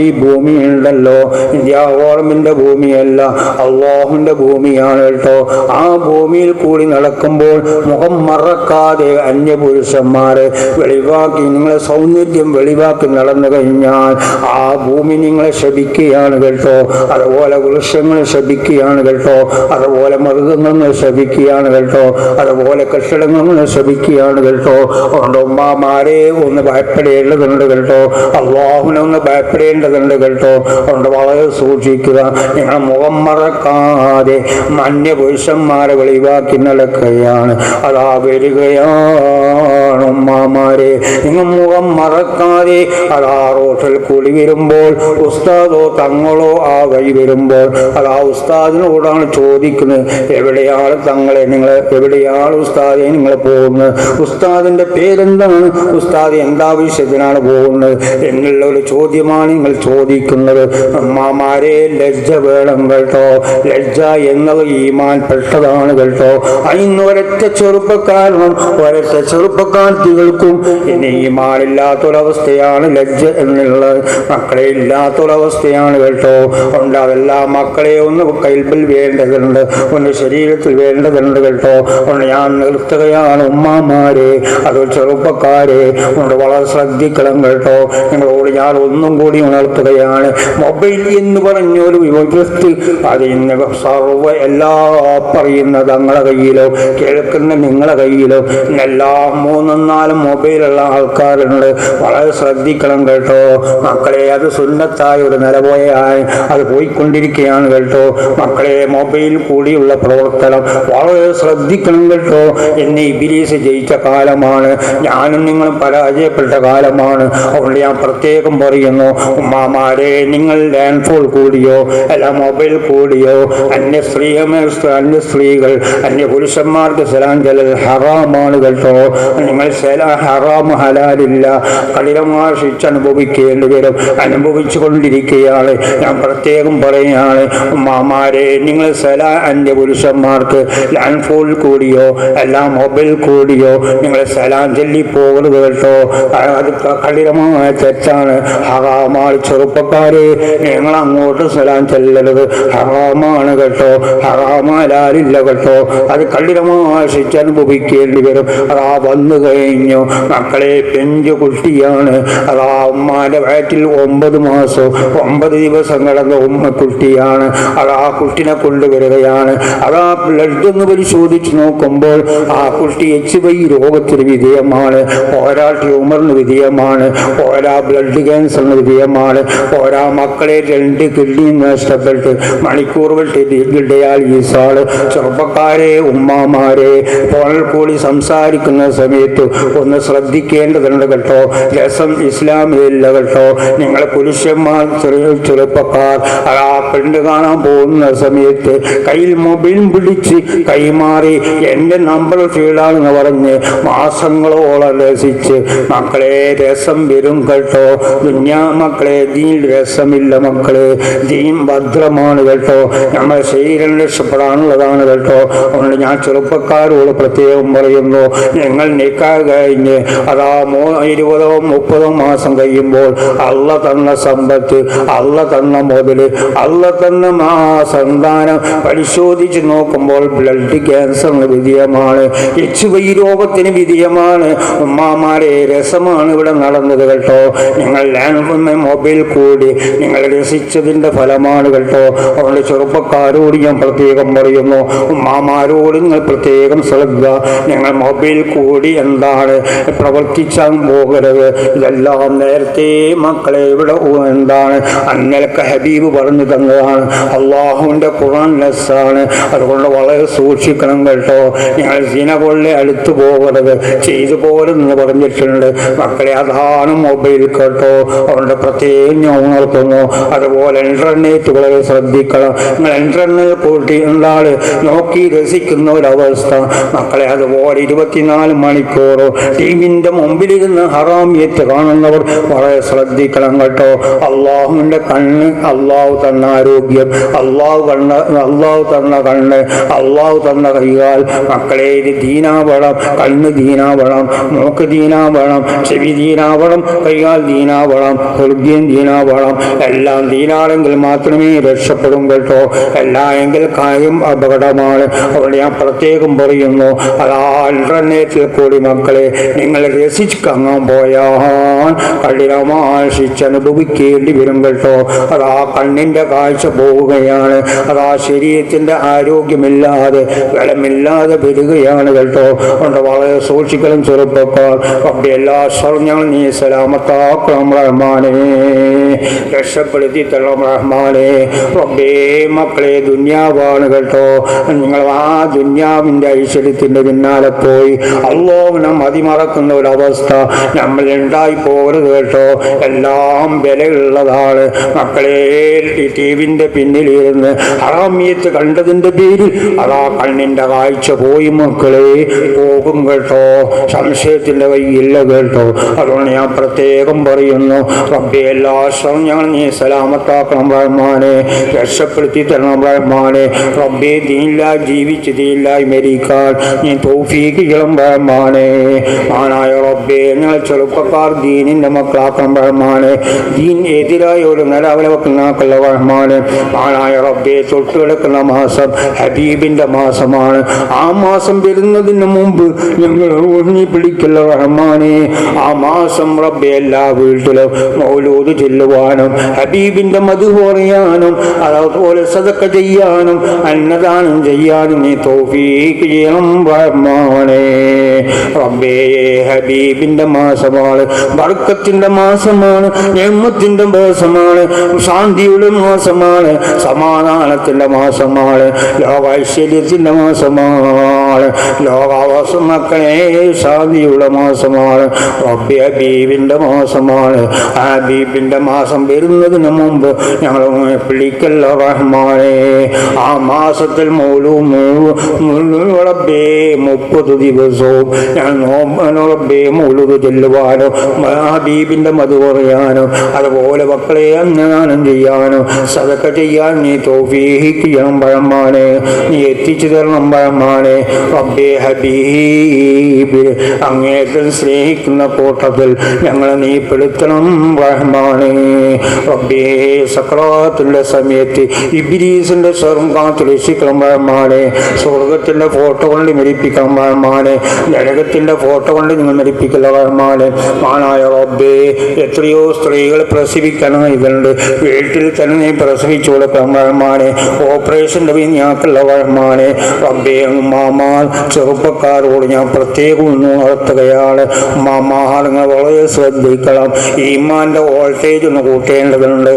S1: ഈ ഭൂമി ഉണ്ടല്ലോ, ഇന്ത്യ ഗവൺമെന്റിന്റെ ഭൂമിയല്ല, അള്ളാഹുവിന്റെ ഭൂമിയാണ് കേട്ടോ. ആ ഭൂമിയിൽ കൂടി നടക്കുമ്പോൾ മുഖം മറക്കാതെ അന്യപുരുഷന്മാരെ വെളിവാക്കി, നിങ്ങളെ സൗന്ദര്യം വെളിവാക്കി നടന്നു കഴിഞ്ഞാൽ ആ ഭൂമി നിങ്ങളെ ശപിക്കുകയാണ് കേട്ടോ. അതുപോലെ വൃക്ഷങ്ങൾ ശപിക്കുകയാണ് കേട്ടോ. അതുപോലെ മൃഗങ്ങൾ ശപിക്കുകയാണ് കേട്ടോ. അതുപോലെ കെട്ടിടങ്ങൾ ശപിക്കുകയാണ് കേട്ടോ. അതുകൊണ്ട് ഉമ്മമാരെ ഒന്ന് ഭയപ്പെടേണ്ടതുണ്ട് കേട്ടോ. അള്ളാഹുവിനെ ഒന്ന് ഭയപ്പെടേണ്ടതുണ്ട് കേട്ടോ. അതുകൊണ്ട് വളരെ സൂക്ഷിക്കുക. നിങ്ങൾ മുഖം മറക്കാതെ അന്യപുരുഷന്മാരെ വെളിവാക്കി നടക്കുകയാണ്. അതാ വരികയാണ് ഉമ്മമാരെ. നിങ്ങൾ മുഖം മറക്കാതെ അതാ റോട്ടിൽ കൂടി വരുമ്പോൾ ഉസ്താദോ തങ്ങളോ ആ വഴി വരുമ്പോൾ അതാ ഉസ്താദിനോടാണ് ചോദിക്കുന്നത്, എവിടെയാണ് തങ്ങളെ, നിങ്ങൾ എവിടെയാണ് ഉസ്താദെ നിങ്ങൾ പോകുന്നത്, ഉസ്താദിന്റെ പേരെന്താണ്, ഉസ്താദ് എന്താവശ്യത്തിനാണ് പോകുന്നത് എന്നുള്ള ഒരു ചോദ്യമാണ് നിങ്ങൾ ചോദിക്കുന്നത്. അമ്മമാരെ, ലജ്ജ വേണം കേട്ടോ. ലജ്ജ എന്നത് ഈമാൻ പെട്ടതാണ് കേട്ടോ. ഇന്ന് ഒരൊറ്റ ചെറുപ്പക്കാരനും ഒരൊറ്റ ചെറുപ്പക്കാർത്തികൾക്കും ഇനി ഈമാനില്ലാത്തൊരവസ്ഥയാണ് ലജ്ജ എന്നുള്ളത്. മക്കളെ, ഇല്ലാത്തൊരവസ്ഥയാണ് കേട്ടോ. അതുകൊണ്ട് അതെല്ലാം മക്കളെ ഒന്ന് കൈബിൽ വേണ്ടതുണ്ട്, ഒന്ന് ശരീരത്തിൽ വേണ്ടതുണ്ട് കേട്ടോ. അതുകൊണ്ട് ഞാൻ നിർത്തുകയാണ് ഉമ്മമാരെ, അത് ചെറുപ്പക്കാരെ, അതുകൊണ്ട് വളരെ ശ്രദ്ധിക്കണം കേട്ടോ. നിങ്ങളോട് ഞാൻ ഒന്നും കൂടി ഉണർത്തുകയാണ്. മൊബൈൽ എന്ന് പറഞ്ഞൊരു വ്യവസ്ഥ അത് ഇന്ന് സർവ്വ എല്ലാ പറയുന്ന തങ്ങളുടെ കയ്യിലോ കേൾക്കുന്ന നിങ്ങളുടെ കയ്യിലോ എല്ലാം 3-4 മൊബൈലുള്ള ആൾക്കാരുണ്ട്. വളരെ ശ്രദ്ധിക്കണം കേട്ടോ മക്കളെ. അത് സുന്നത്തായ ഒരു നിലപോയായി അത് പോയിക്കൊണ്ടിരിക്കുകയാണ് കേട്ടോ. മക്കളെ, മൊബൈൽ കൂടിയുള്ള പ്രവർത്തനം വളരെ ശ്രദ്ധിക്കണം കേട്ടോ. എന്നെ ഇബ്ലീസ് ജയിച്ച കാലമാണ്, ഞാനും നിങ്ങളും പരാജയപ്പെട്ട കാലമാണ്. അതുകൊണ്ട് ഞാൻ പ്രത്യേകം പറയുന്നു, ഉമ്മമാരെ, നിങ്ങൾ ലാൻഡ് ഫോൺ കൂടിയോ അല്ല മൊബൈൽ കൂടിയോ അന്യ സ്ത്രീകൾ അന്യ പുരുഷന്മാർക്ക് സലാം ചെല്ലൽ ഹറാമാണ് കേട്ടോ. നിങ്ങൾ ഹറാം ഹലാലില്ല, കഠിനമായ ശിക്ഷ അനുഭവിക്കേണ്ടി വരും, അനുഭവിച്ചു കൊണ്ടിരിക്കുകയാണ്. ഞാൻ പ്രത്യേകം പറയുകയാണ് ഉമ്മമാരെ, നിങ്ങൾ അന്യ പുരുഷന്മാർക്ക് ലാൻഡ് ഫോൺ കൂടിയോ അല്ല മൊബൈൽ കൂടിയോ നിങ്ങൾ സലാം ചൊല്ലി പോകരുത് കേട്ടോ. അത് കഠിനമായ തെറ്റാണ്, ഹറാമാണ്. ചെറുപ്പക്കാരെ, നിങ്ങൾ അങ്ങോട്ട് സലാം ചെല്ലരുത്, ഹറാമാണ് കേട്ടോ. ഹറാമലാലില്ല കേട്ടോ. അത് കഠിനമായ ശിക്ഷ അനുഭവിക്കേണ്ടി വരും. അതാ വന്നു കഴിഞ്ഞു മക്കളെ, പെഞ്ചു കുട്ടിയാണ്. അതാ ഉമ്മാന്റെ വയറ്റിൽ 9 മാസം 9 ദിവസം കിടന്ന കുട്ടിയാണ്. അതാ കുട്ടിനെ കൊണ്ടുവരികയാണ്. അതാ ബ്ലഡ് ഒന്ന് പരിശോധിച്ച് നോക്കുമ്പോൾ ആ കുട്ടി HIV രോഗത്തിന് വിധേയമാണ്, ഓരോ ട്യൂമറിന് വിധേയമാണ്, ഓരോ ബ്ലഡ് ക്യാൻസറിന് വിധേയമാണ്, ഓരോ മക്കളെ 2 കിഡ്നി നഷ്ടപ്പെട്ട് മണിക്കൂർ വിട്ട് ഡയാലിസിസാണ്. ചെറുപ്പക്കാരെ, ഉമ്മമാരെ, ഫോണിൽ കൂടി സംസാരിക്കുന്ന സമയത്ത് ഒന്ന് ശ്രദ്ധിക്കേണ്ടതുണ്ട് കേട്ടോ. രസം ഇസ്ലാമിലില്ല കേട്ടോ. നിങ്ങൾ പുരുഷന്മാർ, ചെറുപ്പക്കാർ ആ പെണ്ണ് കാണാൻ പോകുന്ന സമയത്ത് കയ്യിൽ മൊബൈൽ പിടിച്ച് കൈമാറി എൻ്റെ നമ്പർ ഫീൽഡാണെന്ന് പറഞ്ഞ് മാസങ്ങളോളം രസിച്ച് മക്കളെ, രസം വരും കേട്ടോ. മക്കളെ, ദീൻ രസമില്ല മക്കളെ. ദീൻ ഭദ്രമാണ് കേട്ടോ. നമ്മുടെ ശരീരം രക്ഷപ്പെടാനുള്ളതാണ് കേട്ടോ. അതുകൊണ്ട് ഞാൻ ചെറുപ്പക്കാരോട് പ്രത്യേകം പറയുന്നു, നിങ്ങൾ നിക്കാഹ് കഴിഞ്ഞ് അതാ 20-30 മാസം കഴിയുമ്പോൾ അള്ള തന്ന സമ്പത്ത്, അള്ള തന്ന മുതല്, അള്ള തന്ന സന്താനം പരിശോധിച്ച് നോക്കുമ്പോൾ ബ്ലഡ് ക്യാൻസറിന് വിധേയമാണ്, HIV രോഗത്തിന് വിധേയമാണ്. ഉമ്മാമാരെ, രസമാണ് ഇവിടെ നടന്നത് കേട്ടോ. നിങ്ങൾ മൊബൈൽ കൂടി നിങ്ങൾ രസിച്ചതിൻ്റെ ഫലമാണ് കേട്ടോ. അതുകൊണ്ട് ചെറുപ്പക്കാരോട് ഞാൻ പ്രത്യേകം പറയുന്നു, ഉമ്മാമാരോട് നിങ്ങൾ പ്രത്യേകം ശ്രദ്ധ. നിങ്ങൾ മൊബൈൽ കൂടി എന്താണ് പ്രവർത്തിച്ചാൽ പോകരുത്. ഇതെല്ലാം നേരത്തെ മക്കളെ ഇവിടെ എന്താണ് അന്നലൊക്കെ ഹബീബ് പറഞ്ഞു തന്നതാണ്. അള്ളാഹുവിൻ്റെ ഖുർആൻ നസ്സാണ്. അതുകൊണ്ട് വളരെ സൂക്ഷിക്കണം കേട്ടോ. നിങ്ങൾ സിന പോലെ അടുത്തു പോകരുത്, ചെയ്തു പോരെന്ന് പറഞ്ഞിട്ടുണ്ട് മക്കളെ. അതാണ് മൊബൈൽ കേട്ടോ. അതുകൊണ്ട് പ്രത്യേകം ഞാൻ ഉണർത്തുന്നു. അതുപോലെ ഇന്റർനെറ്റ് വളരെ ശ്രദ്ധിക്കണം. നിങ്ങൾ ഇന്റർനെറ്റ് കൂട്ടി എന്താണ് നോക്കി രസിക്കുന്ന ഒരവസ്ഥ മക്കളെ. അതുപോലെ 24 മണിക്കൂറോ ടിവിന്റെ മുമ്പിലിരുന്ന് ഹറാമിയത്ത് കാണുന്നവർ വളരെ ശ്രദ്ധിക്കണം കേട്ടോ. അള്ളാഹുവിന്റെ കണ്ണ് അള്ളാഹു തന്ന ആരോഗ്യം, അള്ളാഹു തന്ന കണ്ണ്, അള്ളാഹു തന്ന കൈകാൽ. മക്കളെ ഇത് ദീനാവണം. കണ്ണ് ദീനാവണം, മൂക്ക് ദീനാവണം, ചെവി ദീനാവണം, കൈകാൽ ദീനാവണം, ഹൃദയം ദീനാവണം. എല്ലാം ദീനാണെങ്കിൽ മാത്രമേ രക്ഷപ്പെടും കേട്ടോ. എല്ലാം എങ്കിൽ കാര്യം അപകടമാണ്. അവിടെ ഞാൻ പ്രത്യേകം പറയുന്നു, അതാ ഇന്റർനെറ്റിൽ കൂടി മക്കളെ നിങ്ങൾ രസിച്ചങ്ങാൻ പോയാൽ കഠിനമായ ശിക്ഷ അനുഭവിക്കേണ്ടി വരും കേട്ടോ. അതാ കണ്ണിന്റെ കാഴ്ച പോവുകയാണ്. അതാ ശരീരത്തിന്റെ ആരോഗ്യമില്ലാതെ ബലമില്ലാതെ വരികയാണ് കേട്ടോ. അതുകൊണ്ട് വളരെ സൂക്ഷിക്കണം ചെറുപ്പക്കാർ. റബ്ബേ എല്ലാ സ്വർണ്ണങ്ങൾ നീ സലാമത്താക്കണം റഹ്മാനേ, രക്ഷപ്പെടുത്തി തരണം റഹ്മാനേ. റബ്ബേ മക്കളെ ദുന്യാവാണ് കേട്ടോ. നിങ്ങൾ ആ ദുന്യാവിന്റെ ഐശ്വര്യത്തിന്റെ പിന്നാലെ പോയി അല്ലാഹുവിനെ മതിമറക്കുന്ന ഒരവസ്ഥ നമ്മൾ ഉണ്ടായി പോകരുത് കേട്ടോ. എല്ലാം വിലയുള്ളതാണ് മക്കളെ. ടിവിന്റെ പിന്നിലിരുന്ന് ഹറാമിയത്ത് കണ്ടതിന്റെ പേരിൽ അതാ കണ്ണിന്റെ കാഴ്ച പോയി മക്കളെ, പോകും കേട്ടോ. സംശയത്തിന്റെ കയ്യില്ല കേട്ടോ. അതുകൊണ്ട് ഞാൻ പ്രത്യേകം പറയുന്നു, റബ്ബേ എല്ലാ ഞങ്ങൾ നീ സലാമത്താക്കണം റഹ്മാനെ, രക്ഷപ്പെടുത്തി തരണം റഹ്മാനെ. റബ്ബേ ദീനില്ലായി ജീവിച്ച് ദീനില്ലായി മരിക്കാൻ നീ തൗഫീഖ് ചെയ്യണം റഹ്മാനെ. ആനായ റബ്ബേ ഞങ്ങൾ ചെറുപ്പക്കാർ ദീനിന്റെ മക്കളാക്കണം റഹ്മാനെ. ദീൻ എതിരായ ഒരു നിലവിളക്കുന്നാക്കല്ല റഹ്മാനെ. ആനായ റബ്ബേ തൊട്ട് കിടക്കുന്ന മാസം ഹബീബിന്റെ മാസമാണ്. ആ മാസം വരുന്നതിന് മുമ്പ് ഞങ്ങൾ ഉണ്ണി പിടിക്കല്ല റഹ്മാനെ. ആ മാസം റബ്ബേ എല്ലാ വീട്ടിലും മൗലൂദ് ചെല്ലുവാനും ഹബീബിന്റെ മധു പറയാനും അതുപോലെ സദഖ ചെയ്യാനും അന്നദാനം ചെയ്യാനും നീ തൗഫീഖ് ചെയ്യണം റഹ്മാനെ. റബ്ബേ ഹബീബിന്റെ മാസമാണ്, ബർക്കത്തിന്റെ മാസമാണ്, നിഅമത്തിന്റെ മാസമാണ്, ശാന്തിയുടെ മാസമാണ്, സമാധാനത്തിന്റെ മാസമാണ്, ലോകൈശ്വര്യത്തിന്റെ മാസമാണ്, ലോകാവാസം മക്കളെ ശാന്തിയുടെ മാസമാണ്. റബ്ബേ ഹബീബിന്റെ മാസമാണ്. ഹബീബിന്റെ മാസം വരുന്നതിന് മുമ്പ് ഞങ്ങൾ പിടിക്കല്ല റഹ്മാനെ. ആ മാസത്തിൽ റബ്ബേ 30 ദിവസവും റബ്ബേ മൗലൂദ് ചെല്ലുവാനോ ഹബീബിന്റെ മധു പറയാനോ അതുപോലെ മക്കളെ അന്നദാനം ചെയ്യാനോ സദഖ ചെയ്യാൻ നീ തൗഫീഖ് ചെയ്യണം റഹ്മാനെ. നീ എത്തിച്ചു തരണം റഹ്മാനെ. റബ്ബേ ഹബീബ് അങ്ങേറ്റം സ്നേഹിക്കുന്ന കൂട്ടത്തിൽ ഞങ്ങളെ നീ പെടുത്തണം റഹ്മാനെ. റബ്ബേ സക്രാത്തിന്റെ സമയത്ത് ഇബ്ലീസിന്റെ സ്വർഗ്ഗം കാത്തു രക്ഷിക്കണം റഹ്മാനെ. സ്വർഗത്തിന്റെ ഫോട്ടോ കൊണ്ട് മരിപ്പിക്കണം റഹ്മാനെ. നരകത്തിന്റെ ഫോട്ടോ കൊണ്ട് നിങ്ങൾ മരിപ്പിക്കല റഹ്മാനെ. മാനായ റബ്ബേ എത്രയോ സ്ത്രീകൾ പ്രസവിക്കാനായിട്ടുണ്ട്, വീട്ടിൽ തന്നെ നീ പ്രസവിച്ചു കൊടുക്കണം റഹ്മാനെ. ഓപ്പറേഷന്റെ ഞാക്കുള്ള റഹ്മാനെ. റബ്ബേ മാമാർ ചെറുപ്പക്കാരോട് ഞാൻ പ്രത്യേകം നടത്തുകയാണ്. മാമാങ്ങൾ വളരെ ശ്രദ്ധിക്കണം. ഈമാന്റെ വോൾട്ടേജ് ഒന്ന് കൂട്ടേണ്ടതുണ്ട്.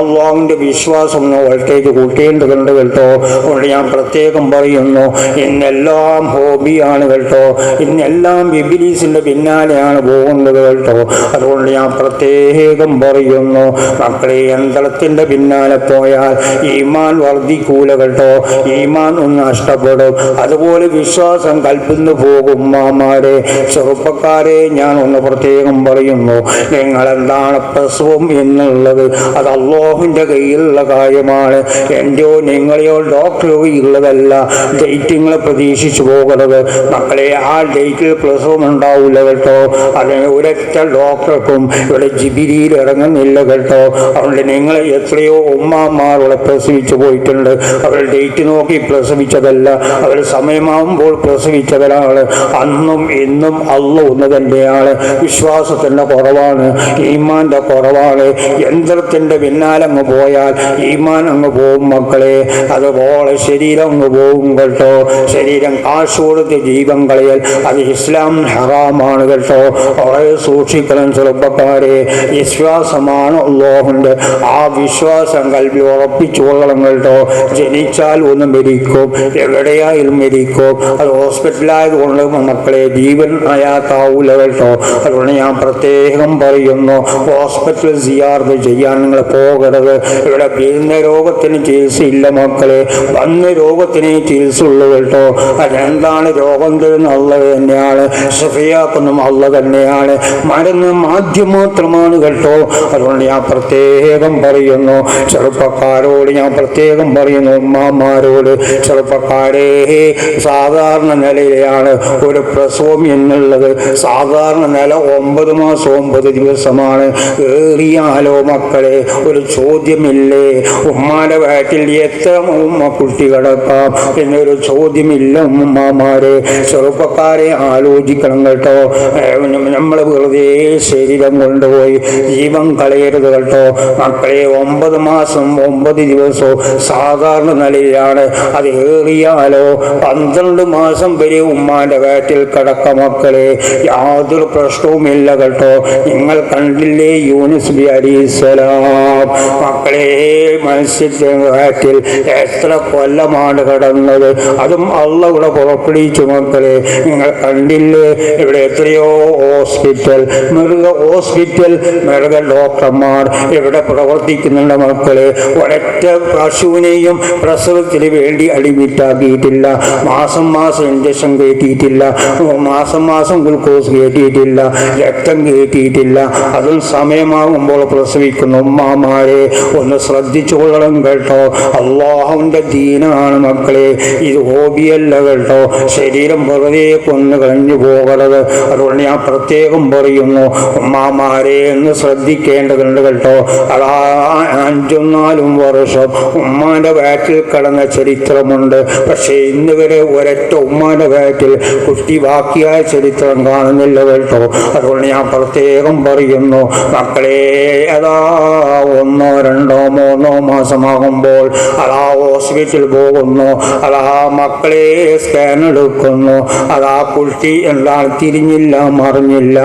S1: അള്ളാഹുവിന്റെ വിശ്വാസം ഒന്ന് വോൾട്ടേജ് കൂട്ടേണ്ടതുണ്ട് കേട്ടോ. അതുകൊണ്ട് ഞാൻ പ്രത്യേകം പറയുന്നു, ഇന്നെല്ലാം ഹോബിയാണ് കേട്ടോ. ഇന്നെല്ലാം ഇബ്ലീസിന്റെ പിന്നാലെയാണ് പോകുന്നത് കേട്ടോ. അതുകൊണ്ട് ഞാൻ പ്രത്യേകം പറയുന്നു, മക്കളെ യന്ത്രത്തിന്റെ പിന്നാലെ പോയാൽ ഈമാൻ വർദ്ധിക്കൂല കേട്ടോ. ഈമാൻ ഒന്ന് നഷ്ടപ്പെടും. അതുപോലെ വിശ്വാസം കൽപ്പിന്ന് പോകും. മാമാരെ ചെറുപ്പക്കാരെ ഞാൻ ഒന്ന് പ്രത്യേകം പറയുന്നു, നിങ്ങളെന്താണ് പ്രസവം എന്നുള്ളത് അത് അല്ലാഹുവിന്റെ കയ്യിലുള്ള കാര്യമാണ്. എന്റെയോ നിങ്ങളെയോ ഡോക്ടറോ ഉള്ളതല്ല. ഡേറ്റിങ്ങളെ പ്രതീക്ഷിച്ചു പോകരുത് മക്കളെ. ആ ഡേറ്റിൽ പ്രസവം ഉണ്ടാവില്ല കേട്ടോ. അതിന് ഒരൊറ്റ ഡോക്ടർക്കും ഇവിടെ ജിബിരിയിൽ ഇറങ്ങുന്നില്ല കേട്ടോ. അതുകൊണ്ട് നിങ്ങളെ എത്രയോ ഉമ്മാമാരോടെ പ്രസവിച്ചു പോയിട്ടുണ്ട്. അവർ ഡേറ്റ് നോക്കി പ്രസവിച്ചതല്ല, അവർ സമയമാകുമ്പോൾ പ്രസവിച്ചവരാണ്. അന്നും ഇന്നും അല്ലാഹു ഒന്ന് തന്നെയാണ്. വിശ്വാസത്തിന്റെ കുറവാണ്, ഈമാന്റെ കുറവാണ്. യന്ത്രത്തിന്റെ പിന്നാലെ അങ്ങ് പോയാൽ ഈമാൻ അങ്ങ് പോകും മക്കളെ. അതുപോലെ ശരീരം അങ്ങ് പോകും കേട്ടോ. ശരീരം കാശ് കൊടുത്ത് ജീവൻ കളയൽ അത് ഇസ്ലാം ഹറാമാണ് കേട്ടോ. വളരെ സൂക്ഷിക്കണം ചെറുപ്പക്കാരെ. വിശ്വാസമാണ് അല്ലാഹുവിന്റെ. ആ വിശ്വാസം കൽബിൽ ഉറപ്പിച്ചു കൊള്ളണം കേട്ടോ. ജനിച്ചാൽ ഒന്ന് മരിക്കും, എവിടെയായാലും മരിക്കും. അത് ഹോസ്പിറ്റലായതുകൊണ്ട് മക്കളെ ജീവൻ അയാത്താവൂല കേട്ടോ. അതുകൊണ്ട് ഞാൻ പ്രത്യേകം പറയുന്നു, ഹോസ്പിറ്റൽ സിയാർത്ത് ചെയ്യാൻ നിങ്ങൾ പോകരുത്. ഇവിടെ വരുന്ന രോഗത്തിന് ചികിത്സയില്ല മക്കളെ, വന്ന രോഗത്തിന് ചികിത്സ ഉള്ളു കേട്ടോ. അതെന്താണ് രോഗം തരുന്ന അല്ലാഹു തന്നെയാണ്, ശിഫയാക്കുന്നതും അല്ലാഹു തന്നെയാണ്. മരുന്ന് മാധ്യം മാത്രമാണ് കേട്ടോ. അതുകൊണ്ട് ഞാൻ പ്രത്യേകം പറയുന്നു, ചെറുപ്പക്കാരോട് ഞാൻ പ്രത്യേകം പറയുന്നു, ഉമ്മാമാരോട്, ചെറുപ്പക്കാരെ, സാധാരണ നിലയിലാണ് ഒരു പ്രസവം എന്നുള്ളത്. സാധാരണ നില 9 മാസം 9 ദിവസമാണ്. ഏറിയാലോ മക്കളെ ഒരു ചോദ്യമില്ലേ, ഉമ്മാന്റെ വയറ്റിൽ എത്ര കുട്ടി കിടക്കാം എന്നൊരു ചോദ്യമില്ല. ഉമ്മാമാരെ, ചെറുപ്പക്കാരെ ആലോചിക്കണം കേട്ടോ. നമ്മൾ വെറുതെ ശരീരം കൊണ്ടുപോയി ജീവൻ കളയരുത് കേട്ടോ മക്കളെ. 9 മാസം 9 ദിവസവും സാധാരണ നിലയിലാണ്. അത് ഏറിയാലോ 12 മാസം വരെ ഉമ്മാന്റെ വയറ്റിൽ കിടക്ക മക്കളെ, യാതൊരു പ്രശ്നവുമില്ല കേട്ടോ. നിങ്ങൾ കണ്ടില്ലേ യൂനുസ് നബി അലൈഹിസ്സലാം മക്കളെ, മത്സ്യത്തിന്റെ വയറ്റിൽ എത്ര കൊല്ലമാണ് കിടന്നത്, അതും അള്ളാഹു ഇവിടെ പുറപ്പെടുവിച്ചു മക്കളെ. നിങ്ങൾ കണ്ടില്ലേ ഇവിടെ എത്രയോ ഹോസ്പിറ്റൽ, മൃഗ ഡോക്ടർമാർ ഇവിടെ പ്രവർത്തിക്കുന്നുണ്ട് മക്കളെ. ഒരൊറ്റ പശുവിനെയും പ്രസവത്തിന് വേണ്ടി അടിമിറ്റാക്കിയിട്ടില്ല, മാസം മാസം ഇഞ്ചക്ഷൻ കയറ്റിയിട്ടില്ല, മാസം മാസം ഗ്ലൂക്കോസ് കയറ്റിയിട്ടില്ല, രക്തം കയറ്റിയിട്ടില്ല. അതും സമയമാകുമ്പോൾ പ്രസവിക്കുന്നു. ഉമ്മാമാരെ ഒന്ന് ശ്രദ്ധിച്ചു കൊള്ളണം കേട്ടോ. അള്ളാഹുവിന്റെ ദീനാണ് മക്കളെ, ഇത് ഹോബിയല്ല കേട്ടോ. ശരീരം വെറുതെ കൊന്നു കഴിഞ്ഞു പോകരുത്. അതുകൊണ്ട് ഞാൻ പ്രത്യേകം പറയുന്നു, ഉമ്മാമാരെ എന്ന് ശ്രദ്ധിക്കേണ്ടതുണ്ട് കേട്ടോ. അതാ 5-4 വർഷം ഉമ്മാന്റെ വയറ്റിൽ കിടന്ന ചരിത്രമുണ്ട്. പക്ഷേ ഇന്ന് വരെ ഒരൊറ്റ ഉമ്മാന്റെ വയറ്റിൽ കുട്ടി ബാക്കിയായ ചരിത്രം കാണുന്നില്ല കേട്ടോ. അതുകൊണ്ട് ഞാൻ പ്രത്യേകം പറയുന്നു മക്കളെ, അതാ 1, 2, 3 മാസമാകുമ്പോൾ അതാ ഹോസ്പിറ്റലിൽ പോകുന്നു, അതാ മക്കളെ സ്കാൻ എടുക്കുന്നു, അതാ കുട്ടി എന്താണ് തിരിഞ്ഞില്ല മറിഞ്ഞില്ല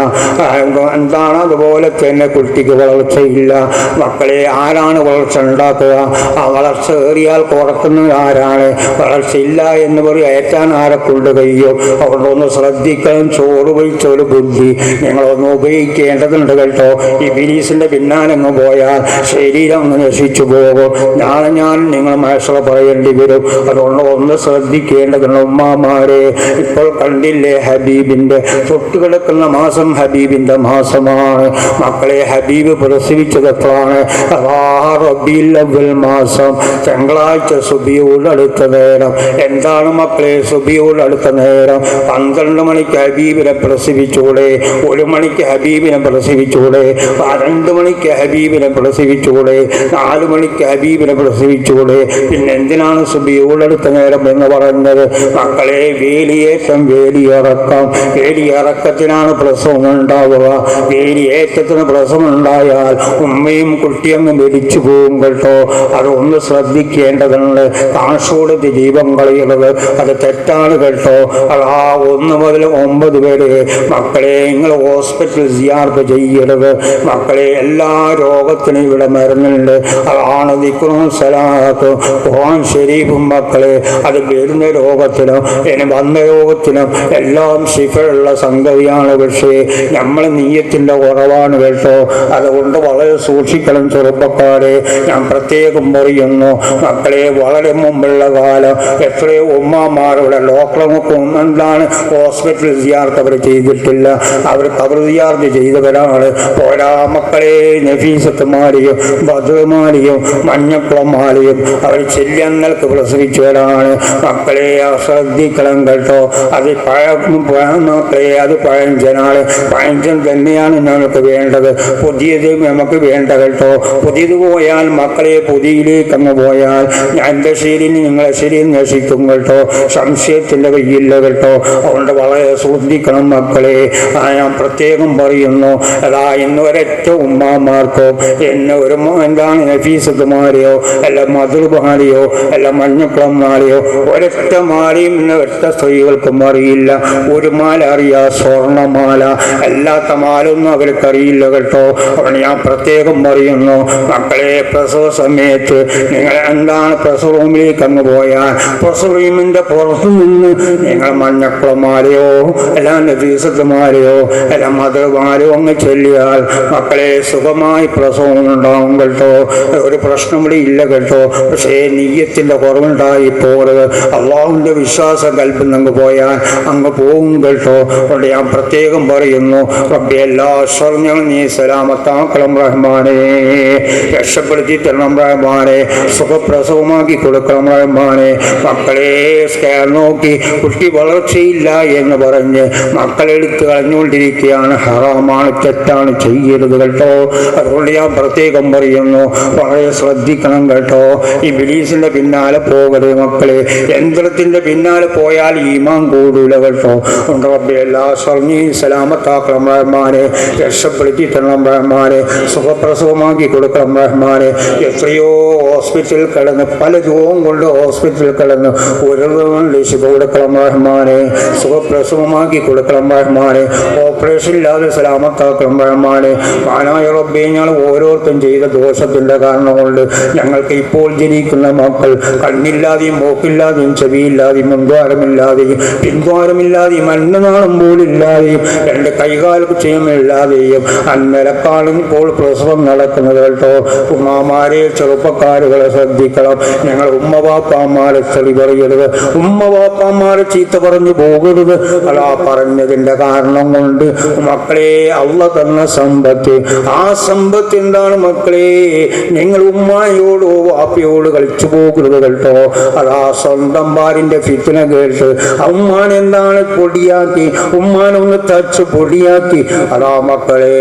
S1: എന്താണ്, അതുപോലെ തന്നെ കുട്ടിക്ക് വളർച്ചയില്ല. മക്കളെ, ആരാണ് വളർച്ച ഉണ്ടാക്കുക? ആ വളർച്ച ഏറിയാൽ കുറക്കുന്നത് ആരാണ്? വളർച്ചയില്ല എന്ന് പറയും ഏറ്റാൻ ആരെ കൊണ്ട് കഴിയും? അവിടെ ഒന്ന് ശ്രദ്ധിക്കണം. ചോറ് വഹിച്ചൊരു ബുദ്ധി നിങ്ങളൊന്ന് ഉപയോഗിക്കേണ്ടതുണ്ട് കേട്ടോ. ഈ ബിലീസിന്റെ പിന്നാലങ്ങ് പോയാൽ ശരീരം ഒന്ന് നശിച്ചു പോകും. നാളെ ഞാൻ നിങ്ങൾ മനസ്സിൽ പറയേണ്ടി വരും. അതുകൊണ്ട് ഒന്ന് ശ്രദ്ധിക്കേണ്ടതുണ്ട് ഉമ്മാമാരെ. ഇപ്പോൾ കണ്ടില്ലേ ഹബീബിന്റെ തൊട്ടുകിടക്കുന്ന മാസം ഹബീബിന്റെ മാസമാണ് മക്കളെ. ഹബീബ് പ്രസവിച്ചത് എത്രയാണ്? റബീഉൽ അവ്വൽ മാസം തിങ്കളാഴ്ച സുബിയോട് അടുത്ത നേരം. എന്താണ് മക്കളെ സുബിയോട് അടുത്ത നേരം? 12 മണിക്ക് ഹബീബിനെ പ്രസവിച്ചൂടെ? 1 മണിക്ക് ഹബീബിനെ പ്രസവിച്ചൂടെ? 2 മണിക്ക് ഹബീബിനെ പ്രസവിച്ചൂടെ? 4 മണിക്ക് ഹബീബിനെ പ്രസവിച്ചൂടെ? പിന്നെ എന്തിനാണ് സുബിയോട് അടുത്ത നേരം എന്ന് പറഞ്ഞത് മക്കളെ? വേലിയേറ്റം വേലിയിറക്കം, വേലിയിറക്കത്തിനാണ് പ്രസവം ഉണ്ടാവുക. വേലിയേറ്റത്തിന് പ്രസവം ഉണ്ടായാൽ ഉമ്മയും കുട്ടിയങ്ങ് മരിച്ചു പോകും കേട്ടോ. അതൊന്ന് ശ്രദ്ധിക്കേണ്ടതുണ്ട്. കാശോടത്ത് ജീവൻ കളയുന്നത് അത് തെറ്റാണ് കേട്ടോ. അതാ 1 മുതൽ 9 വരെ മക്കളെ നിങ്ങൾ ഹോസ്പിറ്റൽ സിയാർത്ത് ചെയ്യരുത് മക്കളെ. എല്ലാ രോഗത്തിനും ഇവിടെ മരുന്നുണ്ട്. അതാണ് ദിക്റും സലാത്തും ഖുർആൻ ശരീഫും മക്കളെ. അത് വരുന്ന രോഗത്തിനും ഇനി വന്ന രോഗത്തിനും എല്ലാം ശിഫയുള്ള സംഗതിയാണ്. പക്ഷേ നമ്മൾ നീയത്തിന്റെ കുറവാണ് കേട്ടോ. അതുകൊണ്ട് വളരെ സൂക്ഷിക്കണം ചെറുപ്പക്കാരെ. ഞാൻ പ്രത്യേകം പറയുന്നു മക്കളെ, വളരെ മുമ്പുള്ള കാലം എത്രയോ ഉമ്മാമാരുടെ ഡോക്ടർക്കും എന്താണ് ഹോസ്പിറ്റൽ സിയാർത്ത് അവർ ചെയ്തിട്ടില്ല. അവർ ഖബർ സിയാർത്ത് ചെയ്തവരാണ്. പോരാ മക്കളെ, നഫീസത്തുമാരെയും ബദ്റുമാരെയും മഞ്ഞക്കുളമാരെയും അവർ ചെല്ലുന്നൽക്ക് പ്രസവിച്ചവരാണ് മക്കളെ. ശ്രദ്ധിക്കണം കേട്ടോ. അത് മക്കളെ, അത് പഴഞ്ചനാണ്. പഴഞ്ചൻ തന്നെയാണ് ഞങ്ങൾക്ക് വേണ്ടത്. പുതിയത് നമുക്ക് വേണ്ട കേട്ടോ. പുതിയത് പോയാൽ മക്കളെ, പുതിയിലേക്ക് അങ്ങ് പോയാൽ എൻ്റെ ശരി നിങ്ങളെ ശരി നശിക്കും കേട്ടോ. സംശയത്തിൻ്റെ കയ്യില്ല കേട്ടോ. അതുകൊണ്ട് വളരെ ശ്രദ്ധിക്കണം മക്കളെ. ഞാൻ പ്രത്യേകം പറയുന്നു. അതാ ഇന്ന് ഒരൊറ്റ ഉമ്മാമാർക്കോ എന്നെ ഒരു എന്താണ് നഫീസത്തുമാരെയോ അല്ല മധുർമാരെയോ അല്ല മഞ്ഞക്കുളന്മാരെയോ ഒരൊറ്റ മാലയും ഇന്ന് ഒറ്റ സ്ത്രീകൾക്കും അറിയില്ല. ഒരു മാല അറിയാം, സ്വർണ്ണമാല. അല്ലാത്ത മാലൊന്നും അവർക്കറിയില്ല കേട്ടോ. അതുകൊണ്ട് ഞാൻ പ്രത്യേകം പറയുന്നു മക്കളെ, പ്രസവ സമയത്ത് നിങ്ങൾ എന്താണ് പ്രസവ റൂമിലേക്ക് അങ്ങ് പോയാൽ പ്രസവ റൂമിന്റെ പുറത്തു നിന്ന് നിങ്ങൾ മഞ്ഞക്കുളമാരെയോ അല്ല നഫീസത്തുമാരെയോ അല്ല മധുരമാരെയോ അങ്ങ് ചൊല്ലിയാൽ മക്കളെ സുഖമായി പ്രസവം ഉണ്ടാവും കേട്ടോ. ഒരു പ്രശ്നം ഇവിടെ ഇല്ല കേട്ടോ. പക്ഷേ നീയത്തിന്റെ കുറവുണ്ടായി പോകരുത്. അള്ളാഹുവിന്റെ വിശ്വാസം കൽപ്പിൽ അങ്ങ് പോയാൽ അങ്ങ് പോകും കേട്ടോ. അതുകൊണ്ട് ഞാൻ പ്രത്യേകം പറയുന്നു റബ്ബി എല്ലാ സ്വർണ്ണങ്ങളും നീ സലാമത്താക്കണം റഹ്മാൻ. റഹ്മാനെ, രക്ഷപ്പെടുത്തി തരണം റഹ്മാനെ, സുഖപ്രസവമാക്കി കൊടുക്കണം റഹ്മാനെ. മക്കളെ സ്കാൻ നോക്കി കുട്ടി വളർച്ചയില്ല എന്ന് പറഞ്ഞ് മക്കളെടുത്ത് കളഞ്ഞുകൊണ്ടിരിക്കുകയാണ്. ഹറാമാണ്, തെറ്റാണ്, ചെയ്യരുത് കേട്ടോ. അതുകൊണ്ട് ഞാൻ പ്രത്യേകം പറയുന്നു, വളരെ ശ്രദ്ധിക്കണം കേട്ടോ. ഈ ഇബ്ലീസിന്റെ പിന്നാലെ പോകരുത് മക്കളെ. യന്ത്രത്തിന്റെ പിന്നാലെ പോയാൽ ഈമാൻ കൂടൂല കേട്ടോ. റബ്ബേ എല്ലാ സ്വർണ്ണി സലാമത്താക്കണം റഹ്മാനെ, രക്ഷപ്പെടുത്തി തരണം റഹ്മാനെ, സുഖപ്രസവമാക്കി കൊടുക്കണം റഹ്മാനെ. എത്രയോ ഹോസ്പിറ്റലിൽ കിടന്ന് പല രോഗം കൊണ്ട് ഹോസ്പിറ്റലിൽ കിടന്ന് ഒരു ശുഭ കൊടുക്കണം റഹ്മാനെ, സുഖപ്രസവമാക്കി കൊടുക്കണം റഹ്മാനെ, ഓപ്പറേഷൻ ഇല്ലാതെ സലാമത്താക്കണം റഹ്മാനെ. മാനായ റബ്ബേ, ഞങ്ങൾ ഓരോരുത്തരും ചെയ്ത ദോഷത്തിന്റെ കാരണം കൊണ്ട് ഞങ്ങൾക്ക് ഇപ്പോൾ ജനിക്കുന്ന മക്കൾ കണ്ണില്ലാതെയും മൂക്കില്ലാതെയും ചെവിയില്ലാതെയും മുൻദ്വാരമില്ലാതെയും പിൻദ്വാരമില്ലാതെയും അന്നനാളം പോലില്ലാതെയും രണ്ട് കൈകാലും ചെയ്യുമില്ലാതെയും അന്നലക്കാളും ഇപ്പോൾ പ്രസവം നടക്കുന്നത് കേട്ടോ. ഉമ്മാമാരെ ചെറുപ്പക്കാരുകളെ ശ്രദ്ധിക്കണം. ഞങ്ങൾ ഉമ്മവാപ്പാമാരെ ചെളി പറയരുത്, ഉമ്മവാപ്പാമാരെ ചീത്ത പറഞ്ഞു പോകരുത്. അതാ പറഞ്ഞതിന്റെ കാരണം കൊണ്ട് മക്കളെ അള്ള തന്ന സമ്പത്ത്, ആ സമ്പത്ത് എന്താണ് മക്കളെ? നിങ്ങൾ ഉമ്മായോടോ വാപ്പയോട് കളിച്ചു പോകരുത് കേട്ടോ. അതാ സ്വന്തം ഭാര്യന്റെ ഫിത്ന കേട്ട് ഉമ്മാൻ എന്താണ് പൊടിയാക്കി, ഉമ്മാനൊന്ന് തച്ച് പൊടിയാക്കി. അതാ മക്കളെ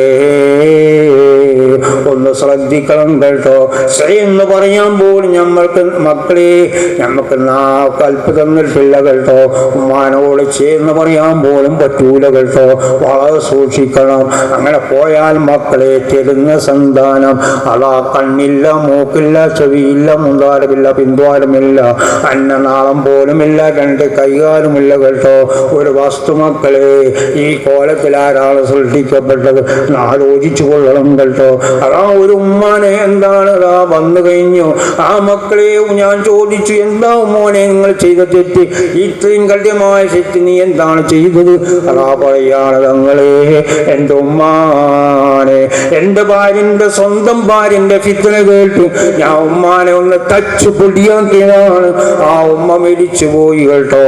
S1: ഒന്ന് ശ്രദ്ധിക്കണം കേട്ടോ. എന്ന് പറയാൻ പോലും നമ്മൾക്ക് മക്കളെ നമുക്ക് കൽപ്പ് തന്നിട്ടില്ല കേട്ടോ. ഉമ്മാനോട് ചേർന്ന് പറയാൻ പോലും പറ്റൂല കേട്ടോ. വളരെ സൂക്ഷിക്കണം. അങ്ങനെ പോയാൽ മക്കളെ തരുന്ന സന്താനം അതാ കണ്ണില്ല, മൂക്കില്ല, ചെവിയില്ല, മുൻദ്വാരമില്ല, പിൻദ്വാരമില്ല, അന്നനാളം പോലുമില്ല, രണ്ട് കൈകാലുമില്ല കേട്ടോ. ഒരു വസ്തു മക്കളെ ഈ കോലത്തിൽ ആരാണ് സൃഷ്ടിക്കപ്പെട്ടത് ആലോചിച്ചു കൊള്ളണം കേട്ടോ. അതാ ഒരു ഉമ്മാനെ എന്താണ് അതാ വന്നു കഴിഞ്ഞു. ആ മക്കളെ ഞാൻ ചോദിച്ചു, എന്താ ഉമ്മോനെ നിങ്ങൾ ചെയ്ത തെറ്റ്? ഇത്രയും കഠിനമായ തെറ്റ് നീ എന്താണ് ചെയ്തത്? അതാ പറയാണ്, തങ്ങളെ എൻ്റെ ഉമ്മാനെ, എൻ്റെ ഭാര്യന്റെ സ്വന്തം ഭാര്യന്റെ ഫിത്ന കേട്ടു ഞാൻ ഉമ്മാനെ ഒന്ന് തച്ചു പൊടിയാക്കിയതാണ്. ആ ഉമ്മ മരിച്ചു പോയി കേട്ടോ.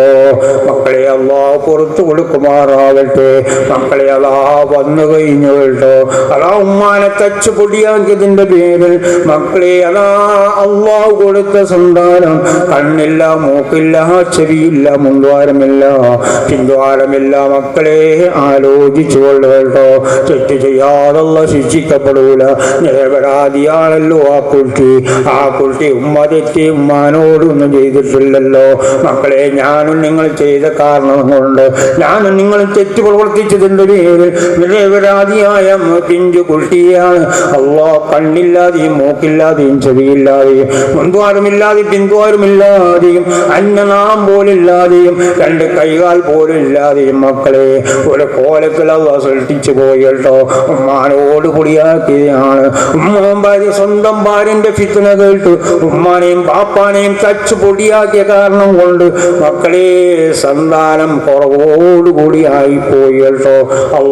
S1: മക്കളെ അല്ലാഹു പുറത്തു കൊടുക്കുമാറാകട്ടെ. മക്കളെ അതാ വന്നു കഴിഞ്ഞു കേട്ടോ. അതാ ഉമ്മാനെ തച്ചു പൊടിയാക്കിയതിന്റെ പേരിൽ മക്കളെ അതാ അല്ലാഹു കൊടുത്ത സന്താനം കണ്ണില്ല, മൂക്കില്ല, ചെവിയില്ല, മുൻദ്വാരമില്ല, പിൻദ്വാരമില്ല. മക്കളെ ആലോചിച്ചു കൊള്ളു കേട്ടോ. തെറ്റ് ചെയ്യാതുള്ള ശിക്ഷിക്കപ്പെടൂല. നിരപരാധിയാണല്ലോ ആ കുട്ടി. ആ കുട്ടി ഉമ്മ തെറ്റി ഉമ്മാനോടൊന്നും ചെയ്തിട്ടില്ലല്ലോ. മക്കളെ ഞാനും നിങ്ങൾ ചെയ്ത കാരണം കൊണ്ട്, ഞാനും നിങ്ങൾ തെറ്റ് പ്രവർത്തിച്ചതിന്റെ പേരിൽ നിരപരാധിയായ പിഞ്ചു കുട്ടിയാണ്. അള്ളാ കണ്ണില്ലാതെയും മൂക്കില്ലാതെയും ചെവിയില്ലാതെയും മുൻദ്വാരമില്ലാതെയും പിൻദ്വാരമില്ലാതെയും അന്നനാം പോലില്ലാതെയും രണ്ട് കൈകാൽ പോലും ഇല്ലാതെയും മക്കളെ ഒരു കോലത്തിൽ അള്ളാ സൃഷ്ടിച്ചു പോയി കേട്ടോ. ഉമ്മാനോട് പൊടിയാക്കിയതാണ്. ഉമ്മാൻ ഭാര്യ സ്വന്തം ഭാര്യന്റെ ഫിത്ന കേട്ടു ഉമ്മാനെയും ബാപ്പാനെയും തച്ചു പൊടിയാക്കിയ കാരണം കൊണ്ട് മക്കളെ സന്താനം കുറവോടുകൂടി ആയിപ്പോയി കേട്ടോ.